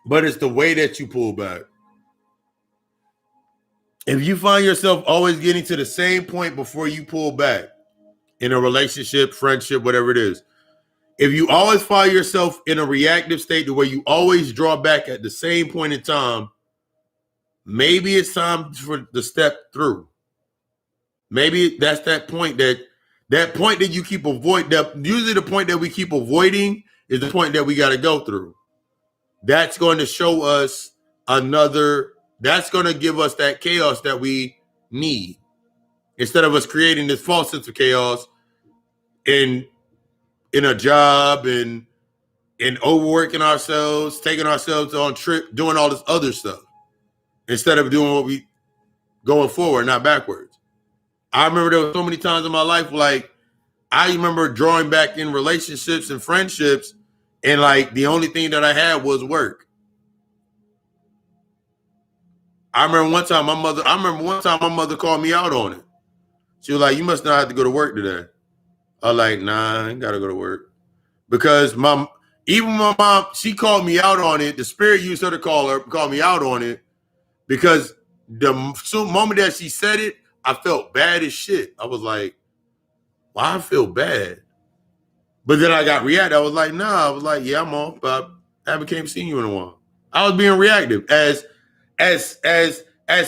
but it's the way that you pull back. If you find yourself always getting to the same point before you pull back in a relationship, friendship, whatever it is, if you always find yourself in a reactive state to where you always draw back at the same point in time, maybe it's time for the step through. Maybe that's that point that you keep avoiding. Usually the point that we keep avoiding is the point that we got to go through. That's going to show us that's going to give us that chaos that we need. Instead of us creating this false sense of chaos in a job and overworking ourselves, taking ourselves on trip, doing all this other stuff, instead of doing what we going forward, not backwards. I remember there were so many times in my life, like I remember drawing back in relationships and friendships, and like the only thing that I had was work. I remember one time my mother called me out on it. She was like, "You must not have to go to work today." I was like, "Nah, I ain't gotta go to work." Because even my mom, she called me out on it. The spirit used her to call me out on it, because the moment that she said it, I felt bad as shit. I was like, why I feel bad? But then I got reactive. I was like, nah. I was like, yeah, I'm off, but I haven't came seen you in a while. I was being reactive. As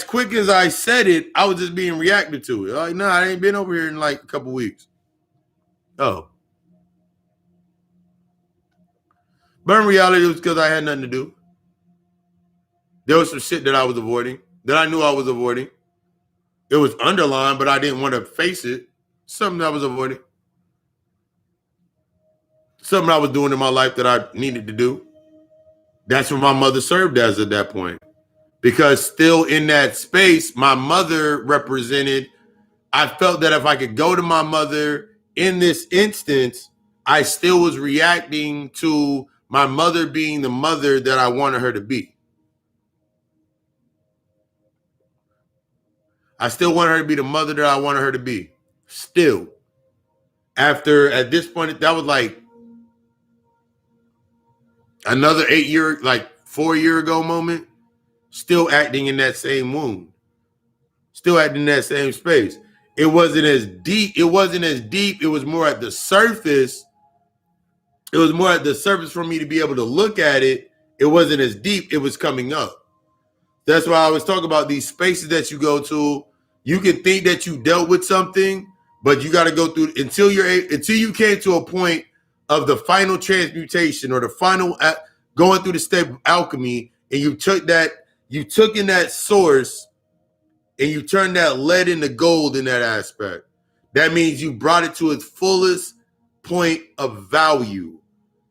quick as I said it, I was just being reactive to it. Like, nah, I ain't been over here in like a couple weeks. Oh. But in reality, it was because I had nothing to do. There was some shit that I was avoiding, that I knew I was avoiding. It was underlined, but I didn't want to face it. Something I was avoiding. Something I was doing in my life that I needed to do. That's what my mother served as at that point. Because still in that space, my mother represented, I felt that if I could go to my mother in this instance, I still was reacting to my mother being the mother that I wanted her to be. I still wanted her to be the mother that I wanted her to be. Still. At this point, that was like another 4-year ago moment, still acting in that same wound. Still acting in that same space. It wasn't as deep. It was more at the surface. It was more at the surface for me to be able to look at it. It wasn't as deep. It was coming up. That's why I always talk about these spaces that you go to. You can think that you dealt with something, but you got to go through until you came to a point of the final transmutation or the final going through the step of alchemy, and you took in that source and you turn that lead into gold in that aspect. That means you brought it to its fullest point of value.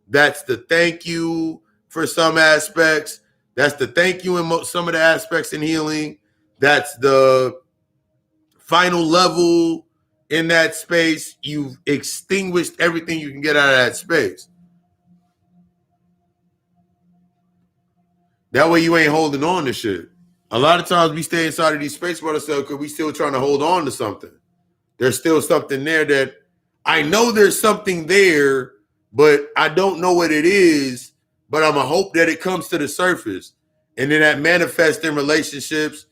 That's the thank you for some aspects. That's the thank you in some of the aspects in healing. That's the final level in that space. You've extinguished everything you can get out of that space. That way you ain't holding on to shit. A lot of times we stay inside of these spaces by ourselves because we still trying to hold on to something. There's still something there that I know there's something there, but I don't know what it is, but I'm going to hope that it comes to the surface. And then that manifests in relationships.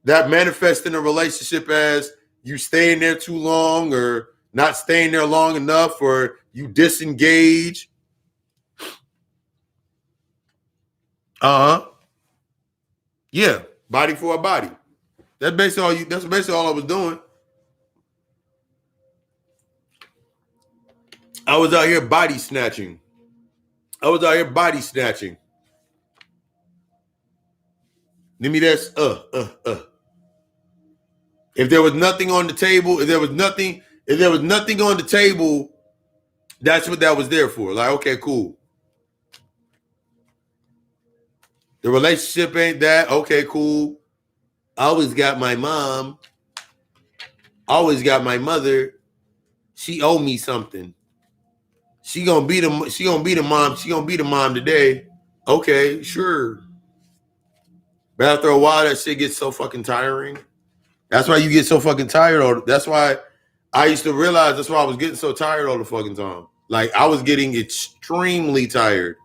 That manifests in a relationship as you staying there too long or not staying there long enough or you disengage. Yeah, body for a body. That's basically all I was doing. I was out here body snatching. Give me this. If there was nothing on the table, if there was nothing on the table, that's what that was there for. Like, okay, cool. The relationship ain't that. Okay, cool. I always got my mom. Always got my mother. She owe me something. She gonna be the mom. She gonna be the mom today. Okay, sure. But after a while, that shit gets so fucking tiring. That's why you get so fucking tired. That's why I used to realize that's why I was getting so tired all the fucking time. Like, I was getting extremely tired.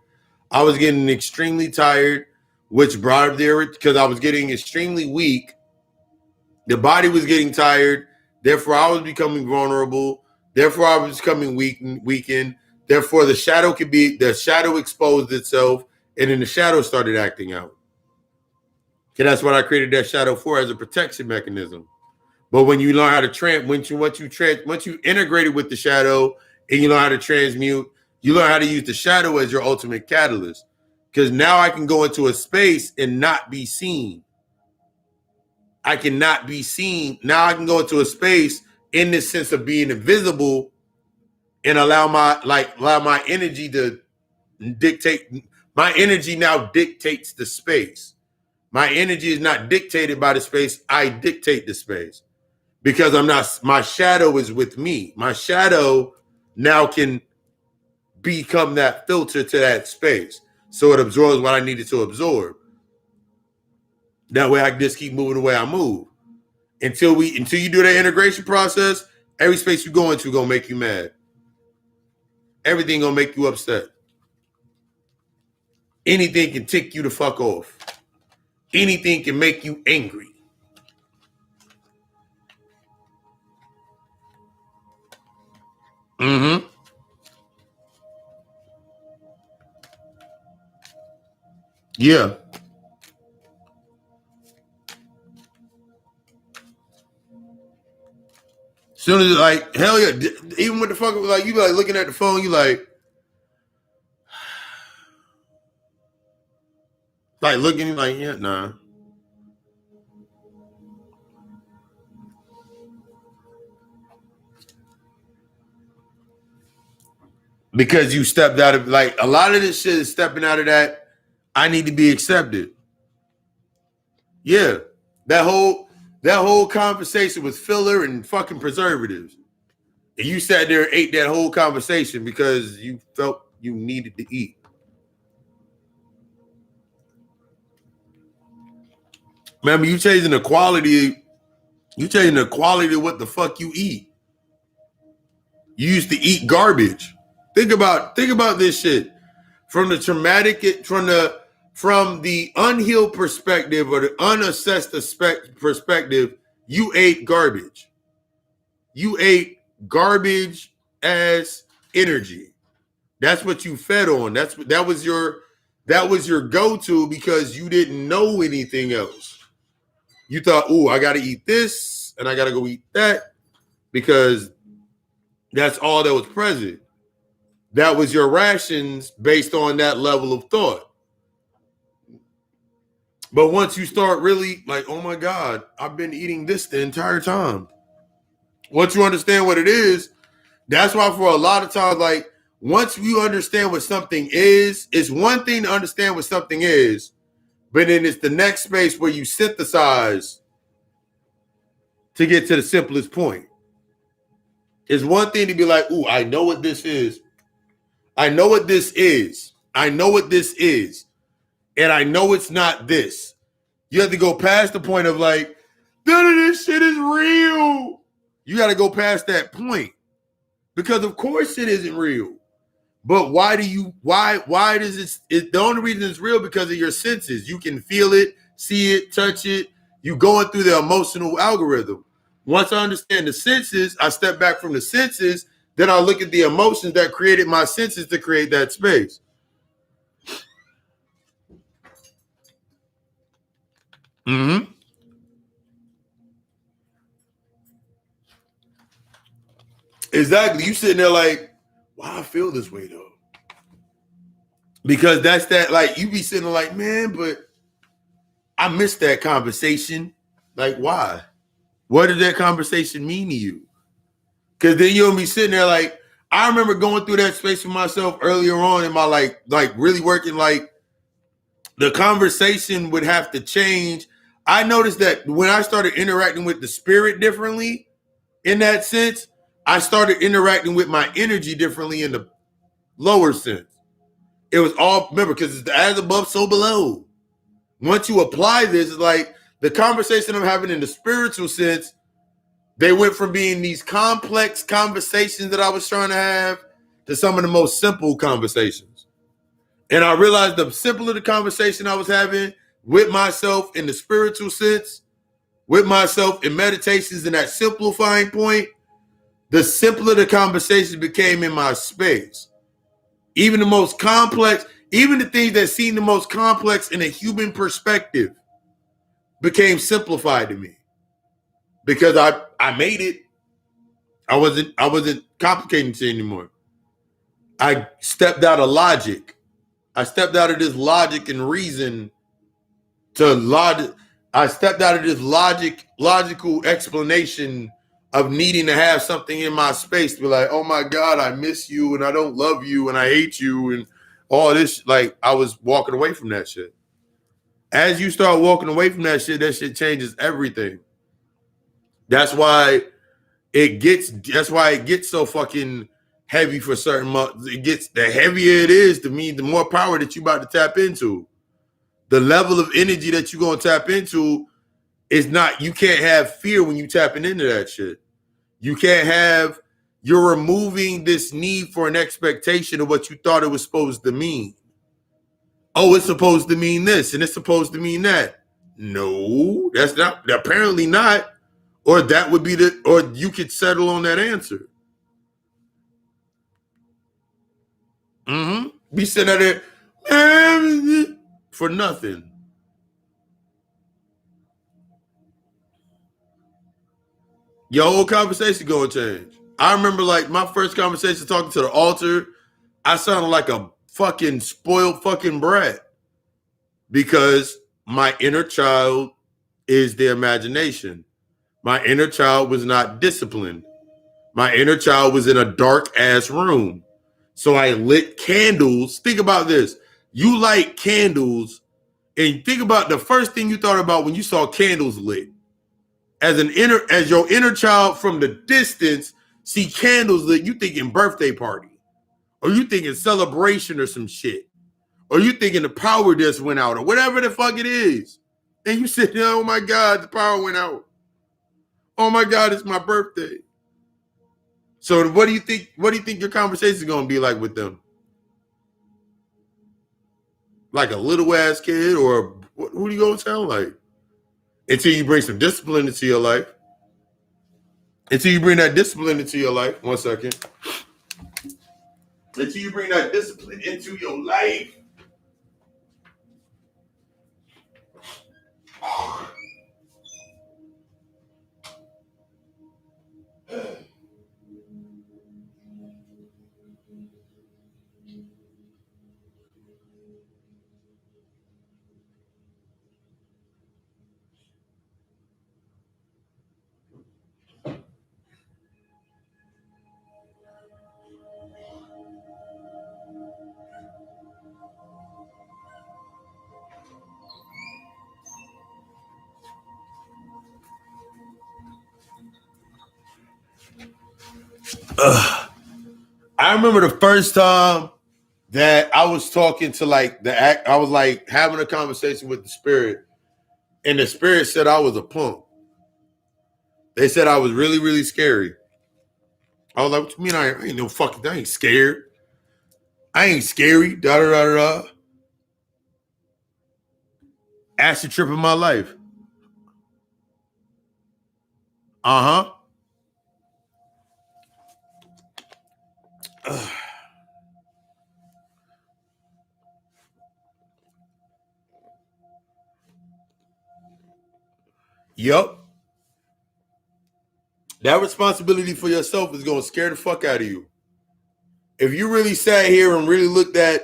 Which brought up there because I was getting extremely weak. The body was getting tired. Therefore, I was becoming vulnerable. Therefore, I was becoming weakened. Therefore, the shadow exposed itself, and then the shadow started acting out. Okay, that's what I created that shadow for, as a protection mechanism. But when you learn how to once you integrate it with the shadow and you learn how to transmute, you learn how to use the shadow as your ultimate catalyst. Because now I can go into a space and not be seen. I cannot be seen. Now I can go into a space in this sense of being invisible and allow my energy to dictate. My energy now dictates the space. My energy is not dictated by the space. I dictate the space because my shadow is with me. My shadow now can become that filter to that space. So it absorbs what I needed to absorb. That way I can just keep moving the way I move. Until you do that integration process, every space you go into gonna make you mad. Everything gonna make you upset. Anything can tick you the fuck off. Anything can make you angry. Mm-hmm. Yeah. Soon as like hell yeah, even with the fuck like you be like looking at the phone, you like looking like yeah nah. Because you stepped out of like a lot of this shit is stepping out of that. I need to be accepted. Yeah, that whole conversation was filler and fucking preservatives. And you sat there and ate that whole conversation because you felt you needed to eat. Remember, you changing the quality. You changing the quality of what the fuck you eat. You used to eat garbage. Think about this shit from the traumatic, from the unhealed perspective or the unassessed perspective. You ate garbage. You ate garbage as energy. That's what you fed on. That was your go-to because you didn't know anything else. You thought, "Oh, I got to eat this and I got to go eat that because that's all that was present." That was your rations based on that level of thought. But once you start really like, oh my God, I've been eating this the entire time. Once you understand what it is, that's why for a lot of times, like once you understand what something is, it's one thing to understand what something is, but then it's the next space where you synthesize to get to the simplest point. It's one thing to be like, ooh, I know what this is. I know what this is. I know what this is. And I know it's not this. You have to go past the point of like, none of this shit is real. You got to go past that point. Because of course it isn't real. But why does the only reason it's real because of your senses. You can feel it, see it, touch it. You going through the emotional algorithm. Once I understand the senses, I step back from the senses, then I look at the emotions that created my senses to create that space. Mm-hmm. Exactly. You sitting there like, why I feel this way though? Because that's that, like, you be sitting there like, man, but I missed that conversation. Like, why? What did that conversation mean to you? Because then you'll be sitting there like, I remember going through that space for myself earlier on in my like really working, like the conversation would have to change. I noticed that when I started interacting with the spirit differently in that sense, I started interacting with my energy differently in the lower sense. It was all, remember, because it's the as above, so below. Once you apply this, it's like the conversation I'm having in the spiritual sense, they went from being these complex conversations that I was trying to have to some of the most simple conversations. And I realized the simpler the conversation I was having with myself in the spiritual sense, with myself in meditations in that simplifying point, the simpler the conversation became in my space. Even the most complex, even the things that seem the most complex in a human perspective became simplified to me because I made it. I wasn't complicating it anymore. I stepped out of logic. I stepped out of this logic and reason to logic. I stepped out of this logical explanation of needing to have something in my space to be like, oh my God, I miss you and I don't love you and I hate you and all this. Like, I was walking away from that shit. As you start walking away from that shit changes everything. That's why that's why it gets so fucking heavy for certain months. It gets, the heavier it is to me, the more power that you about to tap into. The level of energy that you're gonna tap into is not, you can't have fear when you tapping into that shit. You can't have, you're removing this need for an expectation of what you thought it was supposed to mean. Oh, it's supposed to mean this and it's supposed to mean that. No, that's not, apparently not. Or that would be or you could settle on that answer. Mm-hmm. Be sitting there for nothing. Your whole conversation gonna change. I remember like my first conversation talking to the altar, I sounded like a fucking spoiled fucking brat because my inner child is the imagination. My inner child was not disciplined. My inner child was in a dark ass room. So I lit candles. Think about this. You light candles and think about the first thing you thought about when you saw candles lit. As your inner child from the distance see candles lit, you thinking birthday party. Or you thinking celebration or some shit. Or you thinking the power just went out or whatever the fuck it is. And you sit there, oh my God, the power went out. Oh my God, it's my birthday. So what do you think your conversation is gonna be like with them? Like a little ass kid, or who do you gonna sound like? Until you bring some discipline into your life. Until you bring that discipline into your life. One second. Until you bring that discipline into your life. I remember the first time that I was talking to like I was like having a conversation with the spirit, and the spirit said I was a punk. They said I was really, really scary. I was like, what you mean I ain't no fucking, I ain't scared. I ain't scary. Da da da da. Acid trip in my life. Uh-huh. Yup. That responsibility for yourself is gonna scare the fuck out of you. If you really sat here and really looked at,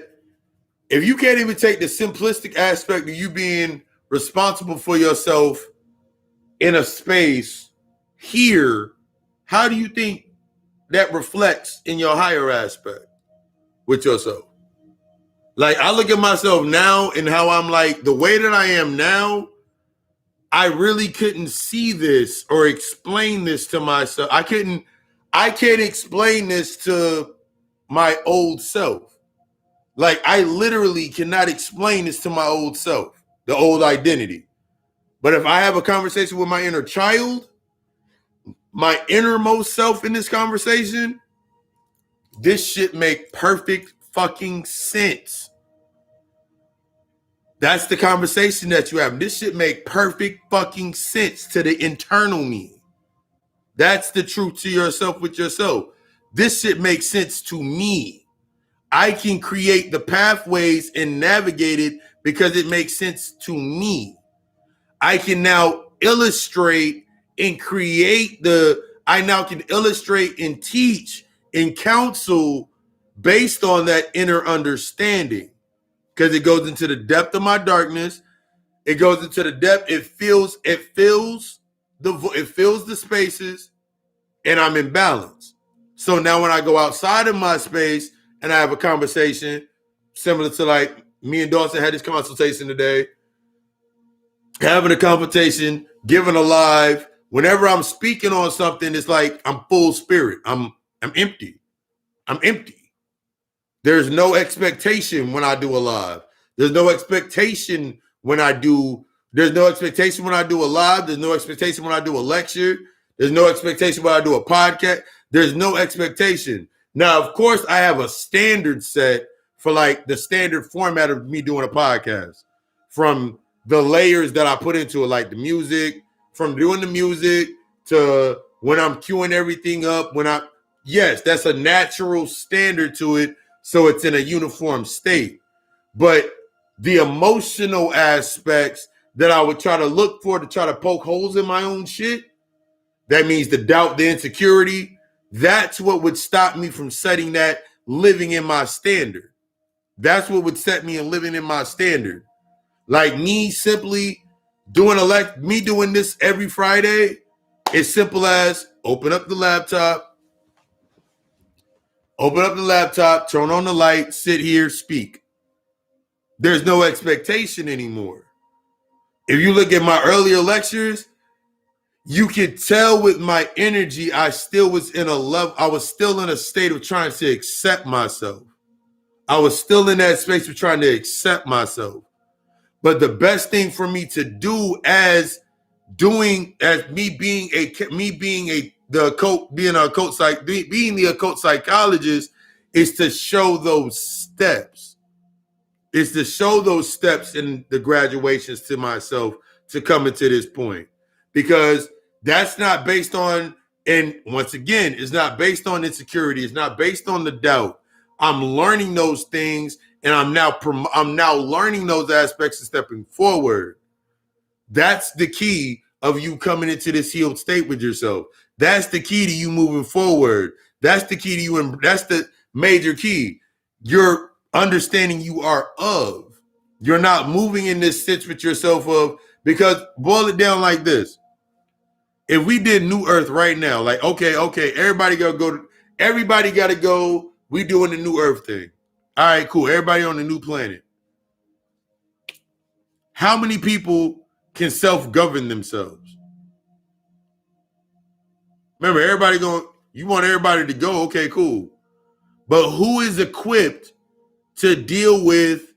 if you can't even take the simplistic aspect of you being responsible for yourself in a space here, how do you think that reflects in your higher aspect with yourself? Like, I look at myself now and how I'm like, the way that I am now, I really couldn't see this or explain this to myself. I can't explain this to my old self. Like, I literally cannot explain this to my old self, the old identity. But if I have a conversation with my inner child, my innermost self in this conversation, this shit make perfect fucking sense. That's the conversation that you have. This shit make perfect fucking sense to the internal me. That's the truth to yourself with yourself. This shit makes sense to me. I can create the pathways and navigate it because it makes sense to me. I can now illustrate and I now can illustrate and teach and counsel based on that inner understanding, because it goes into the depth of my darkness. It goes into the depth. It fills the spaces, and I'm in balance. So now when I go outside of my space and I have a conversation similar to like me and Dawson had this consultation today, having a conversation, giving a live, whenever I'm speaking on something, it's like I'm full spirit. I'm empty. I'm empty. There's no expectation when I do a live. There's no expectation when I do. There's no expectation when I do a live. There's no expectation when I do a lecture. There's no expectation when I do a podcast. There's no expectation. Now, of course, I have a standard set for like the standard format of me doing a podcast, from the layers that I put into it, like the music, from doing the music to when I'm queuing everything up. Yes, that's a natural standard to it. So it's in a uniform state. But the emotional aspects that I would try to look for to try to poke holes in my own shit, that means the doubt, the insecurity, that's what would stop me from setting that, living in my standard. That's what would set me in living in my standard. Like me simply doing this every Friday, it's simple as open up the laptop, turn on the light, sit here, speak. There's no expectation anymore. If you look at my earlier lectures, you could tell with my energy, I was still in a state of trying to accept myself. I was still in that space of trying to accept myself. But the best thing for me to do being the occult psychologist is to show those steps. Is to show those steps in the graduations to myself to come into this point. Because that's not based on, and once again, it's not based on insecurity. It's not based on the doubt. I'm learning those things, and I'm now learning those aspects and stepping forward. That's the key of you coming into this healed state with yourself. That's the key to you moving forward. That's the key to you, and that's the major key. You're understanding you are of. You're not moving in this sense with yourself of, because boil it down like this. If we did New Earth right now, like, okay, everybody gotta go. We doing the New Earth thing. All right, cool. Everybody on the new planet. How many people can self-govern themselves? Remember, everybody going, You want everybody to go, okay, cool. But who is equipped to deal with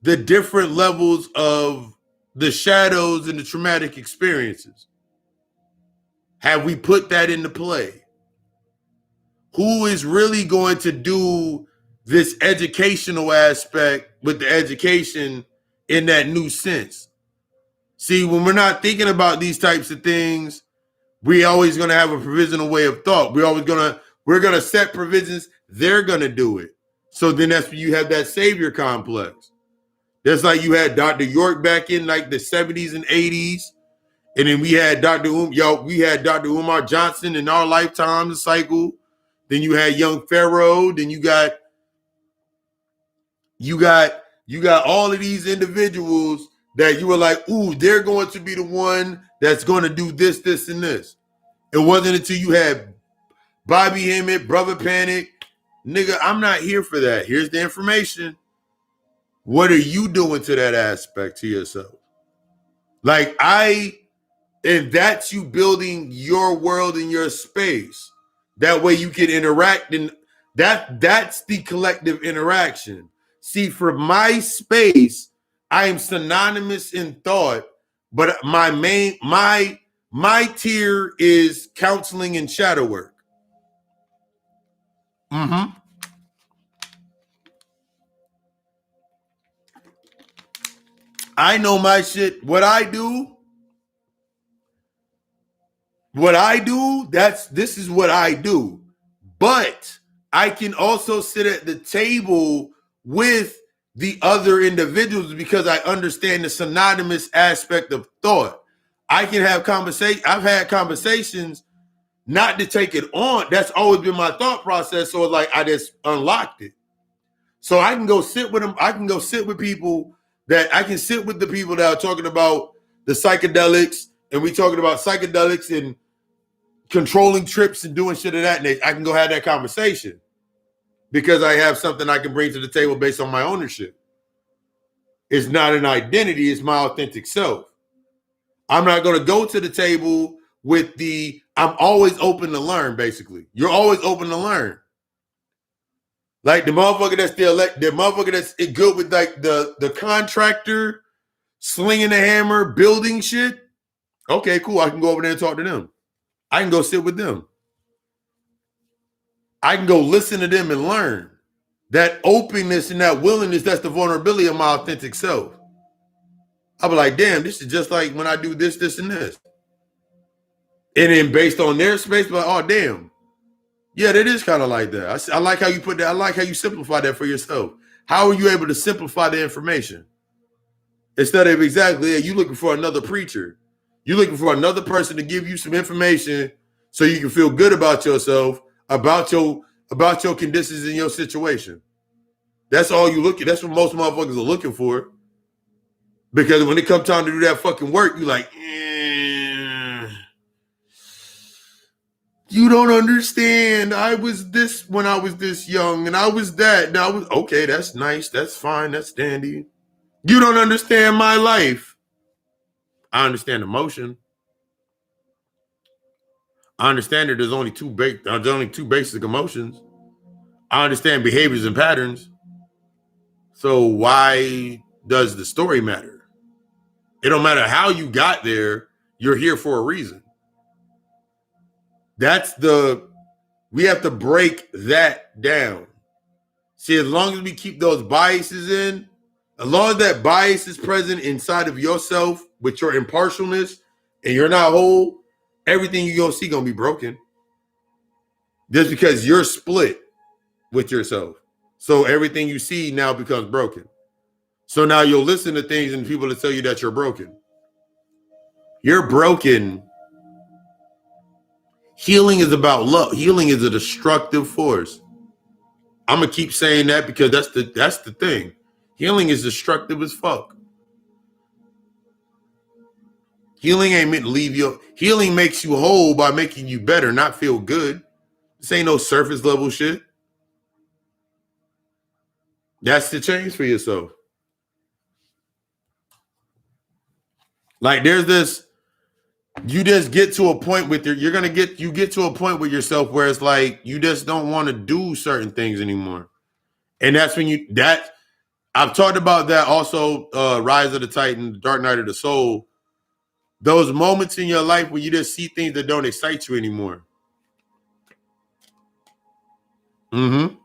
the different levels of the shadows and the traumatic experiences? Have we put that into play? Who is really going to do this educational aspect with the education in that new sense? See, when we're not thinking about these types of things, we always going to have a provisional way of thought. We're going to set provisions. They're going to do it. So then that's when you have that savior complex. That's like you had Dr. York back in like the 70s and 80s. And then we had we had Dr. Umar Johnson in our lifetime, the cycle. Then you had young Pharaoh. Then you got all of these individuals that you were like, ooh, they're going to be the one that's going to do this, this, and this. It wasn't until you had Bobby Hemmett, Brother Panic. Nigga, I'm not here for that. Here's the information. What are you doing to that aspect to yourself? And that's you building your world in your space. That way you can interact, and that's the collective interaction. See, for my space, I am synonymous in thought, but my tier is counseling and shadow work. Mm-hmm. I know my shit. What I do, this is what I do. But I can also sit at the table with the other individuals because I understand the synonymous aspect of thought. I can have conversation. I've had conversations not to take it on. That's always been my thought process. So it's like I just unlocked it. So I can go sit with them. I can go sit with people that I can sit with the people that are talking about the psychedelics, and we talking about psychedelics and controlling trips and doing shit of that nature. I can go have that conversation because I have something I can bring to the table based on my ownership. It's not an identity, it's my authentic self. I'm not going to go to the table with I'm always open to learn, basically. You're always open to learn. Like the motherfucker that's good with like the contractor slinging the hammer, building shit. Okay, cool. I can go over there and talk to them. I can go sit with them. I can go listen to them and learn. That openness and that willingness, that's the vulnerability of my authentic self. I'll be like, damn, this is just like when I do this, this, and this. And then based on their space, like, oh, damn. Yeah, that is kind of like that. I like how you put that. I like how you simplify that for yourself. How are you able to simplify the information? Instead of exactly, you looking for another preacher. You're looking for another person to give you some information so you can feel good about yourself, about your conditions in your situation. That's all you look at. That's what most motherfuckers are looking for. Because when it comes time to do that fucking work, you're like, you don't understand. I was this when I was this young, and I was that. Now, okay, that's nice. That's fine. That's dandy. You don't understand my life. I understand emotion. I understand that there's only two basic emotions. I understand behaviors and patterns. So why does the story matter? It don't matter how you got there. You're here for a reason. We have to break that down. See, as long as we keep those biases in, as long as that bias is present inside of yourself with your impartialness and you're not whole, everything you're going to see going to be broken. Just because you're split with yourself. So everything you see now becomes broken. So now you'll listen to things and people that tell you that you're broken. You're broken. Healing is about love. Healing is a destructive force. I'm gonna keep saying that because that's the thing. Healing is destructive as fuck. Healing ain't meant to leave you. Healing makes you whole by making you better, not feel good. This ain't no surface level shit. That's the change for yourself. Like there's this. You just get to a point with you get to a point with yourself where it's like you just don't want to do certain things anymore. And that's when I've talked about that also, Rise of the Titan, Dark Knight of the Soul. Those moments in your life where you just see things that don't excite you anymore. Mm-hmm.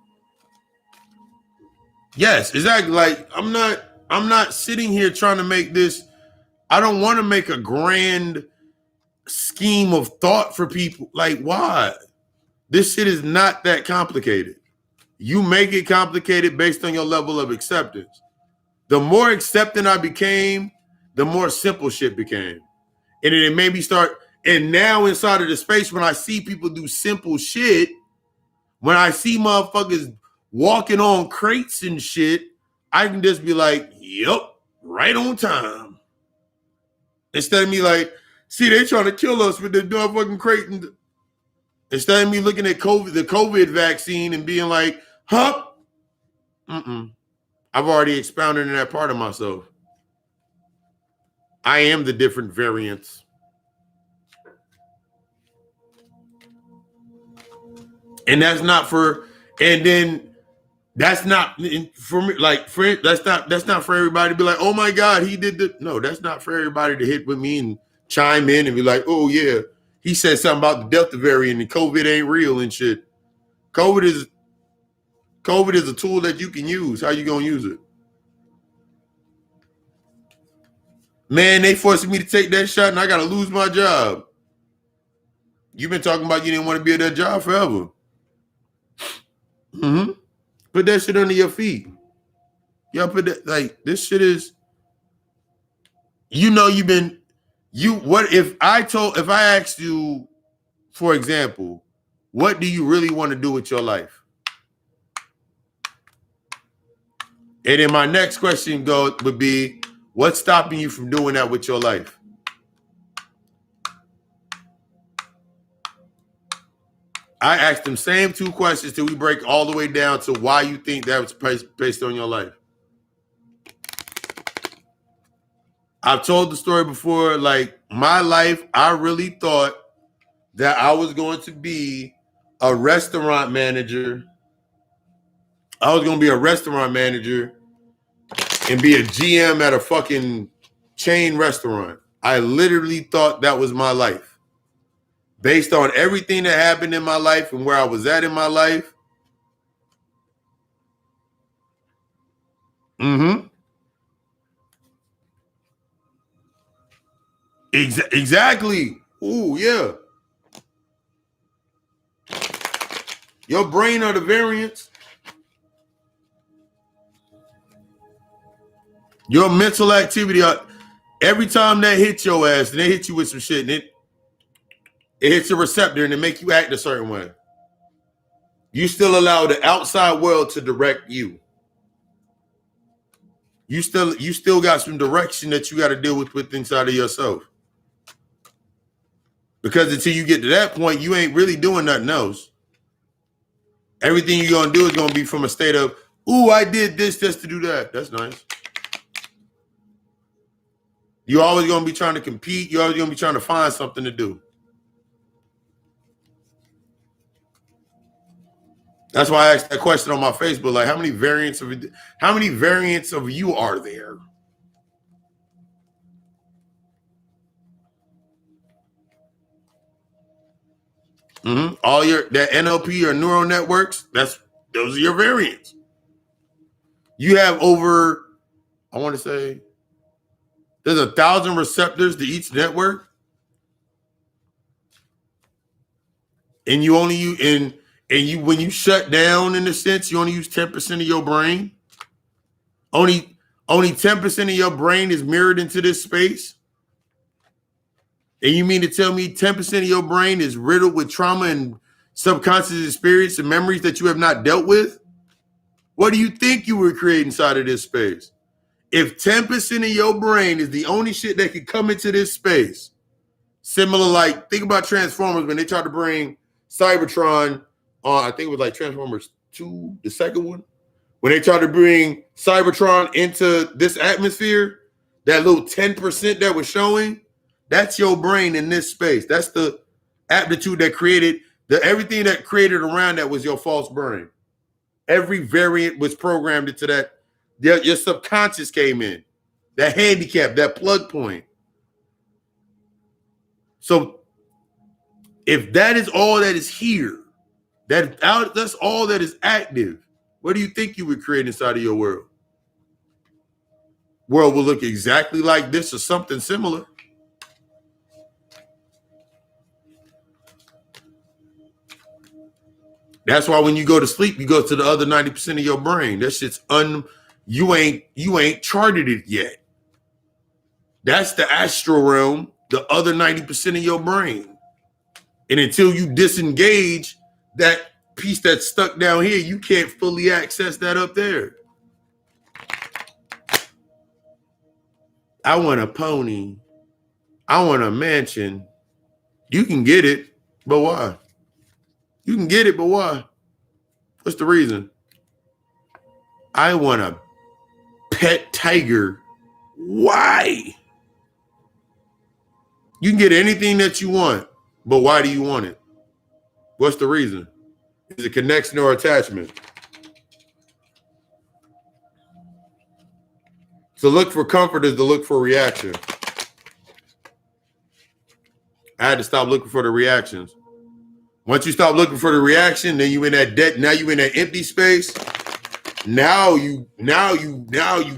Yes, exactly. Like I'm not sitting here trying to make this. I don't want to make a grand scheme of thought for people. Like, why? This shit is not that complicated. You make it complicated based on your level of acceptance. The more accepting I became, the more simple shit became. And then it made me start. And now inside of the space, when I see people do simple shit, when I see motherfuckers walking on crates and shit, I can just be like, yep, right on time. Instead of me like, see, they trying to kill us with the motherfucking crate. And instead of me looking at the COVID vaccine and being like, huh? I've already expounded in that part of myself. I am the different variants. And that's not for, and then that's not for me, like that's not for everybody to be like, oh my God, he did the no, that's not for everybody to hit with me and chime in and be like, oh yeah, he said something about the Delta variant and COVID ain't real and shit. COVID is a tool that you can use. How you gonna use it? Man, they forcing me to take that shot and I gotta lose my job. You've been talking about you didn't want to be at that job forever. Mm-hmm. Put that shit under your feet. Y'all put that, like, this shit is, what if I asked you, for example, what do you really want to do with your life? And then my next question would be, what's stopping you from doing that with your life? I asked them same two questions till we break all the way down to why you think that was based on your life. I've told the story before, like my life, I really thought that I was going to be a restaurant manager. I was going to be a restaurant manager and be a GM at a fucking chain restaurant. I literally thought that was my life. Based on everything that happened in my life and where I was at in my life. Mm-hmm. Exactly. Ooh, yeah. Your brain are the variants. Your mental activity, every time that hits your ass, and they hit you with some shit, and it hits a receptor and it make you act a certain way. You still allow the outside world to direct you. You still got some direction that you got to deal with inside of yourself. Because until you get to that point, you ain't really doing nothing else. Everything you're gonna do is gonna be from a state of, ooh, I did this just to do that. That's nice. You're always gonna be trying to compete. You're always gonna be trying to find something to do. That's why I asked that question on my Facebook. Like, how many variants of you are there? Mm-hmm. All that NLP or neural networks, those are your variants. You have over, I want to say, there's 1,000 receptors to each network, and you only use when you shut down, in a sense, you only use 10% of your brain. Only 10% of your brain is mirrored into this space. And you mean to tell me 10% of your brain is riddled with trauma and subconscious experience and memories that you have not dealt with? What do you think you were creating inside of this space? If 10% of your brain is the only shit that could come into this space, similar, like, think about Transformers when they tried to bring Cybertron on, I think it was like Transformers 2, the second one, when they tried to bring Cybertron into this atmosphere, that little 10% that was showing, That's your brain in this space. That's the aptitude that created everything that created around that was your false brain. Every variant was programmed into that. Your subconscious came in. That handicap, that plug point. So if that is all that is here, that's all that is active, what do you think you would create inside of your world? World will look exactly like this or something similar. That's why when you go to sleep, you go to the other 90% of your brain. That shit's you ain't charted it yet. That's the astral realm, the other 90% of your brain. And until you disengage that piece that's stuck down here, you can't fully access that up there. I want a pony. I want a mansion. You can get it, but why? You can get it, but why? What's the reason? I want a pet tiger. Why? You can get anything that you want, but why do you want it? What's the reason? Is it connection or attachment? To look for comfort is to look for reaction. I had to stop looking for the reactions. Once you stop looking for the reaction, then you in that debt. Now you in that empty space. Now you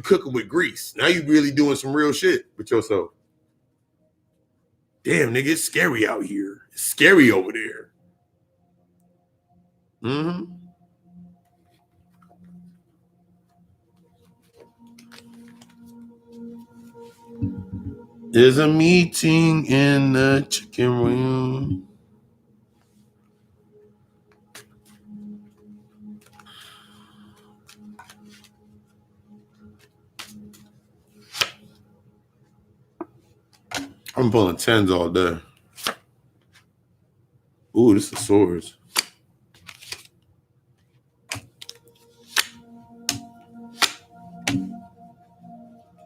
cooking with grease. Now you really doing some real shit with yourself. Damn, nigga, it's scary out here. It's scary over there. Mm-hmm. There's a meeting in the chicken room. I'm pulling 10s all day. Ooh, this is swords.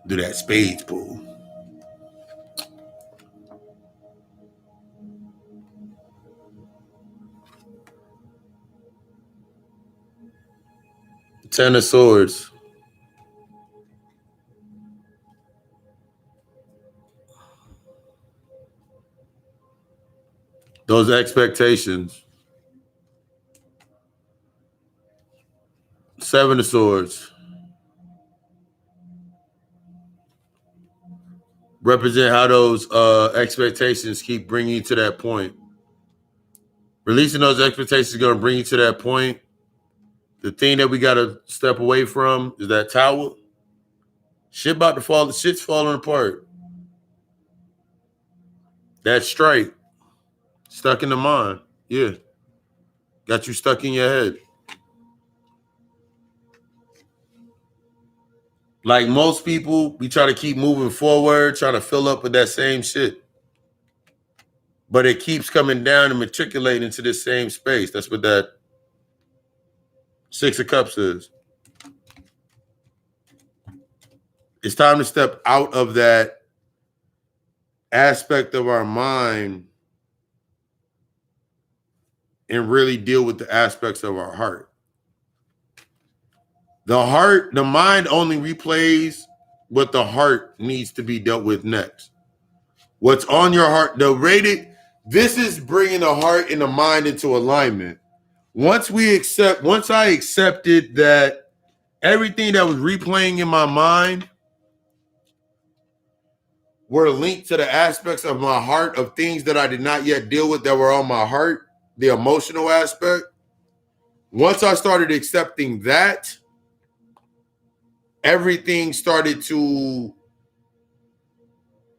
Do that spades pull. Ten of swords. Those expectations. Seven of swords. Represent how those expectations keep bringing you to that point. Releasing those expectations is going to bring you to that point. The thing that we got to step away from is that tower. Shit about to fall. Shit's falling apart. That strike. Stuck in the mind. Yeah. Got you stuck in your head. Like most people, we try to keep moving forward, trying to fill up with that same shit. But it keeps coming down and matriculating into this same space. That's what that Six of Cups is. It's time to step out of that aspect of our mind and really deal with the aspects of our heart. The mind only replays what the heart needs to be dealt with next. What's on your heart, this is bringing the heart and the mind into alignment. Once I accepted that everything that was replaying in my mind were linked to the aspects of my heart of things that I did not yet deal with that were on my heart, the emotional aspect. Once I started accepting that, everything started to,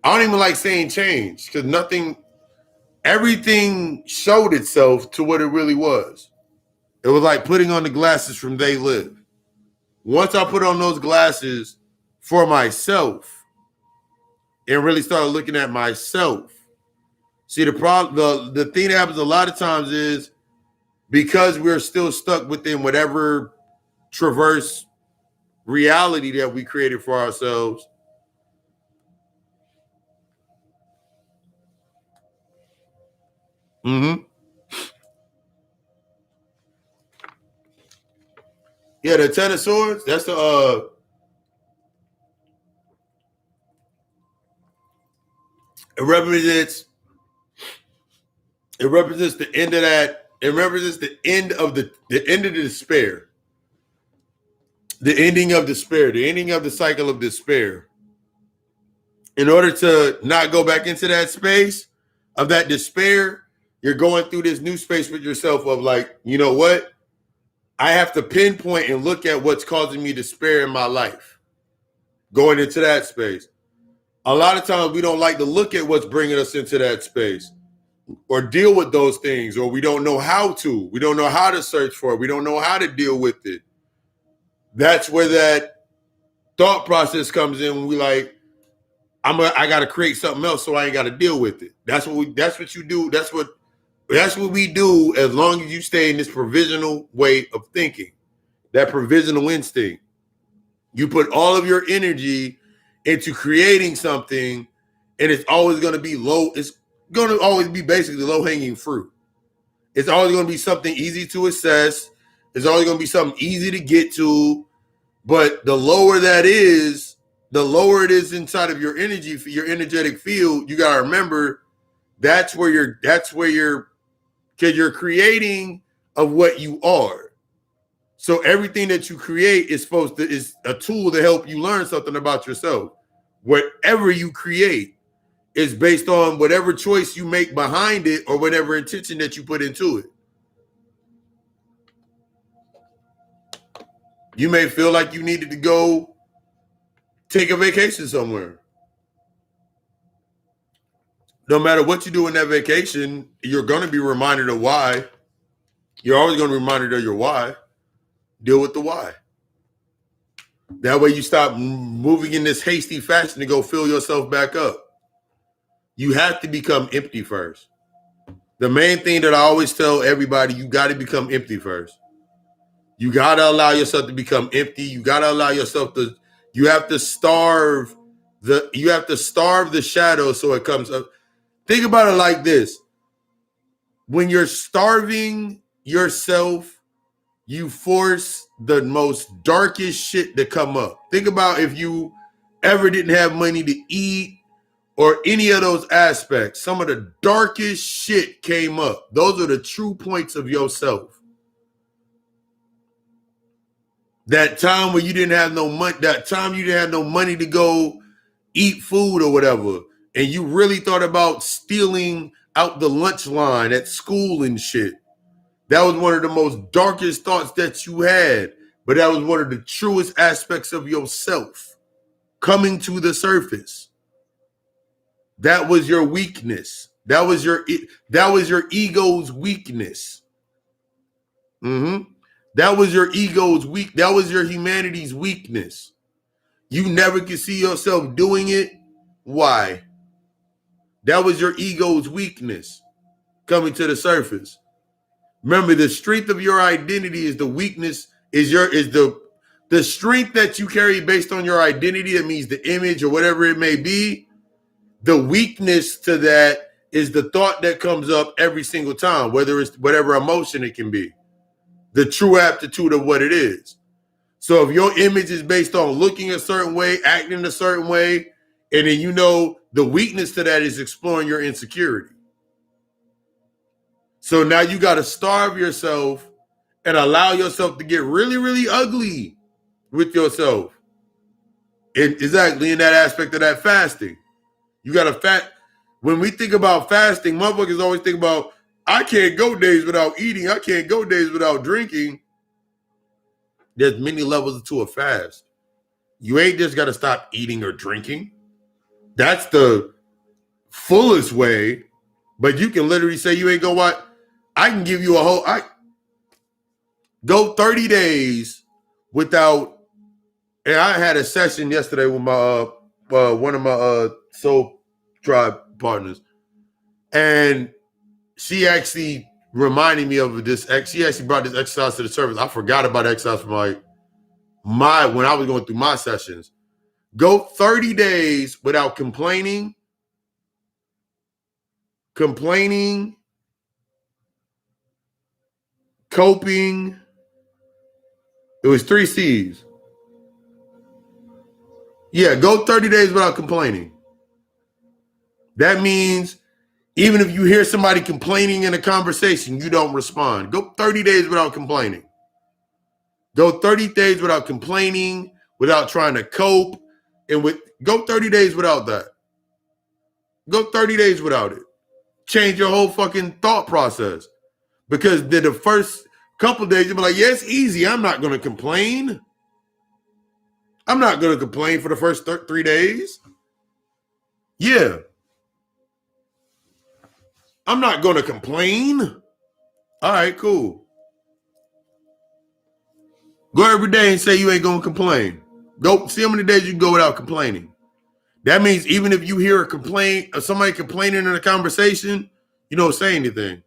I don't even like saying change, because everything showed itself to what it really was. It was like putting on the glasses from They Live. Once I put on those glasses for myself and really started looking at myself. See, the thing that happens a lot of times is because we're still stuck within whatever traverse reality that we created for ourselves, Mm-hmm. Yeah, the Ten of Swords. That's the it represents the end of that. It represents the end of the end of the despair. The ending of despair, the ending of the cycle of despair. In order to not go back into that space of that despair, you're going through this new space with yourself of like, you know what? I have to pinpoint and look at what's causing me despair in my life. Going into that space. A lot of times we don't like to look at what's bringing us into that space or deal with those things, or we don't know how to. We don't know how to search for it. We don't know how to deal with it. That's where that thought process comes in when we like, I gotta create something else so I ain't gotta deal with it. That's what you do. That's what we do as long as you stay in this provisional way of thinking. That provisional instinct. You put all of your energy into creating something, and it's always gonna be low, it's gonna always be basically low-hanging fruit. It's always gonna be something easy to assess. It's always gonna be something easy to get to. But the lower that is, the lower it is inside of your energy, your energetic field. You gotta remember that's where you're because you're creating of what you are. So everything that you create is a tool to help you learn something about yourself. Whatever you create is based on whatever choice you make behind it or whatever intention that you put into it. You may feel like you needed to go take a vacation somewhere. No matter what you do in that vacation, you're going to be reminded of why. You're always going to be reminded of your why. Deal with the why. That way you stop moving in this hasty fashion to go fill yourself back up. You have to become empty first. The main thing that I always tell everybody, you got to become empty first. You got to allow yourself to become empty. You got to allow yourself to, you have to starve the shadow so it comes up. Think about it like this. When you're starving yourself, you force the most darkest shit to come up. Think about if you ever didn't have money to eat or any of those aspects. Some of the darkest shit came up. Those are the true points of yourself. That time where you didn't have no money, that time you didn't have no money to go eat food or whatever, and you really thought about stealing out the lunch line at school and shit. That was one of the most darkest thoughts that you had, but that was one of the truest aspects of yourself coming to the surface. That was your weakness. That was your ego's weakness. Mm-hmm. That was your ego's weak. That was your humanity's weakness. You never could see yourself doing it. Why? That was your ego's weakness coming to the surface. Remember, the strength of your identity is the weakness, is the strength that you carry based on your identity. That means the image or whatever it may be. The weakness to that is the thought that comes up every single time, whether it's whatever emotion it can be, the true aptitude of what it is. So if your image is based on looking a certain way, acting a certain way, and then the weakness to that is exploring your insecurity. So now you got to starve yourself and allow yourself to get really, really ugly with yourself. And exactly in that aspect of that fasting. You got to when we think about fasting, motherfuckers always think about, I can't go days without eating. I can't go days without drinking. There's many levels to a fast. You ain't just got to stop eating or drinking. That's the fullest way. But you can literally say you ain't go what? I can give you I go 30 days without. And I had a session yesterday with my one of my soul tribe partners, and she actually reminded me of this. She actually brought this exercise to the service. I forgot about exercise from my when I was going through my sessions. Go 30 days without complaining, coping. It was 3 C's. Yeah, go 30 days without complaining. That means even if you hear somebody complaining in a conversation, you don't respond. Go 30 days without complaining. Go 30 days without complaining, without trying to cope, and go 30 days without that. Go 30 days without it. Change your whole fucking thought process. Because then the first couple days, you'll be like, yeah, it's easy. I'm not going to complain. I'm not going to complain for the first 3 days. Yeah. I'm not going to complain. All right, cool. Go every day and say you ain't going to complain. Go see how many days you can go without complaining. That means even if you hear a complaint or somebody complaining in a conversation, you don't say anything.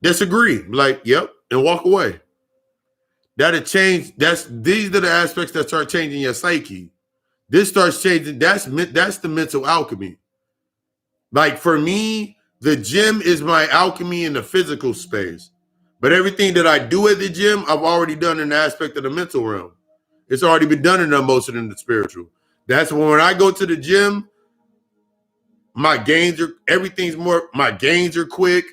Disagree. Like, yep, and walk away. That'll change. These are the aspects that start changing your psyche. This starts changing. That's the mental alchemy. Like for me, the gym is my alchemy in the physical space. But everything that I do at the gym, I've already done in the aspect of the mental realm. It's already been done in the emotion and the spiritual. That's when I go to the gym, my gains are quick.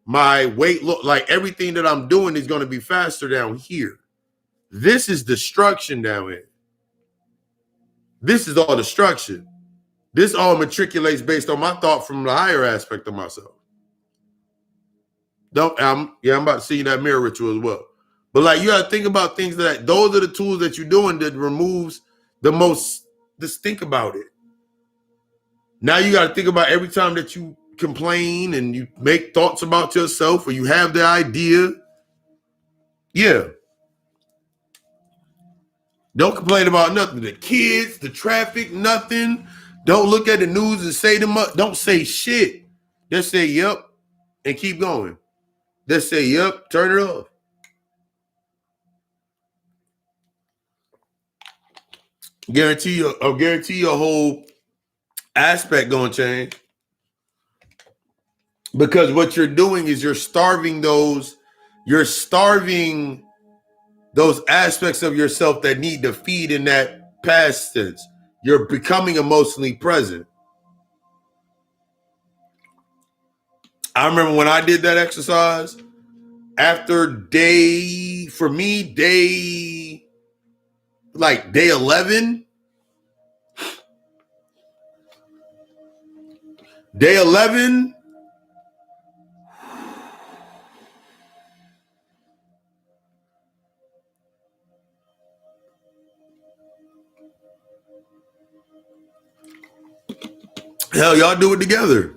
My weight like everything that I'm doing is going to be faster down here. This is destruction down here. This is all destruction. This all matriculates based on my thought from the higher aspect of myself. I'm about to see that mirror ritual as well. But like you gotta think about things those are the tools that you're doing that removes the most. Just think about it. Now you gotta think about every time that you complain and you make thoughts about yourself or you have the idea. Yeah. Don't complain about nothing. The kids, the traffic, nothing. Don't look at the news and say them up. Don't say shit. Just say yep and keep going. Just say yep, turn it off. Guarantee your whole aspect gonna change. Because what you're doing is you're starving those aspects of yourself that need to feed in that past tense. You're becoming emotionally present. I remember when I did that exercise, after day 11, hell, y'all do it together.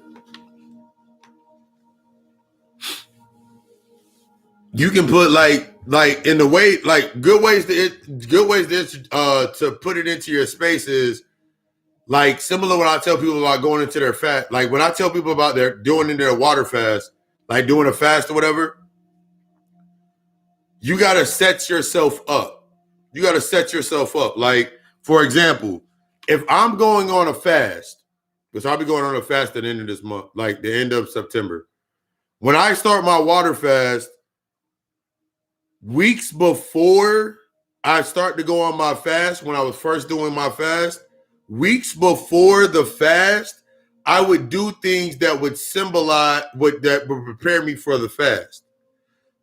You can put like in the way, like good ways to put it into your space is like similar when I tell people about going into their fast. Like when I tell people about doing their water fast, like doing a fast or whatever, you got to set yourself up. Like, for example, if I'm going on a fast, because I'll be going on a fast at the end of this month, like the end of September. When I start my water fast, weeks before I start to go on my fast, when I was first doing my fast, weeks before the fast, I would do things that would symbolize that would prepare me for the fast.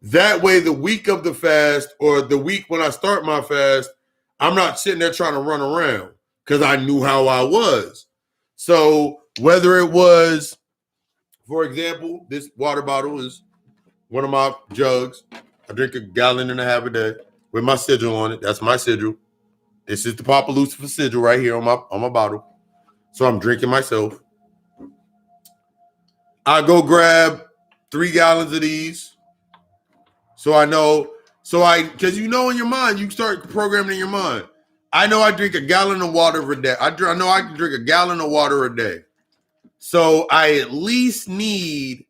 That way, the week of the fast or the week when I start my fast, I'm not sitting there trying to run around because I knew how I was. So whether it was, for example, this water bottle is one of my jugs. I drink 1.5 gallons a day with my sigil on it. That's my sigil. This is the Papa Lucifer sigil right here on my bottle. So I'm drinking myself. I go grab 3 gallons of these. So I know, because in your mind, you start programming in your mind. I know I drink 1 gallon of water a day. I know I can drink 1 gallon of water a day. So I at least need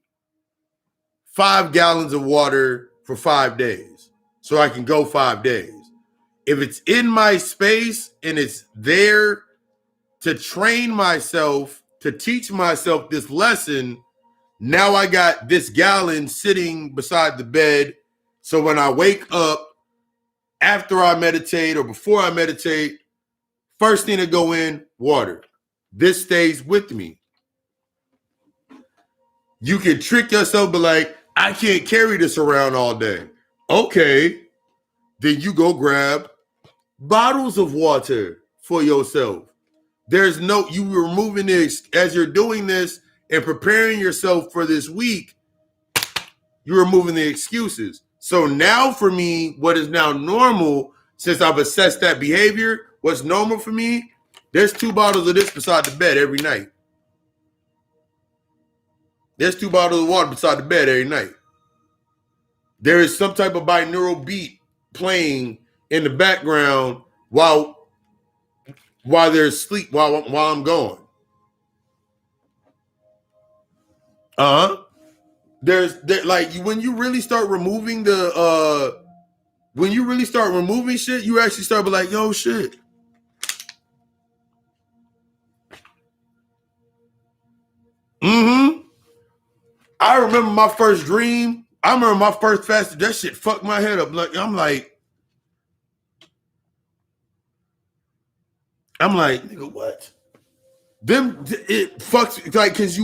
5 gallons of water for 5 days. So I can go 5 days. If it's in my space and it's there to train myself, to teach myself this lesson, now I got this gallon sitting beside the bed, So when I wake up, after I meditate or before I meditate, first thing to go in, water. This stays with me. You can trick yourself, but like, I can't carry this around all day. Okay, then you go grab bottles of water for yourself. There's no, you removing this as you're doing this and preparing yourself for this week, you're removing the excuses. So now for me, what is now normal, since I've assessed that behavior, what's normal for me, there's 2 bottles of this beside the bed every night. There's 2 bottles of water beside the bed every night. There is some type of binaural beat playing in the background while there's sleep, while I'm going. There's like when you really start removing when you really start removing shit, you actually start be like, yo, shit. I remember my first dream. I remember my first fast. That shit fucked my head up. Like I'm like, nigga, what? Them it fucks like because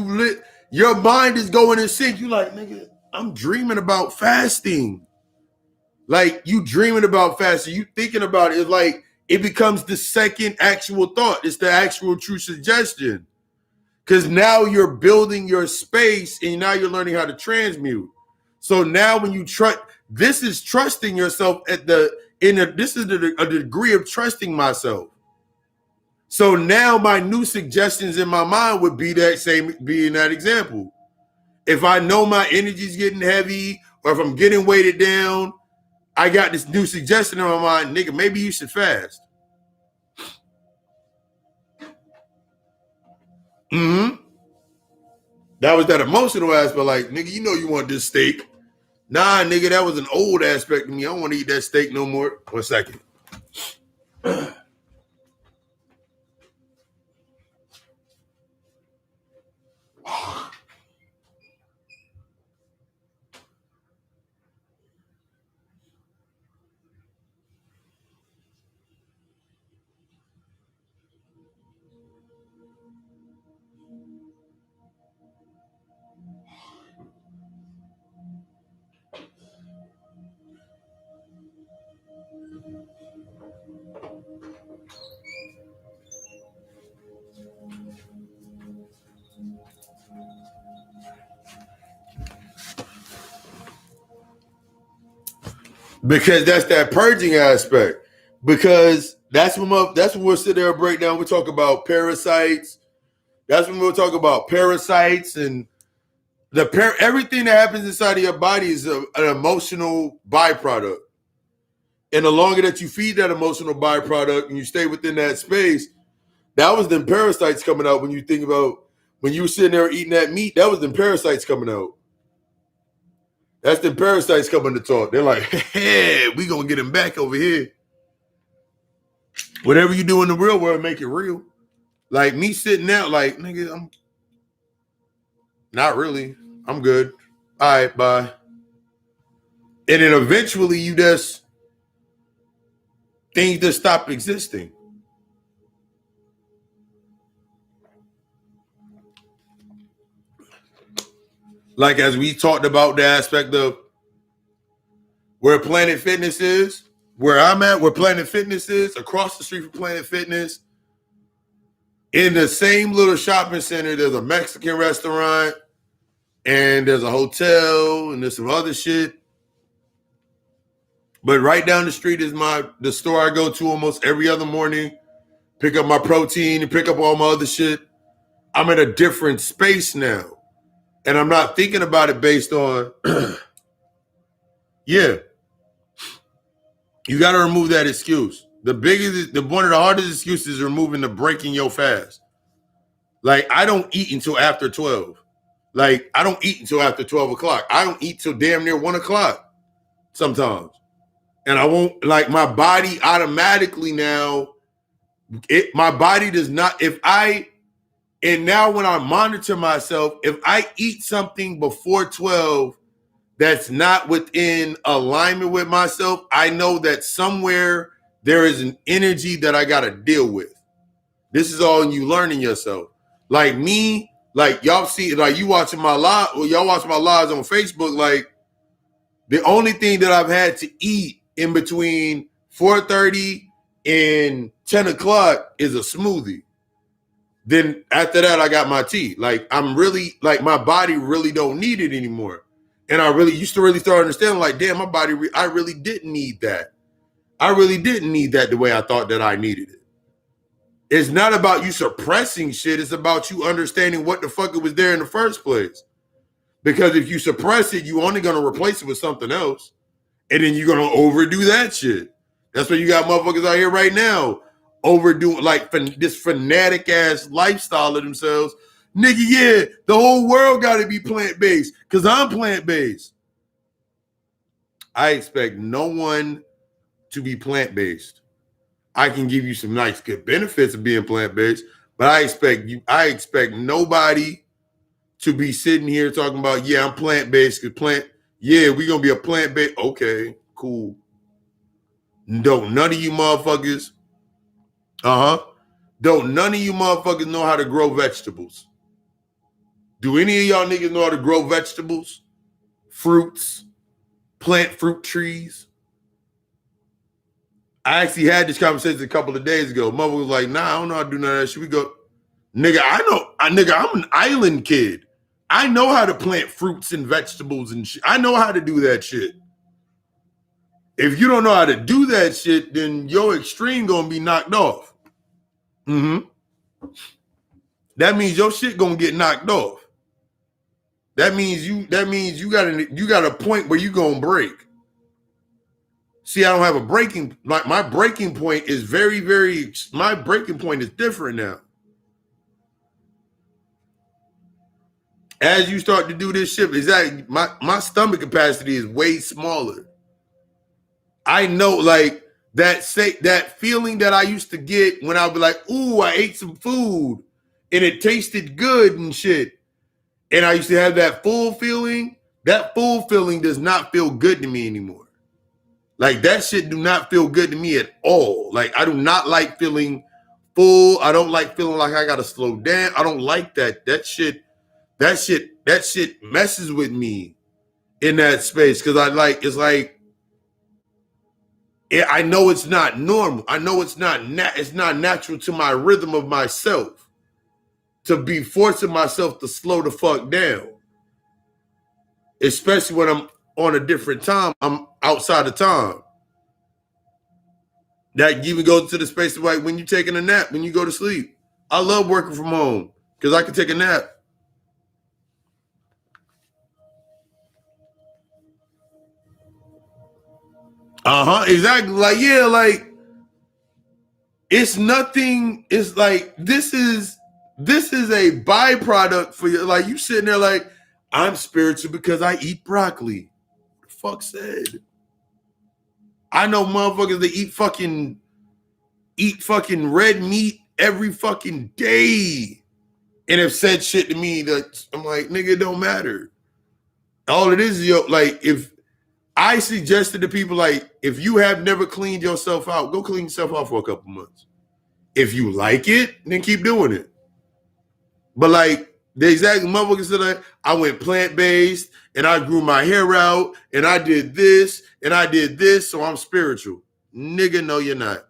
your mind is going in sync. You like, nigga, I'm dreaming about fasting. Like you dreaming about fasting, you thinking about it. It's like it becomes the second actual thought. It's the actual true suggestion. Because now you're building your space and now you're learning how to transmute. So now when you trust, this is trusting yourself this is a degree of trusting myself. So now my new suggestions in my mind would be in that example. If I know my energy's getting heavy or if I'm getting weighted down, I got this new suggestion in my mind, nigga, maybe you should fast. That was that emotional aspect, like, nigga, you know you want this steak. Nah, nigga, that was an old aspect of me. I don't want to eat that steak no more. 1 second. Because that's that purging aspect. Because that's when we'll sit there and break down. We talk about parasites. That's when we'll talk about parasites and everything that happens inside of your body is an emotional byproduct. And the longer that you feed that emotional byproduct and you stay within that space, that was them parasites coming out. When you think about when you were sitting there eating that meat, that was them parasites coming out. That's the parasites coming to talk. They're like, hey, we gonna get them back over here. Whatever you do in the real world, make it real. Like me sitting out, like, nigga, I'm not really. I'm good. All right, bye. And then eventually things just stop existing. Like as we talked about the aspect of where Planet Fitness is, where I'm at, where Planet Fitness is, across the street from Planet Fitness, in the same little shopping center, there's a Mexican restaurant and there's a hotel and there's some other shit. But right down the street is the store I go to almost every other morning, pick up my protein and pick up all my other shit. I'm in a different space now. And I'm not thinking about it based on, yeah. You got to remove that excuse. One of the hardest excuses is removing the breaking your fast. Like, I don't eat until after 12. Like, I don't eat until after 12 o'clock. I don't eat till damn near 1 o'clock sometimes. And I won't, like, my body automatically now, my body does not, and now when I monitor myself, if I eat something before 12, that's not within alignment with myself, I know that somewhere there is an energy that I got to deal with. This is all you learning yourself. Like me, like y'all see, like you watching my live, y'all watching my lives on Facebook. Like the only thing that I've had to eat in between 4:30 and 10 o'clock is a smoothie. Then after that, I got my tea. Like I'm really, like my body really don't need it anymore. And I really used to really start understanding, like, damn, my body, I really didn't need that. I really didn't need that the way I thought that I needed it. It's not about you suppressing shit. It's about you understanding what the fuck it was there in the first place. Because if you suppress it, you're only going to replace it with something else. And then you're going to overdo that shit. That's why you got motherfuckers out here right now overdoing like this fanatic ass lifestyle of themselves. Nigga, yeah, the whole world got to be plant-based because I'm plant-based. I expect no one to be plant-based. I can give you some nice good benefits of being plant-based, but I expect nobody to be sitting here talking about, yeah, I'm plant-based, yeah, we're gonna be a plant-based. Okay, cool. Don't none of you motherfuckers, don't none of you motherfuckers know how to grow vegetables. Do any of y'all niggas know how to grow vegetables, fruits, plant fruit trees? I actually had this conversation a couple of days ago. Mother was like, nah, I don't know how to do none of that shit. We go, nigga, I'm an island kid. I know how to plant fruits and vegetables and shit. I know how to do that shit. If you don't know how to do that shit, then your extreme gonna be knocked off. That means your shit gonna get knocked off. That means you got a point where you gonna break. See, I don't have a breaking, like my breaking point is my breaking point is different now. As you start to do this shit, exactly, my stomach capacity is way smaller. I know, like that feeling that I used to get when I would be like, ooh, I ate some food and it tasted good and shit. And I used to have that full feeling. That full feeling does not feel good to me anymore. Like that shit do not feel good to me at all. Like I do not like feeling full. I don't like feeling like I gotta slow down. I don't like that. That shit messes with me in that space. Cause it's like, I know it's not normal. I know it's not natural to my rhythm of myself to be forcing myself to slow the fuck down. Especially when I'm on a different time. I'm outside of time. That even goes to the space of like when you're taking a nap, when you go to sleep. I love working from home because I can take a nap. Exactly. Like, yeah, like it's nothing. It's like this is a byproduct for you. Like you sitting there like, I'm spiritual because I eat broccoli. What the fuck said? I know motherfuckers that eat fucking red meat every fucking day and have said shit to me that I'm like, nigga, it don't matter. All it is, like, if I suggested to people, like, if you have never cleaned yourself out, go clean yourself out for a couple months. If you like it, then keep doing it. But like the exact motherfucker said, like, I went plant-based and I grew my hair out and I did this and I did this, so I'm spiritual. Nigga, no, you're not.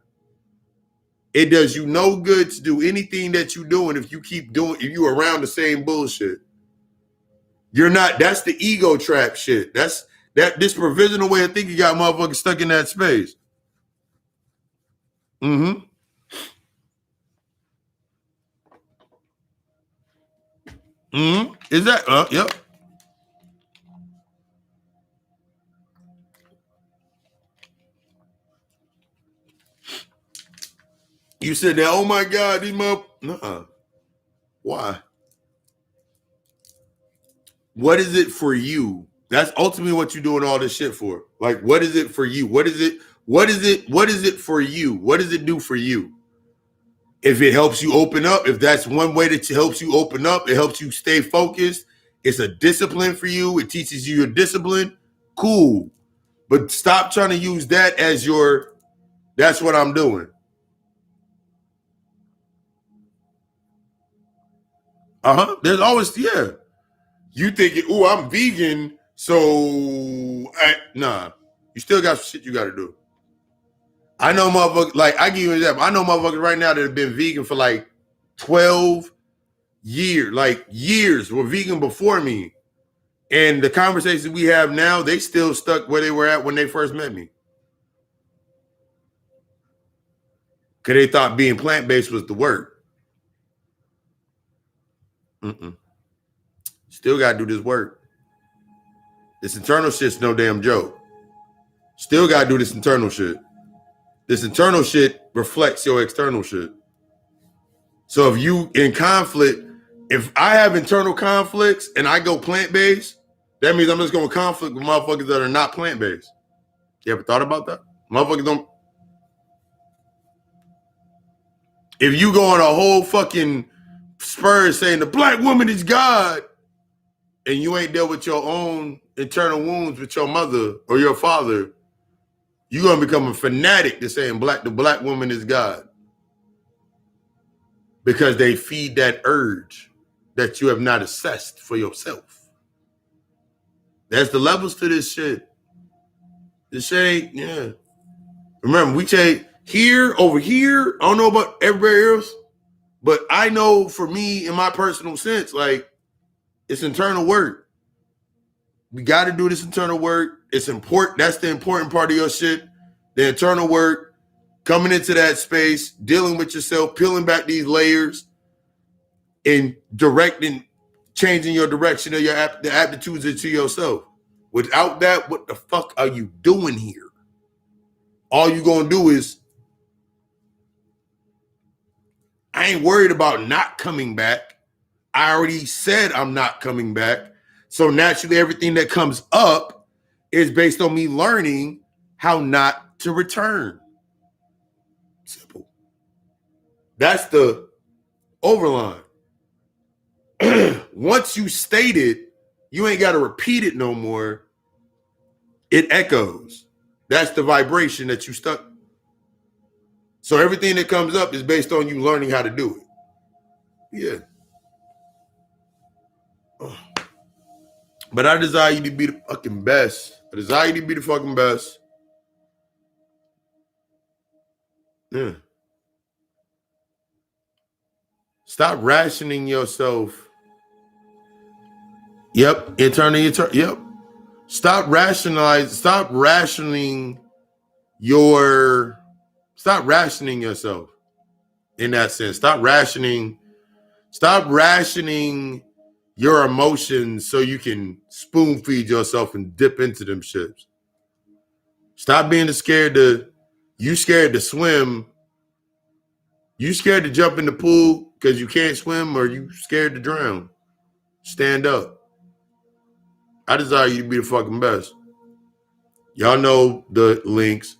It does you no good to do anything that you're doing if you around the same bullshit. You're not. That's the ego trap shit. That's this provisional way of thinking got motherfuckers stuck in that space. Is that? Yep. You said that. Oh my God, these motherfuckers. Why? What is it for you? That's ultimately what you're doing all this shit for. Like, what is it for you? What is it for you? What does it do for you? If it helps you open up, if that's one way that it helps you open up, it helps you stay focused, it's a discipline for you, it teaches you your discipline, cool. But stop trying to use that as your, that's what I'm doing. There's always, yeah. You thinking, oh, I'm vegan, so nah. You still got some shit you got to do. I know motherfuckers, like, I give you an example. I know motherfuckers right now that have been vegan for like 12 years, like years, were vegan before me. And the conversations we have now, they still stuck where they were at when they first met me. Because they thought being plant-based was the work. Still got to do this work. This internal shit's no damn joke. Still got to do this internal shit. This internal shit reflects your external shit. So if you in conflict, if I have internal conflicts and I go plant-based, that means I'm just going to conflict with motherfuckers that are not plant-based. You ever thought about that? Motherfuckers don't. If you go on a whole fucking spur saying the black woman is God, and you ain't dealt with your own internal wounds with your mother or your father, you're going to become a fanatic to saying the black woman is God. Because they feed that urge that you have not assessed for yourself. That's the levels to this shit. This shit ain't, yeah. Remember, we say here, over here, I don't know about everybody else, but I know for me, in my personal sense, like, it's internal work. We got to do this internal work. It's important. That's the important part of your shit. The internal work, coming into that space, dealing with yourself, peeling back these layers, and directing, changing your direction of the aptitudes into yourself. Without that, what the fuck are you doing here? All you gonna do is, I ain't worried about not coming back. I already said I'm not coming back. So naturally, everything that comes up is based on me learning how not to return. Simple. That's the overline. Once you state it, you ain't got to repeat it no more. It echoes. That's the vibration that you stuck. So everything that comes up is based on you learning how to do it. Yeah. But I desire you to be the fucking best. I desire you to be the fucking best. Yeah. Stop rationing yourself. Yep. Yep. Stop rationing yourself in that sense. Stop rationing your emotions so you can spoon feed yourself and dip into them shits. Stop being scared to swim. You scared to jump in the pool because you can't swim, or you scared to drown. Stand up. I desire you to be the fucking best. Y'all know the links.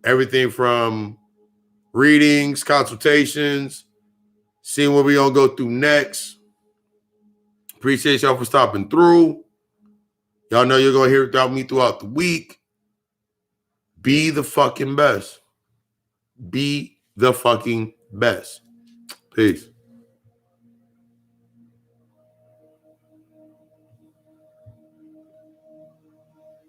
Everything from readings, consultations, seeing what we're gonna go through next. Appreciate y'all for stopping through. Y'all know you're gonna hear about me throughout the week. Be the fucking best. Be the fucking best. Peace.